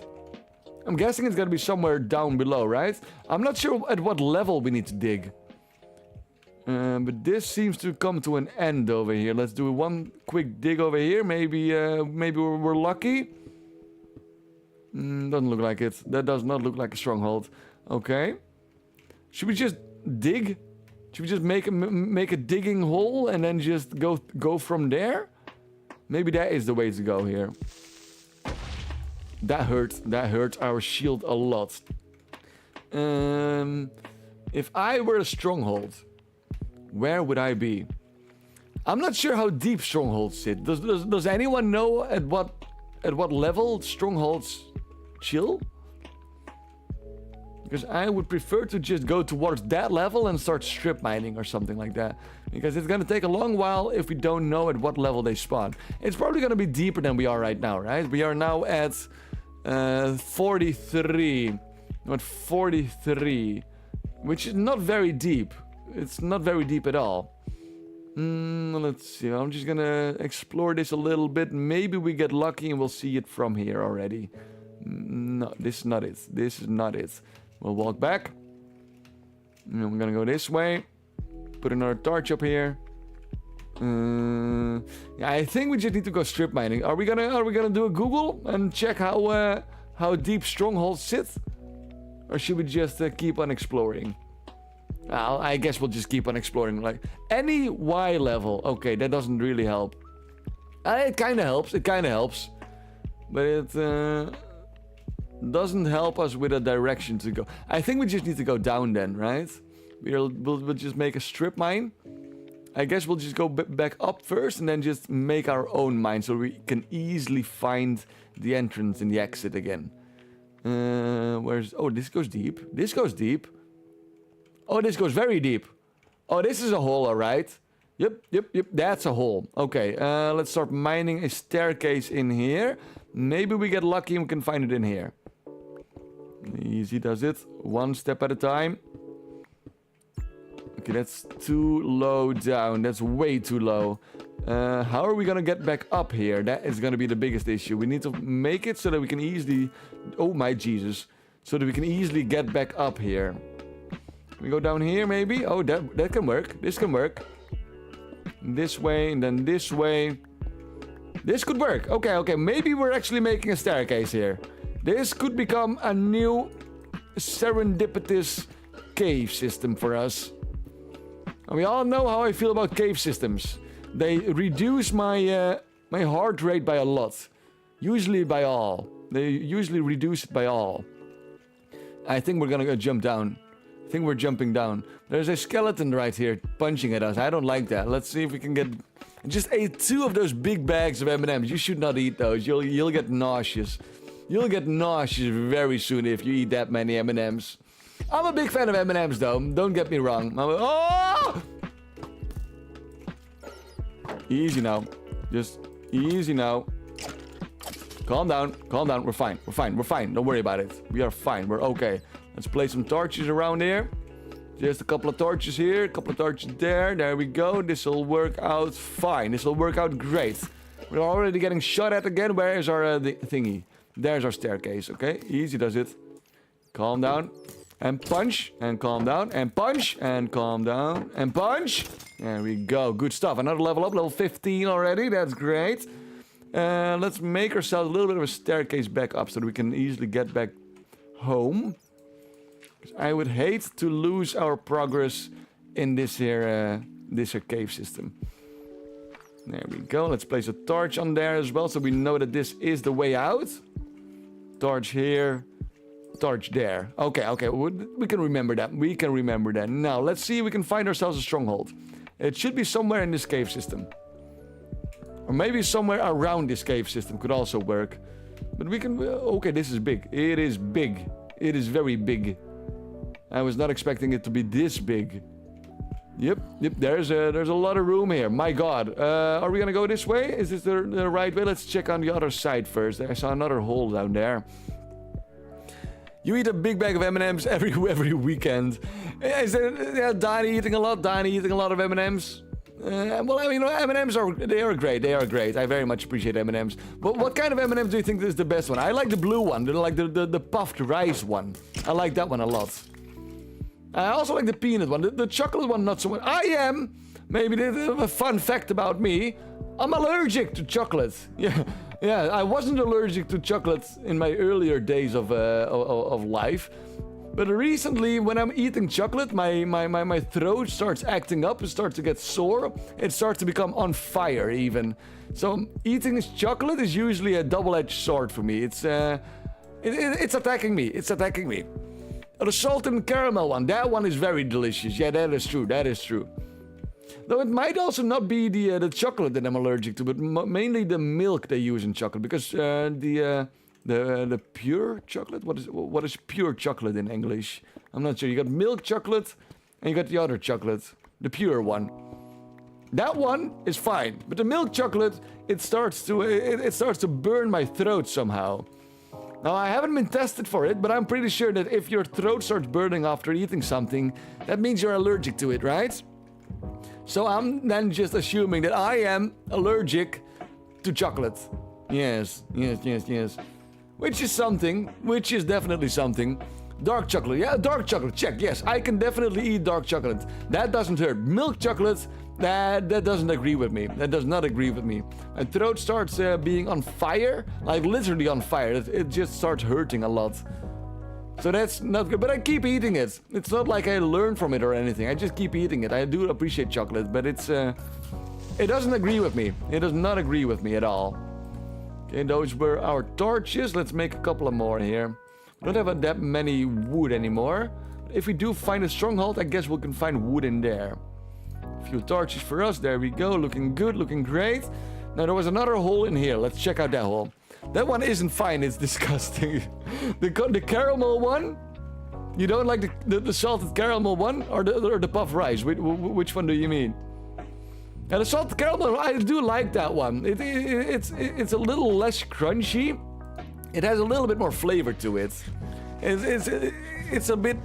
I'm guessing it's gonna be somewhere down below, right? I'm not sure at what level we need to dig. But this seems to come to an end over here. Let's do one quick dig over here. Maybe we're lucky. Doesn't look like it. That does not look like a stronghold. Okay. Should we just dig? Should we just make a digging hole and then just go from there? Maybe that is the way to go here. That hurt. That hurt our shield a lot. If I were a stronghold, where would I be? I'm not sure how deep strongholds sit. Does anyone know at what level strongholds chill? Because I would prefer to just go towards that level and start strip mining or something like that. Because it's gonna take a long while if we don't know at what level they spawn. It's probably gonna be deeper than we are right now, right? We are now at 43. Not 43. Which is not very deep. It's not very deep at all. Let's see. I'm just gonna explore this a little bit. Maybe we get lucky and we'll see it from here already. No, this is not it. This is not it. We'll walk back. And then we're gonna go this way. Put another torch up here. Yeah, I think we just need to go strip mining. Are we gonna do a Google and check how deep strongholds sit? Or should we just keep on exploring? I guess we'll just keep on exploring. Like any Y level. Okay, that doesn't really help. It kind of helps. It kind of helps. But it doesn't help us with a direction to go. I think we just need to go down then, right? We'll just make a strip mine. I guess we'll just go back up first and then just make our own mine so we can easily find the entrance and the exit again. Oh, this goes deep. This goes deep. Oh, this goes very deep. Oh, this is a hole, alright. Yep, that's a hole. Okay, let's start mining a staircase in here. Maybe we get lucky and we can find it in here. Easy does it. One step at a time. Okay, that's too low down. That's way too low. How are we gonna get back up here? That is gonna be the biggest issue. We need to make it so that we can easily... Oh my Jesus. So that we can easily get back up here. We go down here maybe? Oh, that can work. This can work. This way and then this way. This could work. Okay. Maybe we're actually making a staircase here. This could become a new serendipitous cave system for us. And we all know how I feel about cave systems. They reduce my my heart rate by a lot. Usually by all. They usually reduce it by all. I think we're gonna go jump down. I think we're jumping down. There's a skeleton right here punching at us. I don't like that. Let's see if we can get... I just ate 2 of those big bags of M&Ms. You should not eat those. You'll get nauseous. You'll get nauseous very soon if you eat that many M&Ms. I'm a big fan of M&Ms though. Don't get me wrong. Oh! Easy now. Just easy now. Calm down. Calm down. We're fine. We're fine. We're fine. Don't worry about it. We are fine. We're okay. Let's place some torches around here. Just a couple of torches here. A couple of torches there. There we go. This will work out fine. This will work out great. We're already getting shot at again. Where is our thingy? There's our staircase. Okay. Easy does it. Calm down. And punch. And calm down. And punch. And calm down. And punch. There we go. Good stuff. Another level up. Level 15 already. That's great. Let's make ourselves a little bit of a staircase back up so that we can easily get back home. I would hate to lose our progress in this here cave system. There we go. Let's place a torch on there as well so we know that this is the way out. Torch here. Torch there. Okay. We can remember that. We can remember that. Now, let's see if we can find ourselves a stronghold. It should be somewhere in this cave system. Or maybe somewhere around this cave system could also work. But we can... Okay, this is big. It is big. It is very big. I was not expecting it to be this big. Yep. There's a lot of room here. My God. Are we gonna go this way? Is this the right way? Let's check on the other side first. I saw another hole down there. You eat a big bag of M&Ms every weekend. Is there Donnie eating a lot? Donnie eating a lot of M&Ms? Well, I mean, M&Ms are great. They are great. I very much appreciate M&Ms. But what kind of M&Ms do you think is the best one? I like the blue one. Like the puffed rice one. I like that one a lot. I also like the peanut one. The chocolate one, not so much. I am. Maybe a fun fact about me. I'm allergic to chocolate. Yeah. I wasn't allergic to chocolate in my earlier days of life. But recently, when I'm eating chocolate, my throat starts acting up. It starts to get sore. It starts to become on fire, even. So eating chocolate is usually a double-edged sword for me. It's attacking me. It's attacking me. The salt and caramel one. That one is very delicious. Yeah, that is true. That is true. Though it might also not be the chocolate that I'm allergic to, but mainly the milk they use in chocolate, because the pure chocolate. What is pure chocolate in English? I'm not sure. You got milk chocolate, and you got the other chocolate, the pure one. That one is fine, but the milk chocolate, it starts to burn my throat somehow. Now, I haven't been tested for it, but I'm pretty sure that if your throat starts burning after eating something, that means you're allergic to it, right? So I'm then just assuming that I am allergic to chocolate. Yes. Which is definitely something. Dark chocolate, yeah, dark chocolate, check, yes. I can definitely eat dark chocolate. That doesn't hurt. Milk chocolate, that doesn't agree with me. That does not agree with me. My throat starts being on fire, like literally on fire. It just starts hurting a lot. So that's not good, but I keep eating it. It's not like I learn from it or anything. I just keep eating it. I do appreciate chocolate, but it doesn't agree with me. It does not agree with me at all. Okay, those were our torches. Let's make a couple of more here. We don't have that many wood anymore. If we do find a stronghold, I guess we can find wood in there. A few torches for us. There we go. Looking good, looking great. Now, there was another hole in here. Let's check out that hole. That one isn't fine. It's disgusting. The caramel one? You don't like the salted caramel one? Or the puff rice? Which one do you mean? And the salted caramel, I do like that one. It's a little less crunchy. It has a little bit more flavor to it. It's a bit,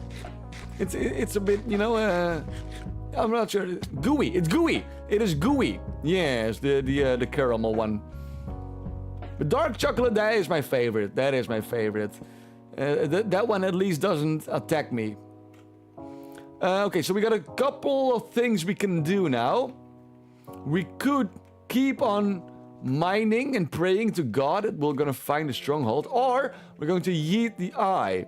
you know, I'm not sure. Gooey. It's gooey. It is gooey. Yes, the caramel one. The dark chocolate, that is my favorite. That is my favorite. That one at least doesn't attack me. Okay, so we got a couple of things we can do now. We could keep on mining and praying to God that we're gonna find a stronghold, or we're going to yeet the eye.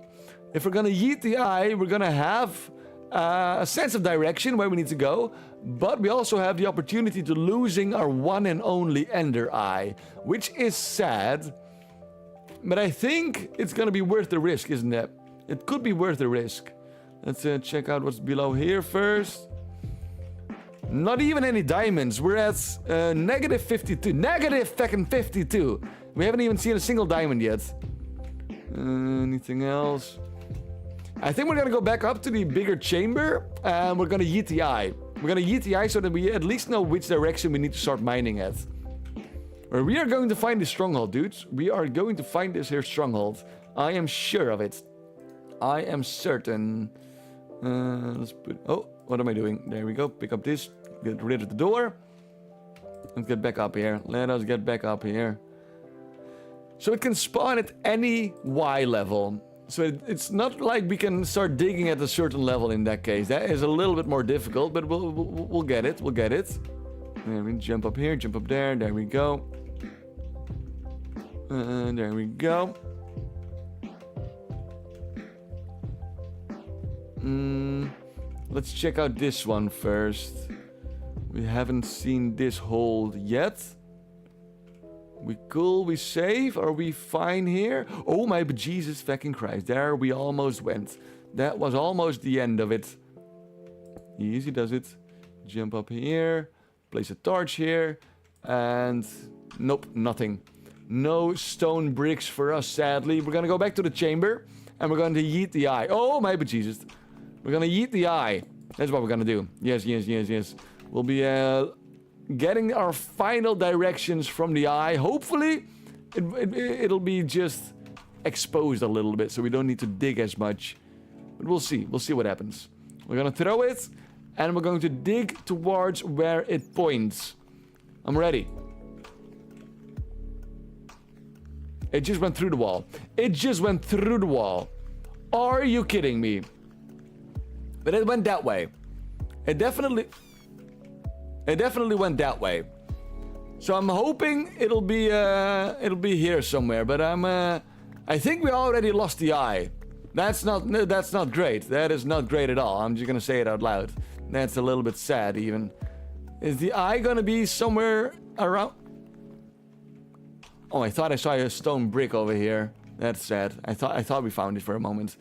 If we're gonna yeet the eye, we're gonna have a sense of direction where we need to go, but we also have the opportunity to losing our one and only ender eye, which is sad, but I think it's gonna be worth the risk, isn't it? It could be worth the risk. Let's check out what's below here first. Not even any diamonds. We're at negative 52. Negative fucking 52. We haven't even seen a single diamond yet. Anything else? I think we're gonna go back up to the bigger chamber and we're gonna yeet the eye. We're gonna yeet the eye so that we at least know which direction we need to start mining at. Or we are going to find this stronghold, dudes. We are going to find this here stronghold. I am sure of it. I am certain. Let's put... Oh, what am I doing? There we go. Pick up this. Get rid of the door. Let's get back up here. Let us get back up here. So it can spawn at any Y level. So it's not like we can start digging at a certain level in that case. That is a little bit more difficult, but we'll get it. We'll get it. There we jump up here, jump up there. There we go. There we go. Let's check out this one first. We haven't seen this hole yet. We cool, we safe, are we fine here? Oh my Jesus fucking Christ, there we almost went. That was almost the end of it. Easy does it. Jump up here, place a torch here, and nope, nothing. No stone bricks for us, sadly. We're gonna go back to the chamber, and we're going to yeet the eye. Oh my Jesus. We're gonna yeet the eye. That's what we're gonna do. Yes, yes, yes, yes. We'll be getting our final directions from the eye. Hopefully, it'll be just exposed a little bit, so we don't need to dig as much. But we'll see. We'll see what happens. We're gonna throw it, and we're going to dig towards where it points. I'm ready. It just went through the wall. It just went through the wall. Are you kidding me? But it went that way. It definitely went that way. So I'm hoping it'll be here somewhere. But I think we already lost the eye. That's not great. That is not great at all. I'm just gonna say it out loud. That's a little bit sad even. Is the eye gonna be somewhere around? Oh, I thought I saw a stone brick over here. That's sad. I thought we found it for a moment.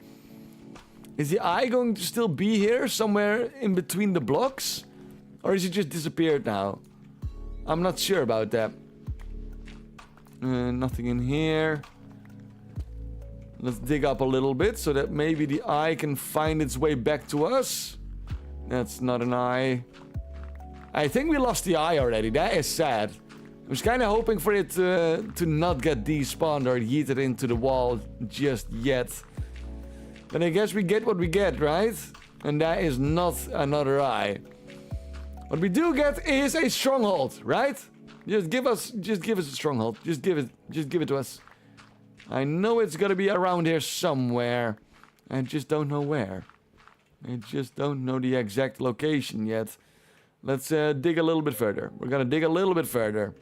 Is the eye going to still be here somewhere in between the blocks? Or is it just disappeared now? I'm not sure about that. Nothing in here. Let's dig up a little bit so that maybe the eye can find its way back to us. That's not an eye. I think we lost the eye already. That is sad. I was kind of hoping for it to not get despawned or yeeted into the wall just yet. But I guess we get what we get, right? And that is not another eye. What we do get is a stronghold, right? Just give us a stronghold. Just give it to us. I know it's gotta be around here somewhere. I just don't know where. I just don't know the exact location yet. Let's dig a little bit further. We're gonna dig a little bit further.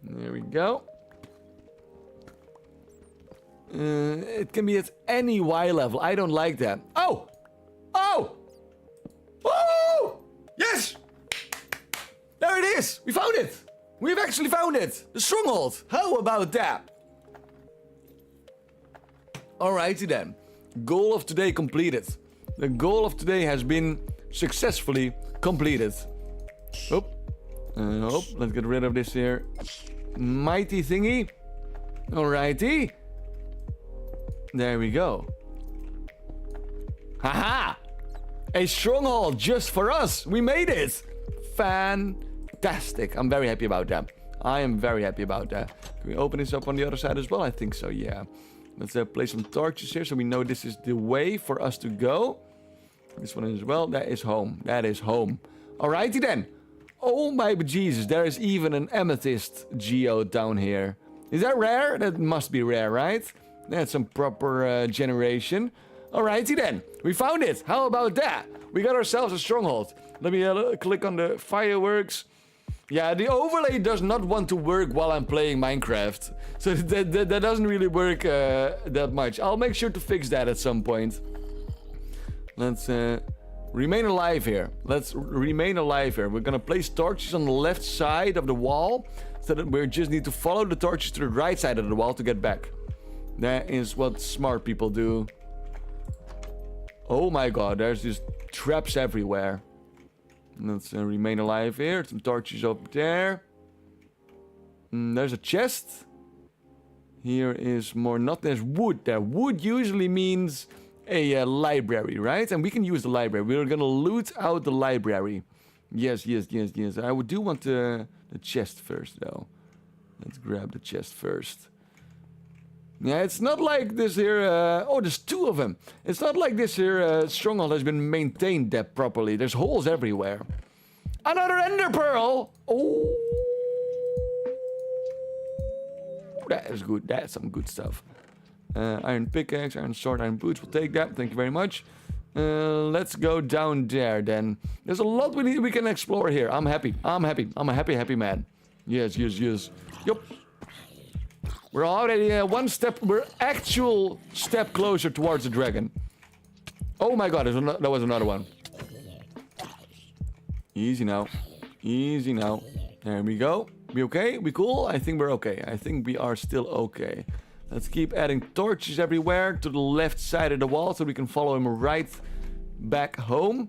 There we go. It can be at any Y level. I don't like that. Oh! Oh! Oh! Yes! There it is! We found it! We've actually found it! The stronghold! How about that? Alrighty then. Goal of today completed. The goal of today has been successfully completed. Oh. Let's get rid of this here mighty thingy. Alrighty. There we go. Haha! A stronghold just for us. We made it. Fantastic. I'm very happy about that. I am very happy about that. Can we open this up on the other side as well? I think so, yeah. Let's place some torches here so we know this is the way for us to go. This one as well. That is home. That is home. Alrighty then. Oh my Jesus. There is even an amethyst geode down here. Is that rare? That must be rare, right? That's some proper generation. Alrighty then. We found it. How about that? We got ourselves a stronghold. Let me click on the fireworks. Yeah, the overlay does not want to work while I'm playing Minecraft. So that doesn't really work that much. I'll make sure to fix that at some point. Let's remain alive here. Let's remain alive here. We're gonna place torches on the left side of the wall. So that we just need to follow the torches to the right side of the wall to get back. That is what smart people do. Oh my god, there's just traps everywhere. Let's remain alive here. Some torches up there. There's a chest. Here is more not. There's wood there. Wood usually means a library, right? And we can use the library. We're gonna loot out the library. Yes, yes, yes, yes. I do want the chest first, though. Let's grab the chest first. Yeah, it's not like this here... oh, there's two of them. It's not like this here stronghold has been maintained that properly. There's holes everywhere. Another ender pearl! Oh! That is good. That's some good stuff. Iron pickaxe, iron sword, iron boots. We'll take that. Thank you very much. Let's go down there then. There's a lot we can explore here. I'm happy. I'm happy. I'm a happy man. Yes, yes, yes. Yup. We're already we're actual step closer towards the dragon. Oh my god, that was another one. Easy now. Easy now. There we go. We okay? We cool? I think we're okay. I think we are still okay. Let's keep adding torches everywhere to the left side of the wall so we can follow him right back home.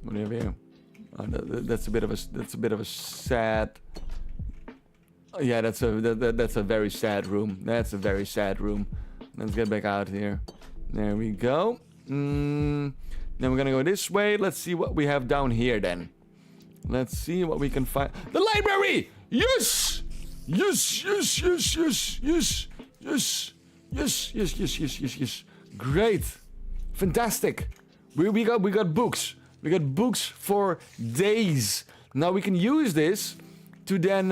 What do you have here? Oh, that's a bit of a sad... Yeah, that's a very sad room. That's a very sad room. Let's get back out here. There we go. Then we're gonna go this way. Let's see what we have down here then. Let's see what we can find. The library! Yes! Yes, yes, yes, yes, yes, yes, yes, yes, yes, yes, yes, yes. Great. Fantastic. We got books. We got books for days. Now we can use this to then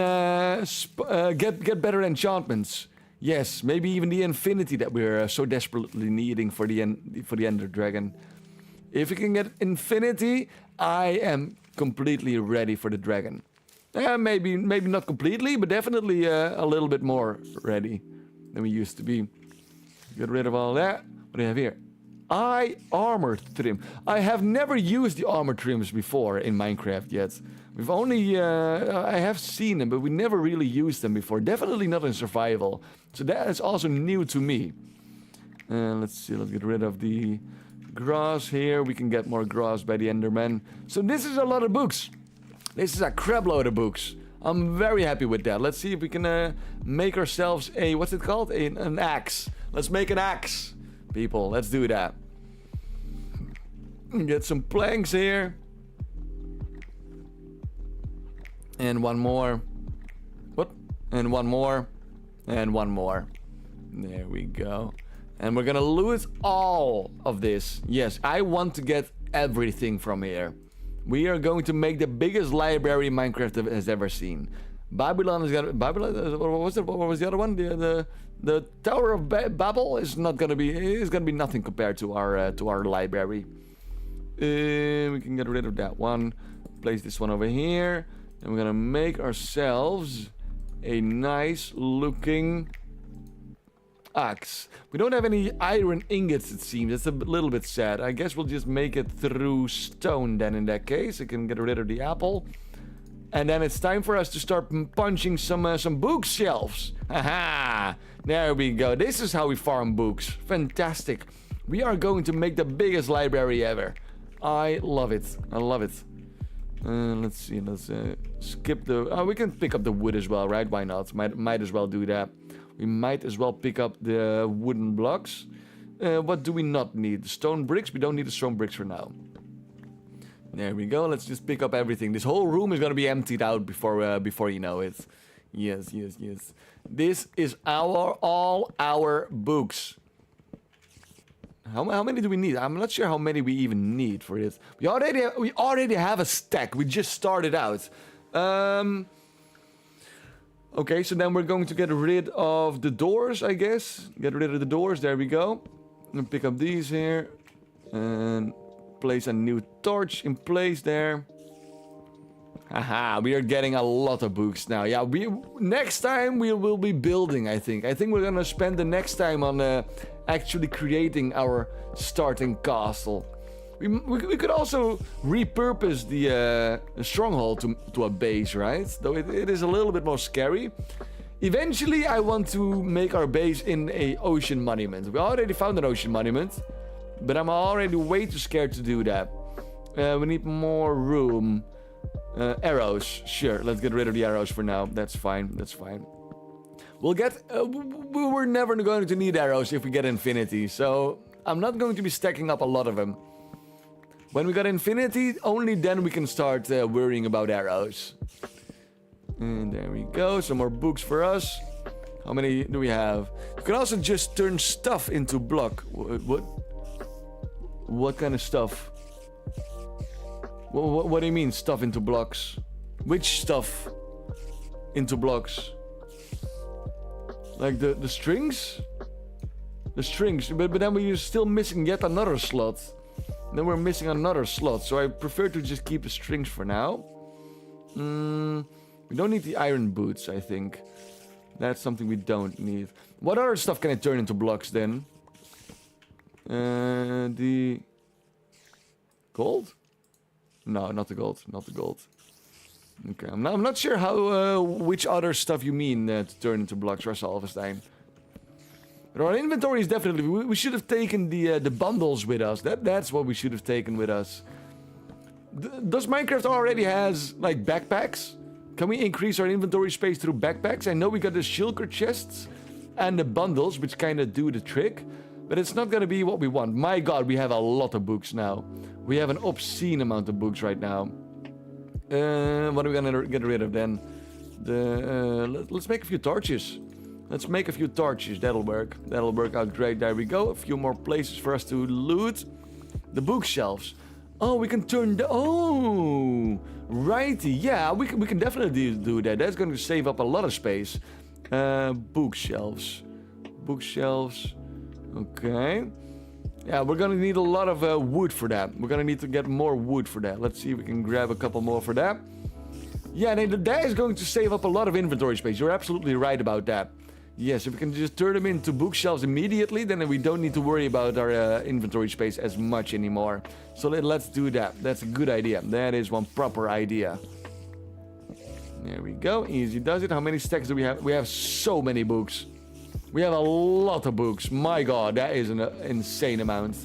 get better enchantments. Yes, maybe even the infinity that we're so desperately needing for the Ender Dragon. If we can get infinity, I am completely ready for the dragon. Maybe not completely, but definitely a little bit more ready than we used to be. Get rid of all that. What do you have here? Armor trim. I have never used the armor trims before in Minecraft yet. We've only, I have seen them, but we never really used them before. Definitely not in survival. So that is also new to me. Let's see, let's get rid of the grass here. We can get more grass by the Enderman. So this is a lot of books. This is a crap load of books. I'm very happy with that. Let's see if we can make ourselves a, what's it called? An axe. Let's make an axe. People, let's do that. Get some planks here. And one more. What? And one more. And one more. There we go. And we're gonna loot all of this. Yes, I want to get everything from here. We are going to make the biggest library Minecraft has ever seen. Babylon is gonna... Babylon? What was it? What was the other one? The Tower of Babel is not gonna be... It's gonna be nothing compared to our library. We can get rid of that one. Place this one over here. And we're gonna make ourselves a nice looking axe. We don't have any iron ingots, it seems. That's a little bit sad. I guess we'll just make it through stone then in that case. I can get rid of the apple. And then it's time for us to start punching some bookshelves. Haha! There we go. This is how we farm books. Fantastic. We are going to make the biggest library ever. I love it. I love it. Let's see. Let's skip the... Oh, we can pick up the wood as well, right? Why not? Might as well do that. We might as well pick up the wooden blocks. What do we not need? The stone bricks? We don't need the stone bricks for now. There we go. Let's just pick up everything. This whole room is gonna be emptied out before you know it. Yes, yes, yes. This is all our books. How many do we need? I'm not sure how many we even need for this. We already have a stack. We just started out. Okay, so then we're going to get rid of the doors, I guess. Get rid of the doors. There we go. And pick up these here and place a new torch in place there. Haha, we are getting a lot of books now. Yeah, next time we will be building, I think. I think we're gonna spend the next time on actually creating our starting castle. We could also repurpose the stronghold to a base, right? Though it is a little bit more scary. Eventually, I want to make our base in a ocean monument. We already found an ocean monument, but I'm already way too scared to do that. We need more room. Arrows, sure. Let's get rid of the arrows for now. That's fine. That's fine. We'll get... we're never going to need arrows if we get infinity, so I'm not going to be stacking up a lot of them. When we got infinity, only then we can start worrying about arrows. And there we go. Some more books for us. How many do we have? You can also just turn stuff into block. What kind of stuff? What do you mean, stuff into blocks? Which stuff into blocks? Like the strings? The strings, but then we're still missing yet another slot. Then we're missing another slot, so I prefer to just keep the strings for now. We don't need the iron boots, I think. That's something we don't need. What other stuff can I turn into blocks then? The gold? No, not the gold. Not the gold. Okay, I'm not sure how which other stuff you mean to turn into blocks, Rassalvestein. But our inventory is definitely... We should have taken the bundles with us. That's what we should have taken with us. Does Minecraft already has, like, backpacks? Can we increase our inventory space through backpacks? I know we got the shulker chests and the bundles, which kind of do the trick. But it's not gonna be what we want. My god, we have a lot of books now. We have an obscene amount of books right now. What are we gonna get rid of then? Let's make a few torches. Let's make a few torches. That'll work. That'll work out great. There we go. A few more places for us to loot. The bookshelves. Oh, we can turn the... Oh, righty. Yeah, we can definitely do that. That's going to save up a lot of space. Bookshelves. Bookshelves. Okay. Yeah, we're going to need a lot of wood for that. We're going to need to get more wood for that. Let's see if we can grab a couple more for that. Yeah, that is going to save up a lot of inventory space. You're absolutely right about that. Yes, if we can just turn them into bookshelves immediately, then we don't need to worry about our inventory space as much anymore. So let's do that. That's a good idea. That is one proper idea. There we go. Easy does it. How many stacks do we have? We have so many books. We have a lot of books. My god, that is an insane amount.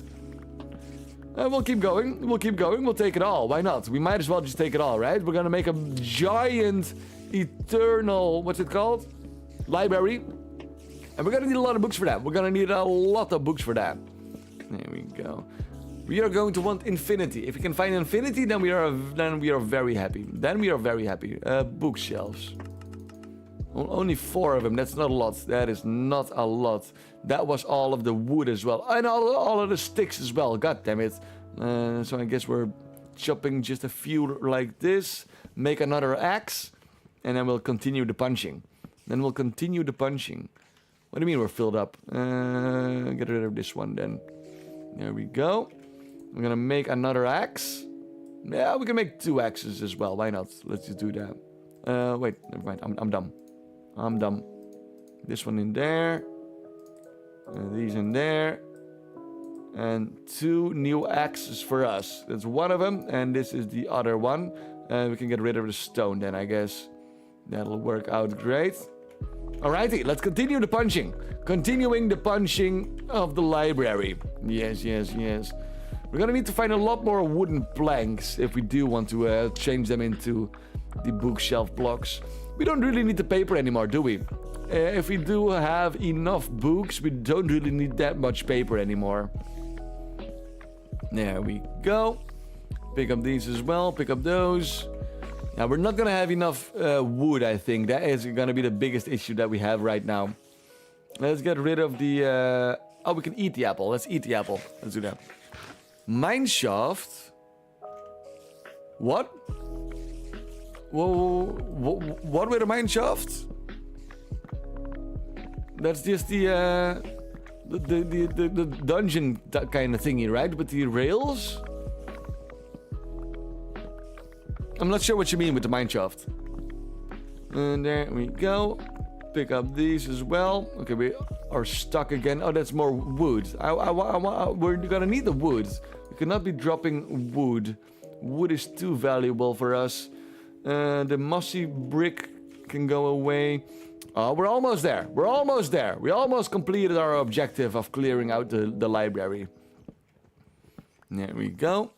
We'll keep going. We'll keep going. We'll take it all. Why not? We might as well just take it all, right? We're gonna make a giant, eternal... What's it called? Library. And we're gonna need a lot of books for that. We're gonna need a lot of books for that. There we go. We are going to want infinity. If we can find infinity, then we are very happy. Then we are very happy. Bookshelves. Only 4 of them. That's not a lot. That is not a lot. That was all of the wood as well. And all of the sticks as well. God damn it. So I guess we're chopping just a few like this. Make another axe. And then we'll continue the punching. Then we'll continue the punching. What do you mean we're filled up? Get rid of this one then. There we go. We're gonna make another axe. Yeah, we can make 2 axes as well. Why not? Let's just do that. Wait, never mind. I'm dumb. I'm dumb. This one in there. These in there. And 2 new axes for us. That's one of them. And this is the other one. We can get rid of the stone then, I guess. That'll work out great. Alrighty, let's continue the punching. Continuing the punching of the library. Yes, yes, yes. We're gonna need to find a lot more wooden planks if we do want to change them into the bookshelf blocks. We don't really need the paper anymore, do we? If we do have enough books, we don't really need that much paper anymore. There we go. Pick up these as well, pick up those. Now, we're not gonna have enough wood, I think. That is gonna be the biggest issue that we have right now. Let's get rid of the... Oh, we can eat the apple. Let's eat the apple. Let's do that. Mineshaft? What? Whoa, what with a mineshaft? That's just the dungeon kind of thingy, right? With the rails? I'm not sure what you mean with the mineshaft. And there we go. Pick up these as well. Okay, we are stuck again. Oh, that's more wood. We're gonna need the wood. We cannot be dropping wood. Wood is too valuable for us. The mossy brick can go away. Oh, we're almost there. We're almost there. We almost completed our objective of clearing out the library. There we go.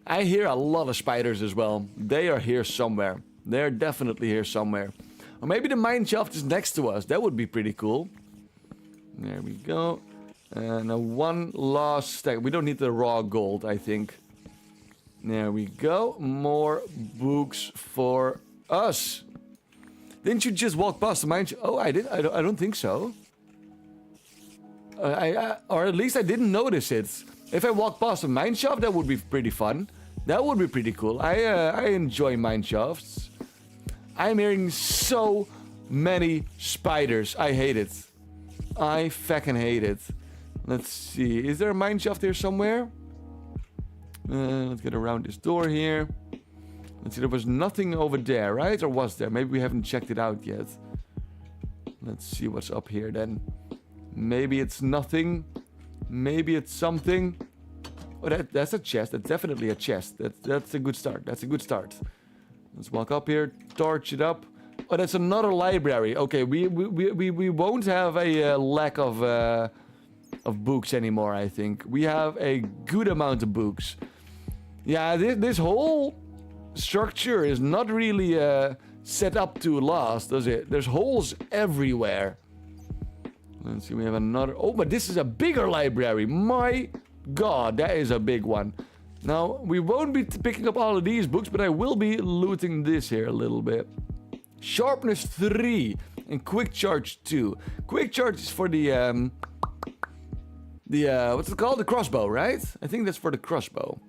I hear a lot of spiders as well. They are here somewhere. They're definitely here somewhere. Or maybe the mineshaft is next to us. That would be pretty cool. There we go. Now one last stack. We don't need the raw gold, I think. There we go. More books for us. Didn't you just walk past the mineshaft? Oh, I did. I don't think so. Or at least I didn't notice it. If I walked past a mineshaft, that would be pretty fun. That would be pretty cool. I enjoy mineshafts. I'm hearing so many spiders. I hate it. I fucking hate it. Let's see. Is there a mineshaft here somewhere? Let's get around this door here. Let's see. There was nothing over there, right? Or was there? Maybe we haven't checked it out yet. Let's see what's up here then. Maybe it's nothing. Maybe it's something. Oh, that's a chest. That's definitely a chest. That's a good start. That's a good start. Let's walk up here, torch it up. Oh, that's another library. Okay, we won't have a lack of books anymore, I think. We have a good amount of books. Yeah, this whole structure is not really set up to last, does it? There's holes everywhere. Let's see, we have another... Oh, but this is a bigger library. My god, that is a big one. Now, we won't be picking up all of these books, but I will be looting this here a little bit. Sharpness 3 and Quick Charge 2. Quick Charge is for the what's it called? The crossbow, right? I think that's for the crossbow.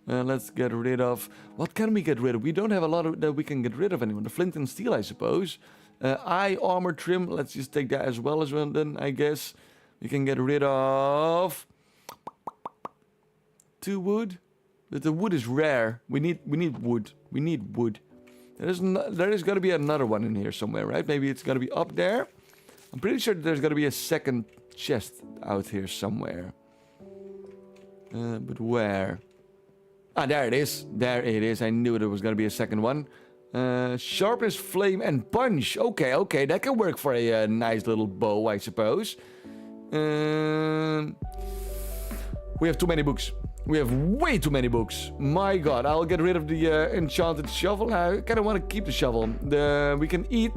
Let's get rid of... What can we get rid of? We don't have a lot of that we can get rid of anymore. The flint and steel, I suppose. Eye armor trim. Let's just take that as well then, I guess. We can get rid of... 2 wood. But the wood is rare. We need wood. We need wood. There is got to be another one in here somewhere, right? Maybe it's got to be up there. I'm pretty sure there's got to be a second chest out here somewhere. But where? Ah, there it is. There it is. I knew there was going to be a second one. Sharpness, flame, and punch. Okay, okay. That can work for a nice little bow, I suppose. We have too many books. We have way too many books. My god, I'll get rid of the enchanted shovel. I kind of want to keep the shovel. We can eat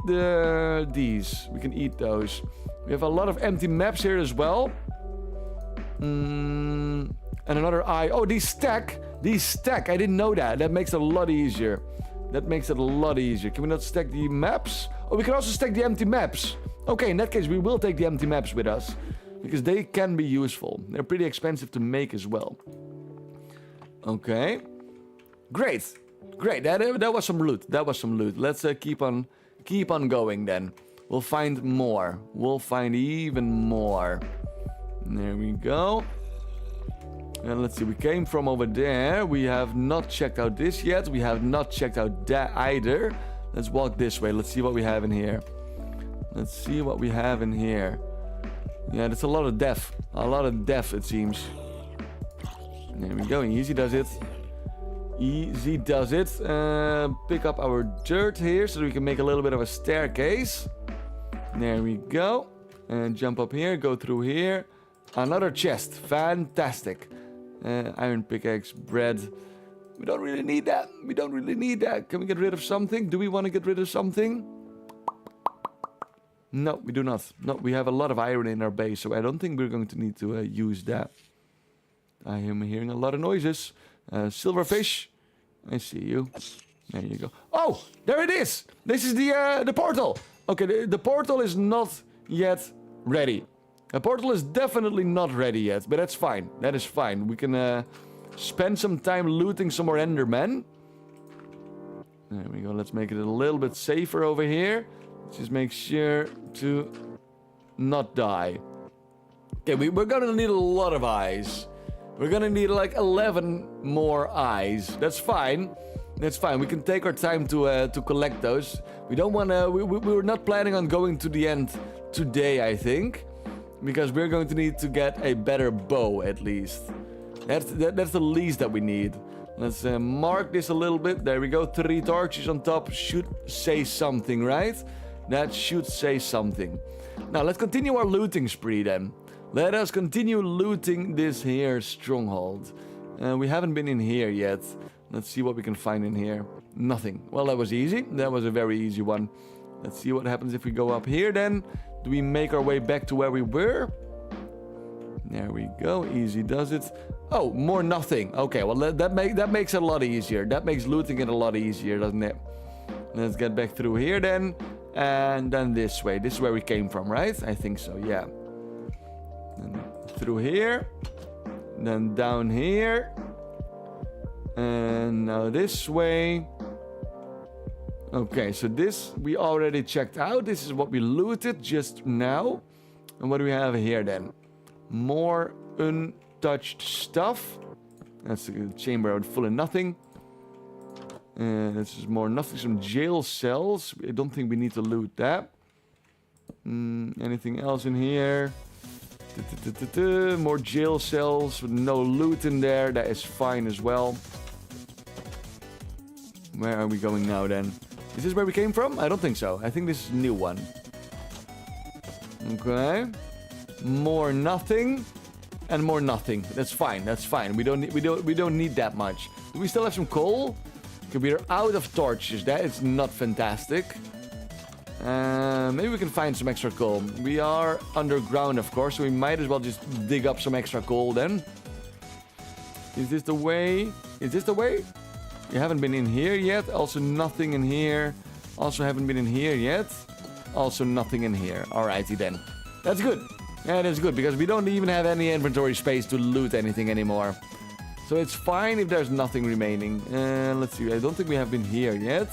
these. We can eat those. We have a lot of empty maps here as well. And another eye. Oh, these stack. These stack. I didn't know that. That makes it a lot easier. That makes it a lot easier. Can we not stack the maps? Oh, we can also stack the empty maps. Okay, in that case, we will take the empty maps with us. Because they can be useful. They're pretty expensive to make as well. Okay. Great. Great. That was some loot. That was some loot. Let's keep on going then. We'll find more. We'll find even more. There we go. And let's see. We came from over there. We have not checked out this yet. We have not checked out that either. Let's walk this way. Let's see what we have in here. Let's see what we have in here. Yeah, that's a lot of death. A lot of death, it seems. There we go. Easy does it. Easy does it. Pick up our dirt here so that we can make a little bit of a staircase. There we go. And jump up here. Go through here. Another chest. Fantastic. Iron pickaxe. Bread. We don't really need that. We don't really need that. Can we get rid of something? Do we want to get rid of something? No, we do not. No, we have a lot of iron in our base, so I don't think we're going to need to use that. I am hearing a lot of noises. Silverfish. I see you. There you go. Oh, there it is. This is the portal. Okay, the portal is not yet ready. The portal is definitely not ready yet, but that's fine. That is fine. We can spend some time looting some more Endermen. There we go. Let's make it a little bit safer over here. Just make sure to not die. Okay, we're gonna need a lot of eyes. We're gonna need like 11 more eyes. That's fine. That's fine. We can take our time to collect those. We don't wanna. We were not planning on going to the end today, I think, because we're going to need to get a better bow at least. That's the least that we need. Let's mark this a little bit. There we go. 3 torches on top should say something, right? That should say something. Now, let's continue our looting spree then. Let us continue looting this here stronghold. We haven't been in here yet. Let's see what we can find in here. Nothing. Well, that was easy. That was a very easy one. Let's see what happens if we go up here then. Do we make our way back to where we were? There we go. Easy does it. Oh, more nothing. Okay, well, that makes it a lot easier. That makes looting it a lot easier, doesn't it? Let's get back through here then. And then this way. This is where we came from, right? I think so, yeah. And through here. Then down here. And now this way. Okay, so this we already checked out. This is what we looted just now. And what do we have here then? More untouched stuff. That's a chamber full of nothing. This is more nothing. Some jail cells. I don't think we need to loot that. Anything else in here? More jail cells with no loot in there. That is fine as well. Where are we going now then? Is this where we came from? I don't think so. I think this is a new one. Okay. More nothing. And more nothing. That's fine. That's fine. We don't need that much. Do we still have some coal? Okay, we are out of torches. That is not fantastic. Maybe we can find some extra coal. We are underground, of course, so we might as well just dig up some extra coal then. Is this the way? Is this the way? You haven't been in here yet. Also nothing in here. Also haven't been in here yet. Also nothing in here. Alrighty then. That's good. Yeah, that's good because we don't even have any inventory space to loot anything anymore. So it's fine if there's nothing remaining. Let's see. I don't think we have been here yet.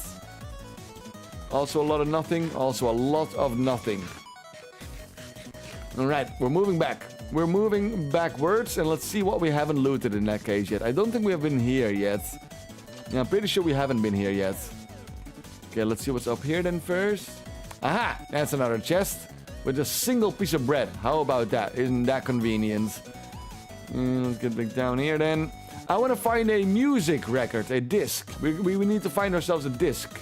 Also a lot of nothing. Also a lot of nothing. Alright, we're moving back. We're moving backwards and let's see what we haven't looted in that case yet. I don't think we have been here yet. Yeah, I'm pretty sure we haven't been here yet. Okay, let's see what's up here then first. Aha! That's another chest with a single piece of bread. How about that? Isn't that convenient? Let's get back down here then. I want to find a music record, a disc. We need to find ourselves a disc.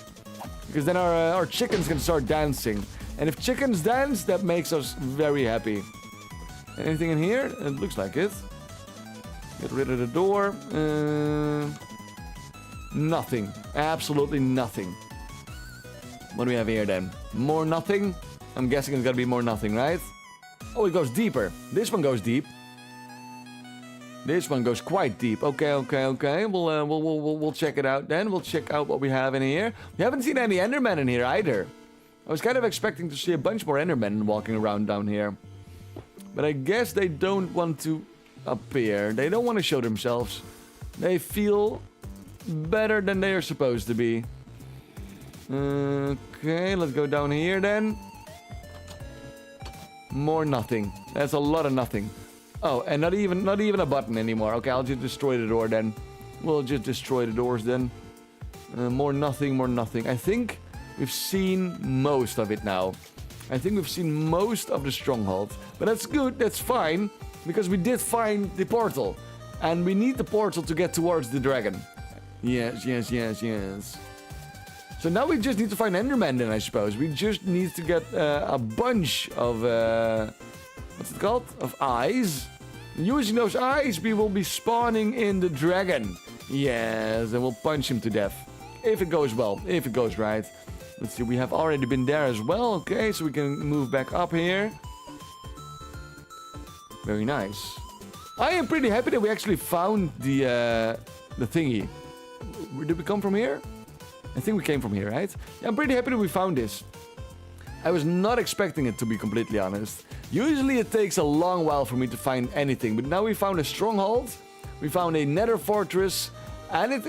Because then our chickens can start dancing. And if chickens dance, that makes us very happy. Anything in here? It looks like it. Get rid of the door. Nothing. Absolutely nothing. What do we have here then? More nothing? I'm guessing it's gotta be more nothing, right? Oh, it goes deeper. This one goes deep. This one goes quite deep. Okay. We'll check it out then. We'll check out what we have in here. We haven't seen any Endermen in here either. I was kind of expecting to see a bunch more Endermen walking around down here. But I guess they don't want to appear. They don't want to show themselves. They feel better than they are supposed to be. Okay, let's go down here then. More nothing. That's a lot of nothing. Oh, and not even a button anymore. Okay, I'll just destroy the door then. We'll just destroy the doors then. More nothing, more nothing. I think we've seen most of it now. I think we've seen most of the stronghold. But that's good, that's fine. Because we did find the portal. And we need the portal to get towards the dragon. Yes. So now we just need to find Enderman then, I suppose. We just need to get a bunch of... what's it called? Of eyes. Using those eyes, we will be spawning in the dragon. Yes, and we'll punch him to death. If it goes well, if it goes right. Let's see, we have already been there as well. Okay, so we can move back up here. Very nice. I am pretty happy that we actually found the thingy. Did we come from here? I think we came from here, right? Yeah, I'm pretty happy that we found this. I was not expecting it, to be completely honest. Usually it takes a long while for me to find anything, but now we found a stronghold, we found a nether fortress, and it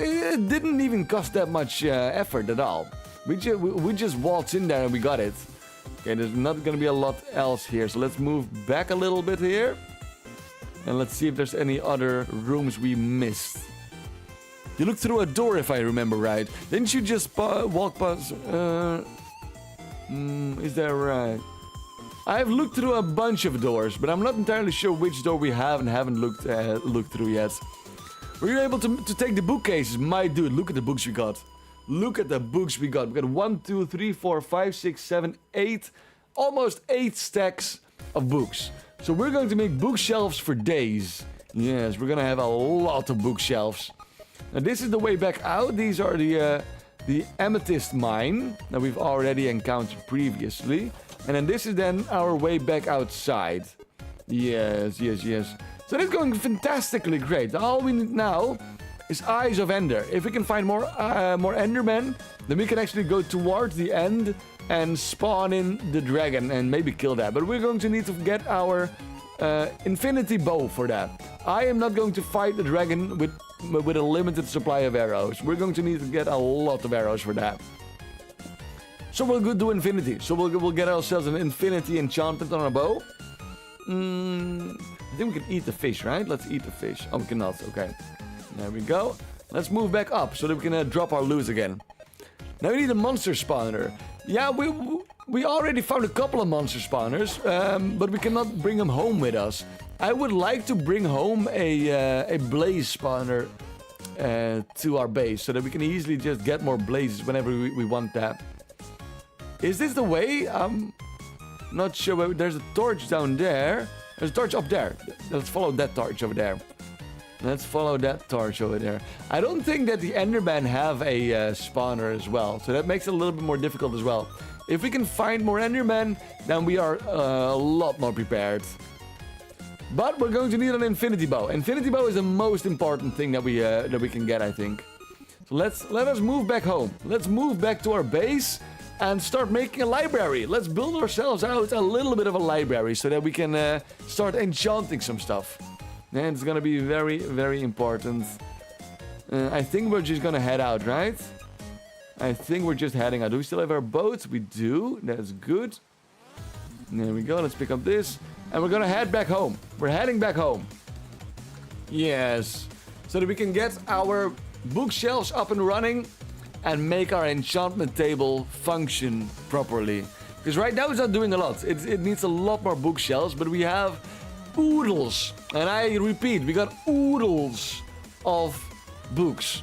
didn't even cost that much effort at all. We just waltzed in there and we got it. Okay, there's not gonna be a lot else here, so let's move back a little bit here. And let's see if there's any other rooms we missed. You looked through a door, if I remember right. Didn't you just walk past... is that right? I've looked through a bunch of doors, but I'm not entirely sure which door we have and haven't looked through yet. Were you able to take the bookcases? My dude, look at the books we got. Look at the books we got. We got 1, 2, 3, 4, 5, 6, 7, 8... almost 8 stacks of books. So we're going to make bookshelves for days. Yes, we're gonna have a lot of bookshelves. Now this is the way back out. These are the amethyst mine that we've already encountered previously. And then this is then our way back outside. Yes. So that's going fantastically great. All we need now is Eyes of Ender. If we can find more Endermen, then we can actually go towards the end and spawn in the dragon and maybe kill that. But we're going to need to get our infinity bow for that. I am not going to fight the dragon with a limited supply of arrows. We're going to need to get a lot of arrows for that. So we'll go do infinity. So we'll get ourselves an infinity enchantment on our bow. I think we can eat the fish, right? Let's eat the fish. Oh, we cannot. Okay. There we go. Let's move back up so that we can drop our loot again. Now we need a monster spawner. Yeah, we already found a couple of monster spawners, but we cannot bring them home with us. I would like to bring home a blaze spawner to our base so that we can easily just get more blazes whenever we want that. Is this the way? I'm not sure. There's a torch down there. There's a torch up there. Let's follow that torch over there. Let's follow that torch over there. I don't think that the Endermen have a spawner as well, so that makes it a little bit more difficult as well. If we can find more Endermen, then we are a lot more prepared. But we're going to need an infinity bow. Infinity bow is the most important thing that we can get, I think. So let us move back home. Let's move back to our base and start making a library. Let's build ourselves out a little bit of a library so that we can start enchanting some stuff. And it's gonna be very, very important. I think we're just gonna head out, right? I think we're just heading out. Do we still have our boat? We do. That's good. There we go. Let's pick up this. And we're gonna head back home. We're heading back home. Yes. So that we can get our bookshelves up and running and make our enchantment table function properly. Because right now it's not doing a lot. It needs a lot more bookshelves, but we have oodles. And I repeat, we got oodles of books.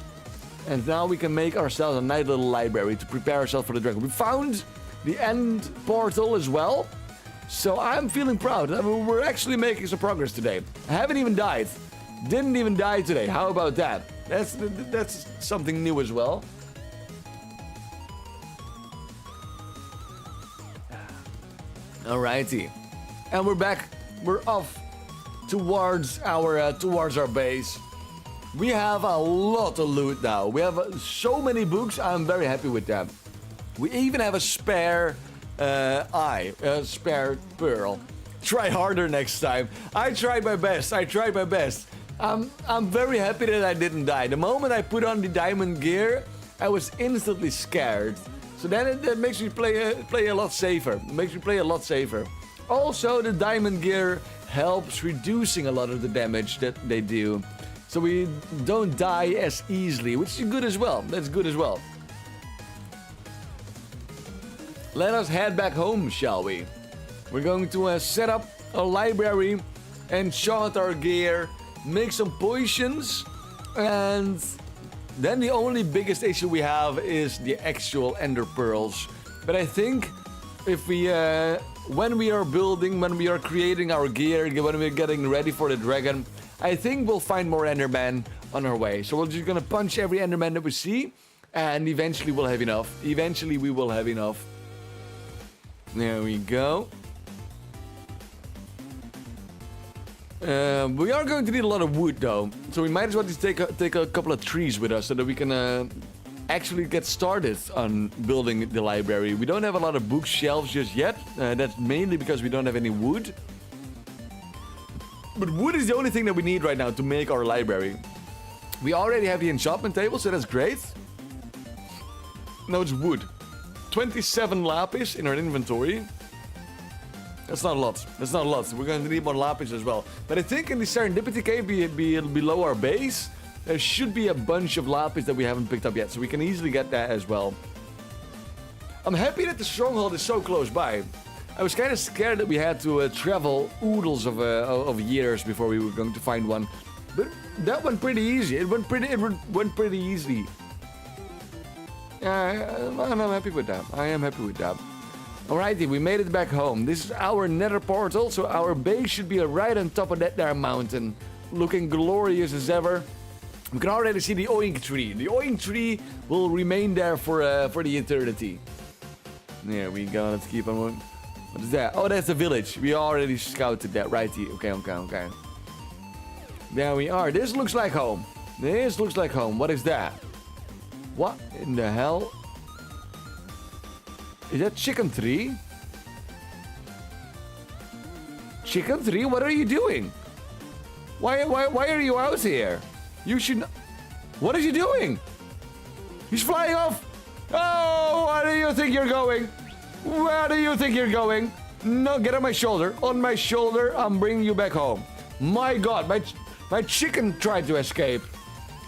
And now we can make ourselves a nice little library to prepare ourselves for the dragon. We found the end portal as well. So I'm feeling proud. I mean, we're actually making some progress today. I haven't even died. Didn't even die today. How about that? That's something new as well. Alrighty. And we're back. We're off towards our base. We have a lot of loot now. We have so many books. I'm very happy with that. We even have a spare eye, a spare pearl. Try harder next time. I tried my best. I'm very happy that I didn't die. The moment I put on the diamond gear, I was instantly scared. So then it makes me play a lot safer. It makes me play a lot safer. Also, the diamond gear helps reducing a lot of the damage that they do. So we don't die as easily, which is good as well. That's good as well. Let us head back home, shall we? We're going to set up a library, enchant our gear, make some potions, and then the only biggest issue we have is the actual ender pearls. But I think if we, when we are building, when we are creating our gear, when we're getting ready for the dragon, I think we'll find more endermen on our way. So we're just gonna punch every enderman that we see, and eventually we'll have enough. Eventually we will have enough. There we go. We are going to need a lot of wood though, so we might as well just take a couple of trees with us so that we can actually get started on building the library. We don't have a lot of bookshelves just yet. That's mainly because we don't have any wood. But wood is the only thing that we need right now to make our library. We already have the enchantment table, so that's great. No, it's wood. 27 lapis in our inventory. That's not a lot. That's not a lot. We're going to need more lapis as well. But I think in the serendipity cave below our base, there should be a bunch of lapis that we haven't picked up yet. So we can easily get that as well. I'm happy that the stronghold is so close by. I was kind of scared that we had to travel oodles of years before we were going to find one. But that went pretty easy. It went pretty easy. I'm happy with that. I am happy with that. Alrighty, we made it back home. This is our nether portal, so our base should be right on top of that there mountain. Looking glorious as ever. We can already see the oink tree. The oink tree will remain there for the eternity. There we go, let's keep on. What is that? Oh, that's the village. We already scouted that, righty. Okay. There we are. This looks like home. This looks like home. What is that? What in the hell? Is that chicken tree? Chicken tree? What are you doing? Why are you out here? You should... What is he doing? He's flying off! Oh, where do you think you're going? Where do you think you're going? No, get on my shoulder. On my shoulder, I'm bringing you back home. My God, my chicken tried to escape.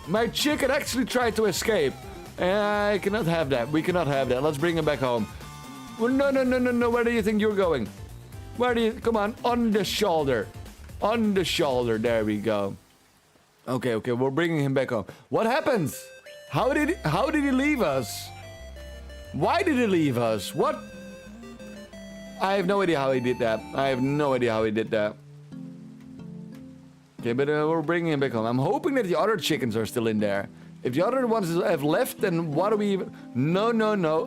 My chicken actually tried to escape. I cannot have that. We cannot have that. Let's bring him back home. Well, no. Where do you think you're going? Where do you... Come on. On the shoulder. On the shoulder. There we go. Okay. We're bringing him back home. What happened? How did he leave us? Why did he leave us? What? I have no idea how he did that. Okay, but we're bringing him back home. I'm hoping that the other chickens are still in there. If the other ones have left, then what do we even... No.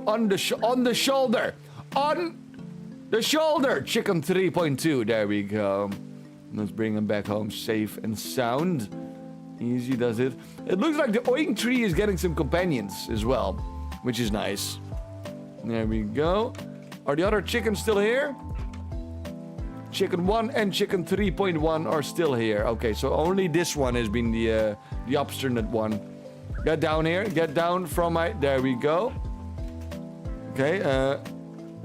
On the shoulder. on the shoulder. Chicken 3.2. There we go. Let's bring him back home safe and sound. Easy does it. It looks like the oink tree is getting some companions as well, which is nice. There we go. Are the other chickens still here? Chicken 1 and chicken 3.1 are still here. Okay, so only this one has been the obstinate one. Get down here. Get down from my... There we go. Okay,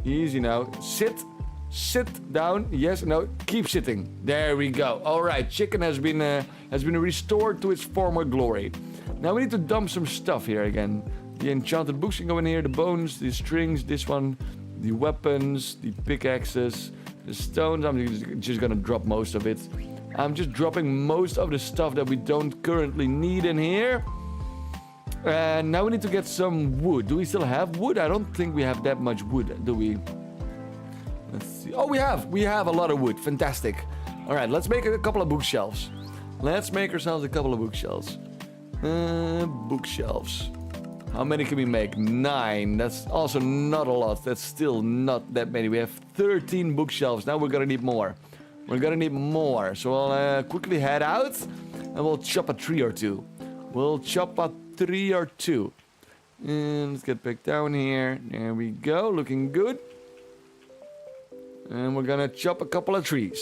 easy now. Sit. Sit down. Yes, no. Keep sitting. There we go. All right, chicken has been restored to its former glory. Now we need to dump some stuff here again. The enchanted books can go in here. The bones, the strings, this one, the weapons, the pickaxes, the stones. I'm just gonna drop most of it. I'm just dropping most of the stuff that we don't currently need in here. And now we need to get some wood. Do we still have wood? I don't think we have that much wood, do we? Let's see. Oh, we have a lot of wood. Fantastic. All right, let's make a couple of bookshelves. Let's make ourselves a couple of bookshelves. Bookshelves. How many can we make? 9. That's also not a lot. That's still not that many. We have 13 bookshelves. Now we're gonna need more. We're gonna need more. So I'll quickly head out and we'll chop a tree or two. We'll chop a tree or two. And let's get back down here. There we go. Looking good. And we're gonna chop a couple of trees.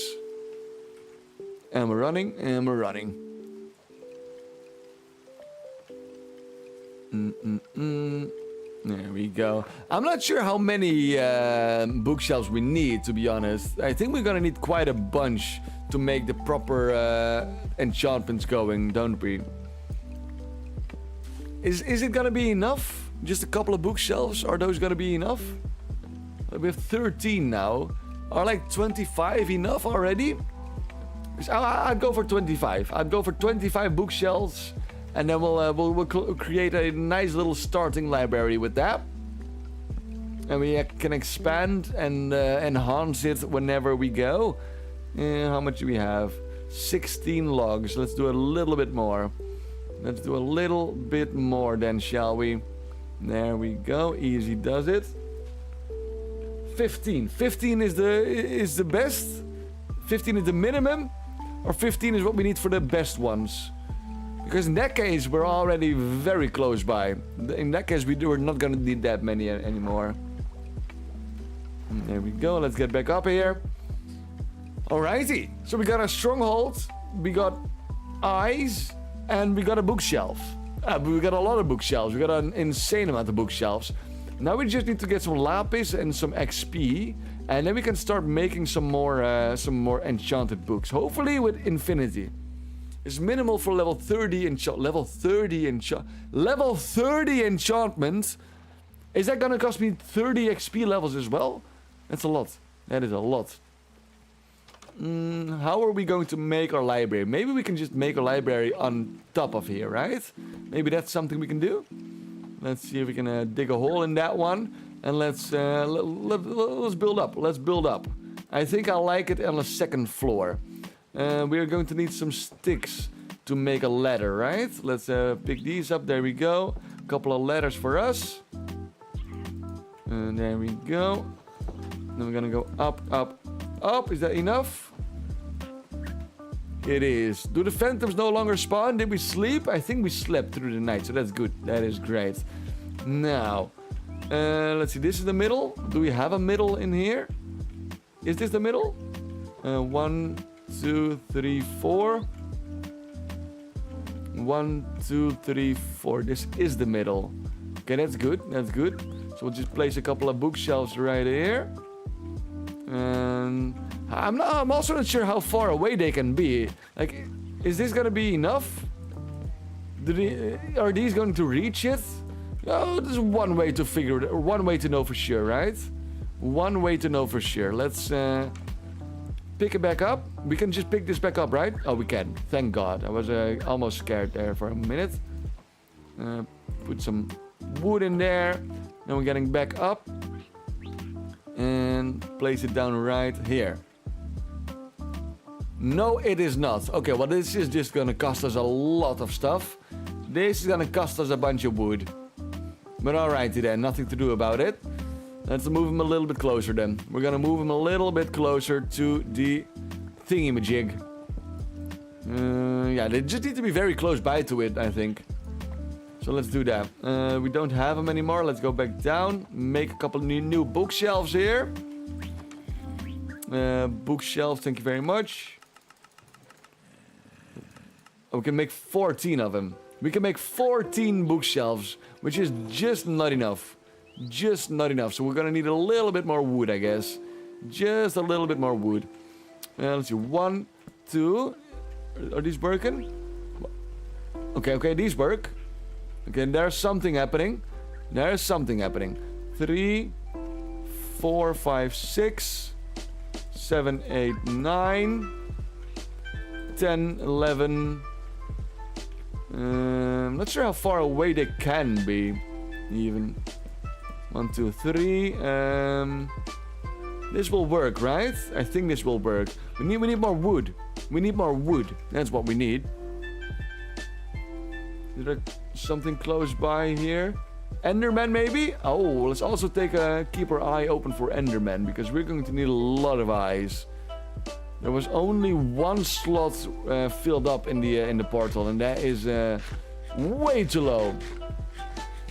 And we're running, and we're running. There we go. I'm not sure how many bookshelves we need, to be honest. I think we're gonna need quite a bunch to make the proper enchantments going, don't we? Is it gonna be enough? Just a couple of bookshelves? Are those gonna be enough? We have 13 now. Are like 25 enough already? I'd go for 25. I'd go for 25 bookshelves, and then we'll create a nice little starting library with that. And we can expand and enhance it whenever we go. How much do we have? 16 logs. Let's do a little bit more. Let's do a little bit more then, shall we? There we go. Easy does it. 15. 15 is the best. 15 is the minimum. Or 15 is what we need for the best ones. Because in that case, we're already very close by. In that case, we're not going to need that many anymore. There we go. Let's get back up here. Alrighty. So we got a stronghold. We got eyes. And we got a bookshelf. We got a lot of bookshelves. We got an insane amount of bookshelves. Now we just need to get some lapis and some XP. And then we can start making some more enchanted books. Hopefully with infinity. It's minimal for level 30 level 30 enchantment. Is that gonna cost me 30 XP levels as well? That's a lot. That is a lot. How are we going to make our library? Maybe we can just make a library on top of here, right? Maybe that's something we can do. Let's see if we can dig a hole in that one. And let's build up. Let's build up. I think I like it on the second floor. We are going to need some sticks to make a ladder, right? Let's pick these up. There we go. A couple of ladders for us. And there we go. Then we're gonna go up, up, up. Is that enough? It is. Do the phantoms no longer spawn? Did we sleep? I think we slept through the night, so that's good. That is great. Now, let's see. This is the middle. Do we have a middle in here? Is this the middle? 1, 2, 3, 4. 1, 2, 3, 4. This is the middle. Okay, that's good. That's good. So we'll just place a couple of bookshelves right here. And I'm also not sure how far away they can be. Like, is this gonna be enough? Are these going to reach it? Oh, there's one way to figure it. Or one way to know for sure, right? One way to know for sure. Let's pick it back up. We can just pick this back up, right? Oh, we can. Thank God. I was almost scared there for a minute. Put some wood in there. Then we're getting back up. And place it down right here. No, it is not. Okay, well, this is just gonna cost us a lot of stuff. This is gonna cost us a bunch of wood. But alrighty then, nothing to do about it. Let's move him a little bit closer then. We're gonna move him a little bit closer to the thingy-majig. Yeah, they just need to be very close by to it, I think. So let's do that. We don't have them anymore. Let's go back down. Make a couple new bookshelves here. Bookshelves, thank you very much. We can make 14 of them. We can make 14 bookshelves, which is just not enough. Just not enough. So we're gonna need a little bit more wood, I guess. Just a little bit more wood. Let's see. 1, 2. Are these working? Okay, these work. Okay, there's something happening. There's something happening. 3, 4, 5, 6, 7, 8, 9, 10, 11. Not sure how far away they can be. Even 1, 2, 3. This will work, right? I think this will work. We need more wood. We need more wood. That's what we need. Is there something close by here? Enderman, maybe? Oh, let's also keep our eye open for Enderman, because we're going to need a lot of eyes. There was only 1 slot filled up in the portal, and that is way too low.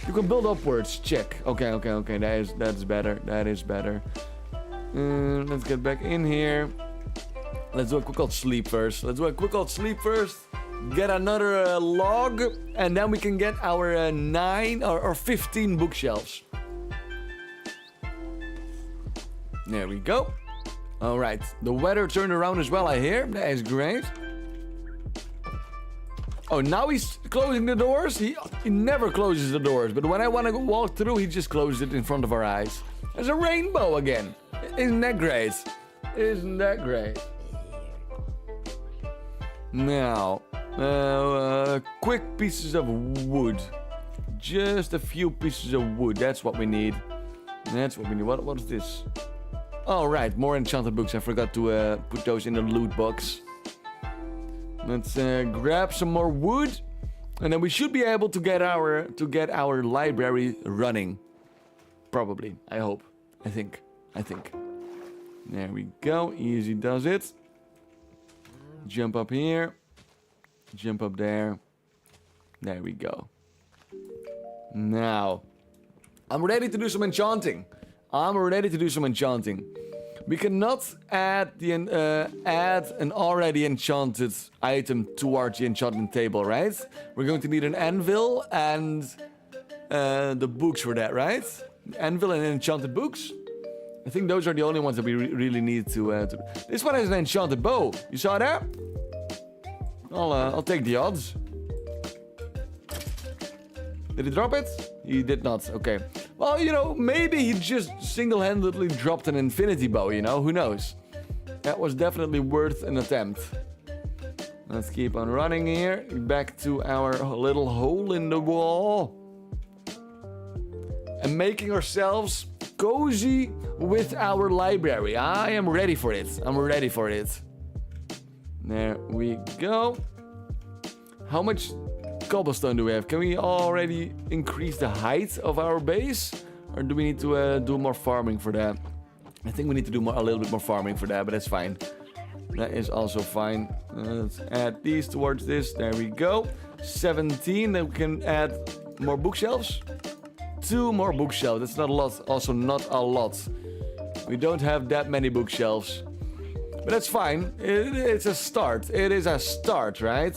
You can build upwards. Check. Okay. That's better. That is better. Let's get back in here. Let's do a quick old sleep first. Get another log, and then we can get our 9 or 15 bookshelves. There we go. All right, the weather turned around as well, I hear. That is great. Oh, now he's closing the doors? He never closes the doors, but when I want to walk through, he just closes it in front of our eyes. There's a rainbow again. Isn't that great? Isn't that great? Now, quick pieces of wood. Just a few pieces of wood. That's what we need. What is this? Oh, right. More enchanted books. I forgot to put those in the loot box. Let's grab some more wood. And then we should be able to get our library running. Probably. I hope. I think. There we go. Easy does it. Jump up here. Jump up there. There we go. Now, I'm ready to do some enchanting. We cannot add an already enchanted item towards the enchantment table, right? We're going to need an anvil and the books for that, right? Anvil and enchanted books. I think those are the only ones that we really need to. This one has an enchanted bow. You saw that? I'll take the odds. Did he drop it? He did not. Okay. Well, you know, maybe he just single-handedly dropped an infinity bow, you know? Who knows? That was definitely worth an attempt. Let's keep on running here. Back to our little hole in the wall. And making ourselves cozy with our library. I am ready for it. There we go. How much cobblestone do we have? Can we already increase the height of our base? Or do we need to do more farming for that? I think we need to do a little bit more farming for that, but that's fine. That is also fine. Let's add these towards this. There we go. 17. Then we can add more bookshelves. 2 more bookshelves. That's not a lot. Also not a lot. We don't have that many bookshelves. But that's fine. It's a start. It is a start, right?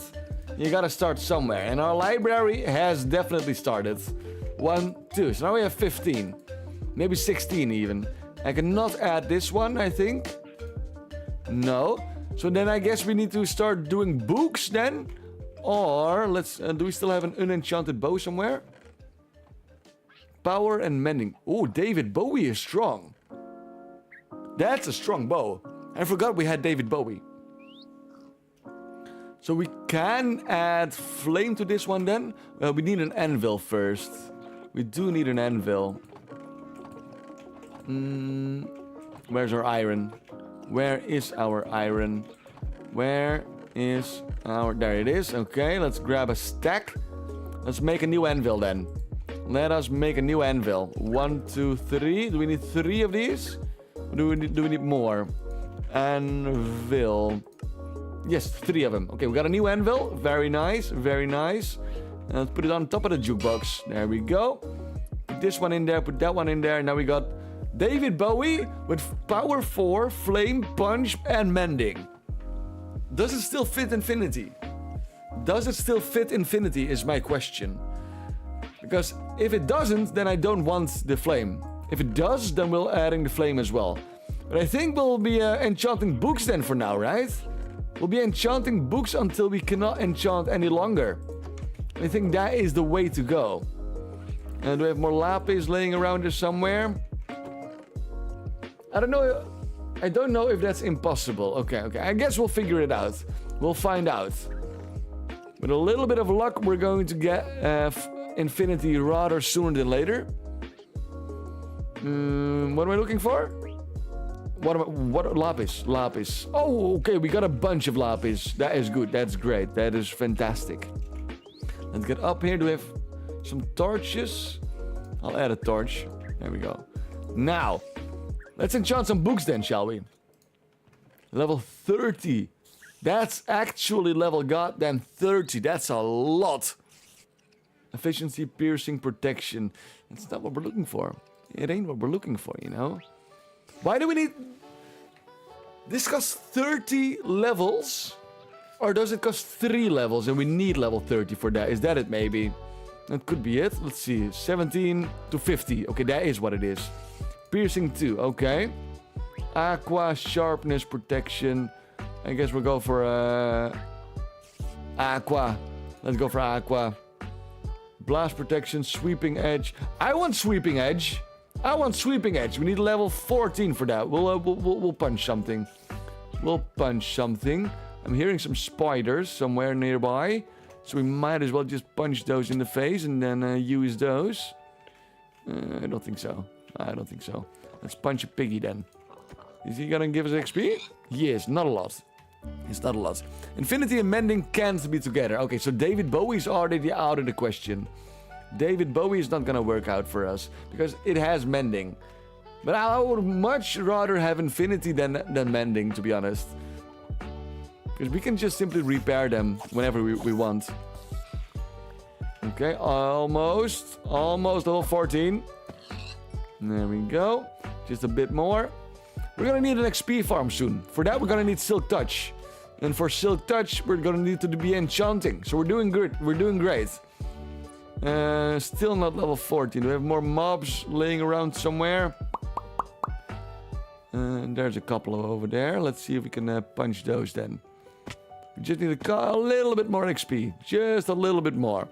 You gotta start somewhere. And our library has definitely started. 1, 2. So now we have 15. Maybe 16 even. I cannot add this one, I think. No. So then I guess we need to start doing books then. Or let's... do we still have an unenchanted bow somewhere? Power and mending. Oh, David Bowie is strong. That's a strong bow. I forgot we had David Bowie. So we can add flame to this one then. Well, we need an anvil first. We do need an anvil. Where's our iron? Where is our iron? Where is our... There it is. Okay, let's grab a stack. Let's make a new anvil then. Let us make a new anvil. 1, 2, 3. Do we need 3 of these? Or do we need more? Anvil. Yes, 3 of them. Okay, we got a new anvil. Very nice, very nice. And let's put it on top of the jukebox. There we go. Put this one in there, put that one in there. Now we got David Bowie with Power 4, Flame, Punch, and Mending. Does it still fit Infinity? Does it still fit Infinity is my question. Because if it doesn't, then I don't want the flame. If it does, then we'll adding the flame as well. But I think we'll be enchanting books then for now, right? We'll be enchanting books until we cannot enchant any longer. I think that is the way to go. And do we have more lapis laying around here somewhere? I don't know. I don't know if that's impossible. Okay. I guess we'll figure it out. We'll find out. With a little bit of luck, we're going to get Infinity rather sooner than later. What am I looking for? What lapis? Lapis. Oh, okay. We got a bunch of lapis. That is good. That's great. That is fantastic. Let's get up here. Do we have some torches? I'll add a torch. There we go. Now, let's enchant some books then, shall we? Level 30. That's actually level goddamn 30. That's a lot. Efficiency, piercing, protection. That's not what we're looking for. It ain't what we're looking for, you know? Why do we need... This costs 30 levels? Or does it cost 3 levels and we need level 30 for that? Is that it maybe? That could be it. Let's see. 17 to 50. Okay, that is what it is. Piercing 2. Okay. Aqua, sharpness, protection. I guess we'll go for Aqua. Let's go for Aqua. Blast protection, sweeping edge. I want sweeping edge. I want sweeping edge. We need level 14 for that. We'll punch something. We'll punch something. I'm hearing some spiders somewhere nearby. So we might as well just punch those in the face and then use those. I don't think so. I don't think so. Let's punch a piggy then. Is he gonna give us XP? Yes, not a lot. It's not a lot. Infinity and Mending can't be together. Okay, so David Bowie's already out of the question. David Bowie is not gonna work out for us because it has Mending. But I would much rather have Infinity than Mending, to be honest. Because we can just simply repair them whenever we want. Okay, almost level 14. There we go. Just a bit more. We're gonna need an XP farm soon. For that, we're gonna need Silk Touch. And for Silk Touch, we're gonna need to be enchanting. So we're doing good. We're doing great. Still not level 14. We have more mobs laying around somewhere. There's a couple over there. Let's see if we can punch those then. We just need a little bit more XP. Just a little bit more.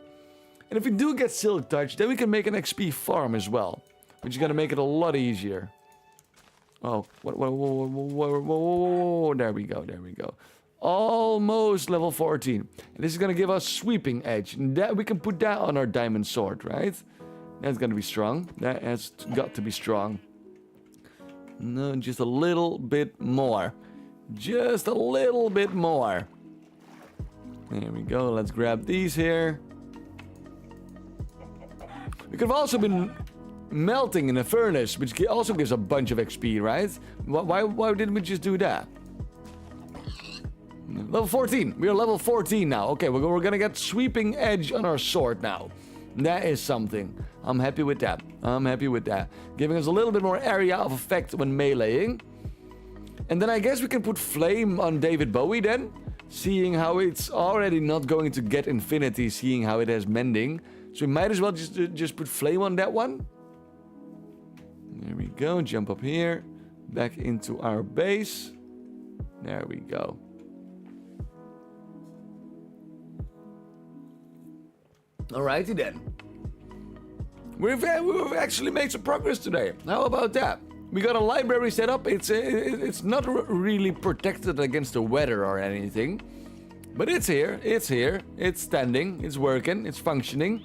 And if we do get Silk Touch, then we can make an XP farm as well. Which is gonna make it a lot easier. Oh, whoa, there we go, there we go. Almost level 14. And this is gonna give us Sweeping Edge. And that, we can put that on our diamond sword, right? That's gonna be strong. That has got to be strong. No, just a little bit more. Just a little bit more. There we go, let's grab these here. We could have also been melting in a furnace, which also gives a bunch of XP, right? Why didn't we just do that? Level 14. We are level 14 now. Okay, we're gonna get Sweeping Edge on our sword now. That is something. I'm happy with that. I'm happy with that. Giving us a little bit more area of effect when meleeing. And then I guess we can put Flame on David Bowie then. Seeing how it's already not going to get Infinity, seeing how it has Mending. So we might as well just put Flame on that one. There we go, jump up here, back into our base. There we go. Alrighty then. We've actually made some progress today. How about that? We got a library set up. It's not really protected against the weather or anything. But it's here, it's standing, it's working, it's functioning.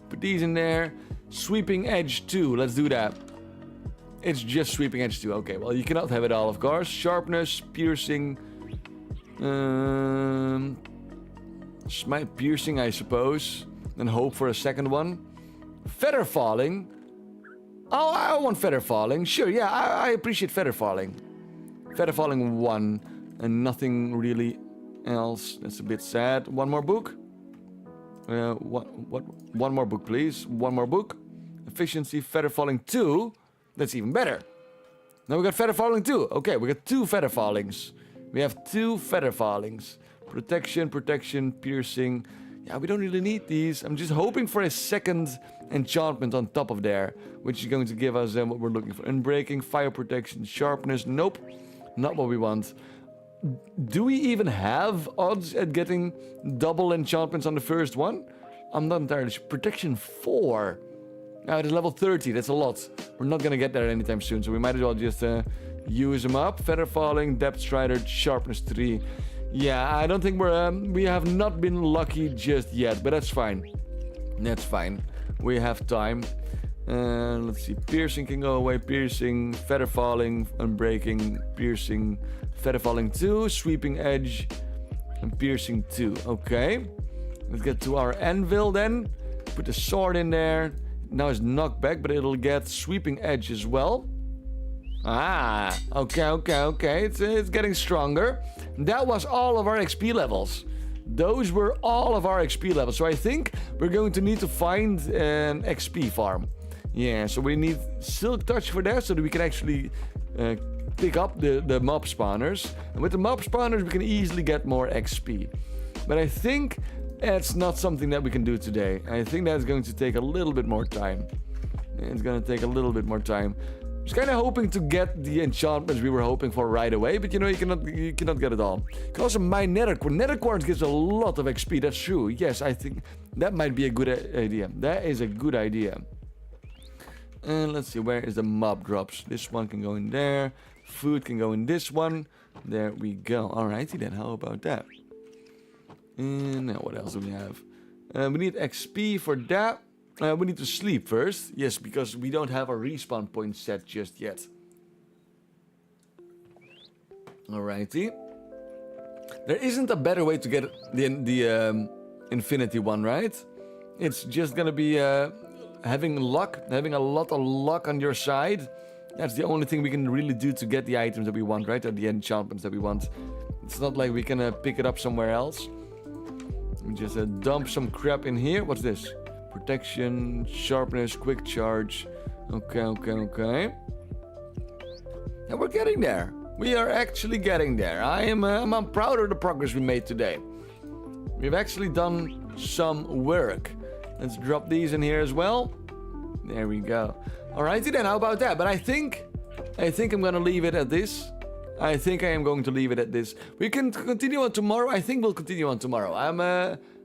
Put these in there. Sweeping Edge 2, let's do that. It's just Sweeping Edge 2. Okay, well, you cannot have it all, of course. Sharpness, piercing. Smite piercing, I suppose. Then hope for a second one. Feather falling. Oh, I want feather falling. Sure, yeah, I appreciate feather falling. Feather falling 1, and nothing really else. That's a bit sad. One more book. What? One more book, please. One more book. Efficiency, feather falling 2. That's even better. Now we got feather falling 2. Okay, we got 2 feather fallings. We have 2 feather fallings. Protection, protection, piercing. Yeah, we don't really need these. I'm just hoping for a second enchantment on top of there, which is going to give us what we're looking for. Unbreaking, fire protection, sharpness. Nope, not what we want. Do we even have odds at getting double enchantments on the first one? I'm not entirely sure. Protection 4. Now it is level 30. That's a lot. We're not going to get there anytime soon, so we might as well just use them up. Feather falling, depth strider, sharpness 3. Yeah, I don't think we have not been lucky just yet, but that's fine. That's fine. We have time. Let's see. Piercing can go away. Piercing, feather falling, unbreaking, piercing, feather falling 2, sweeping edge, and piercing 2. Okay. Let's get to our anvil then. Put the sword in there. Now it's knockback, but it'll get sweeping edge as well. Ah, okay. It's getting stronger. That was all of our XP levels. Those were all of our XP levels. So I think we're going to need to find an XP farm. Yeah, so we need Silk Touch for that so that we can actually pick up the mob spawners. And with the mob spawners, we can easily get more XP. But I think that's not something that we can do today. I think that's going to take a little bit more time. It's going to take a little bit more time. I was kind of hoping to get the enchantments we were hoping for right away, but you know, you cannot get it all. You can also mine nether quartz. Nether quartz gives a lot of XP, that's true. Yes, I think that might be a good idea. That is a good idea. And let's see, where is the mob drops? This one can go in there. Food can go in this one. There we go. Alrighty then, how about that? And now what else do we have? We need XP for that. We need to sleep first. Yes, because we don't have a respawn point set just yet. Alrighty. There isn't a better way to get the infinity one, right? It's just gonna be having luck, having a lot of luck on your side. That's the only thing we can really do to get the items that we want, right? Or the enchantments that we want. It's not like we can pick it up somewhere else. We just dump some crap in here. What's this? Protection, sharpness, quick charge. Okay. And we're getting there. We are actually getting there. I'm proud of the progress we made today. We've actually done some work. Let's drop these in here as well. There we go. Alrighty then, how about that? But I think I'm gonna leave it at this. I think I am going to leave it at this. We can continue on tomorrow. I think we'll continue on tomorrow.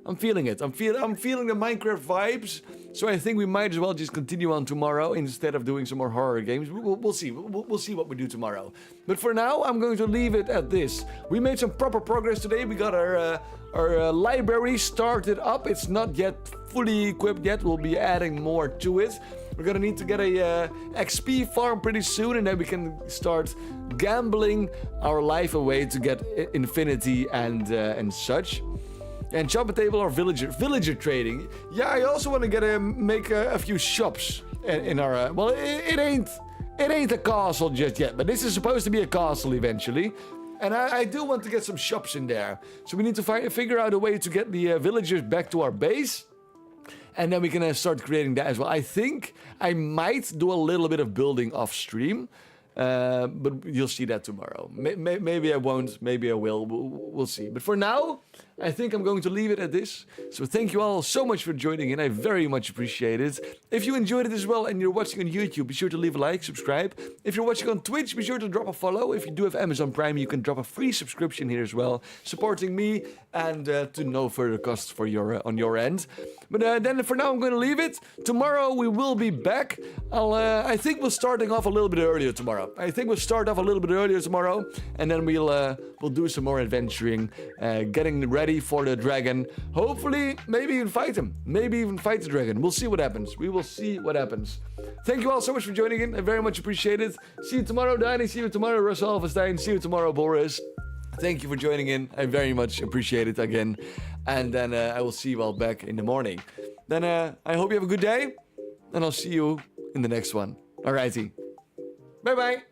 I'm feeling it. I'm feeling the Minecraft vibes. So I think we might as well just continue on tomorrow instead of doing some more horror games. We'll see. We'll see what we do tomorrow. But for now, I'm going to leave it at this. We made some proper progress today. We got our library started up. It's not yet fully equipped yet. We'll be adding more to it. We're gonna need to get a XP farm pretty soon, and then we can start gambling our life away to get infinity and such. Enchantment table or villager trading. Yeah, I also want to make a few shops in our. Well, it ain't a castle just yet, but this is supposed to be a castle eventually. And I do want to get some shops in there. So we need to figure out a way to get the villagers back to our base. And then we can start creating that as well. I think I might do a little bit of building off stream. But you'll see that tomorrow. Maybe I won't, maybe I will. We'll see. But for now, I think I'm going to leave it at this. So thank you all so much for joining in. I very much appreciate it. If you enjoyed it as well and you're watching on YouTube, be sure to leave a like, subscribe. If you're watching on Twitch, be sure to drop a follow. If you do have Amazon Prime, you can drop a free subscription here as well, supporting me and to no further costs for your on your end. But then for now, I'm going to leave it. Tomorrow we will be back. I think we're starting off a little bit earlier tomorrow. I think we'll start off a little bit earlier tomorrow, and then we'll do some more adventuring, getting ready for the dragon. Hopefully, maybe even fight him. Maybe even fight the dragon. We'll see what happens. We will see what happens. Thank you all so much for joining in. I very much appreciate it. See you tomorrow, Danny. See you tomorrow, Russell Alvenstein. See you tomorrow, Boris. Thank you for joining in. I very much appreciate it again. And then I will see you all back in the morning. Then I hope you have a good day. and I'll see you in the next one. Alrighty. Bye-bye.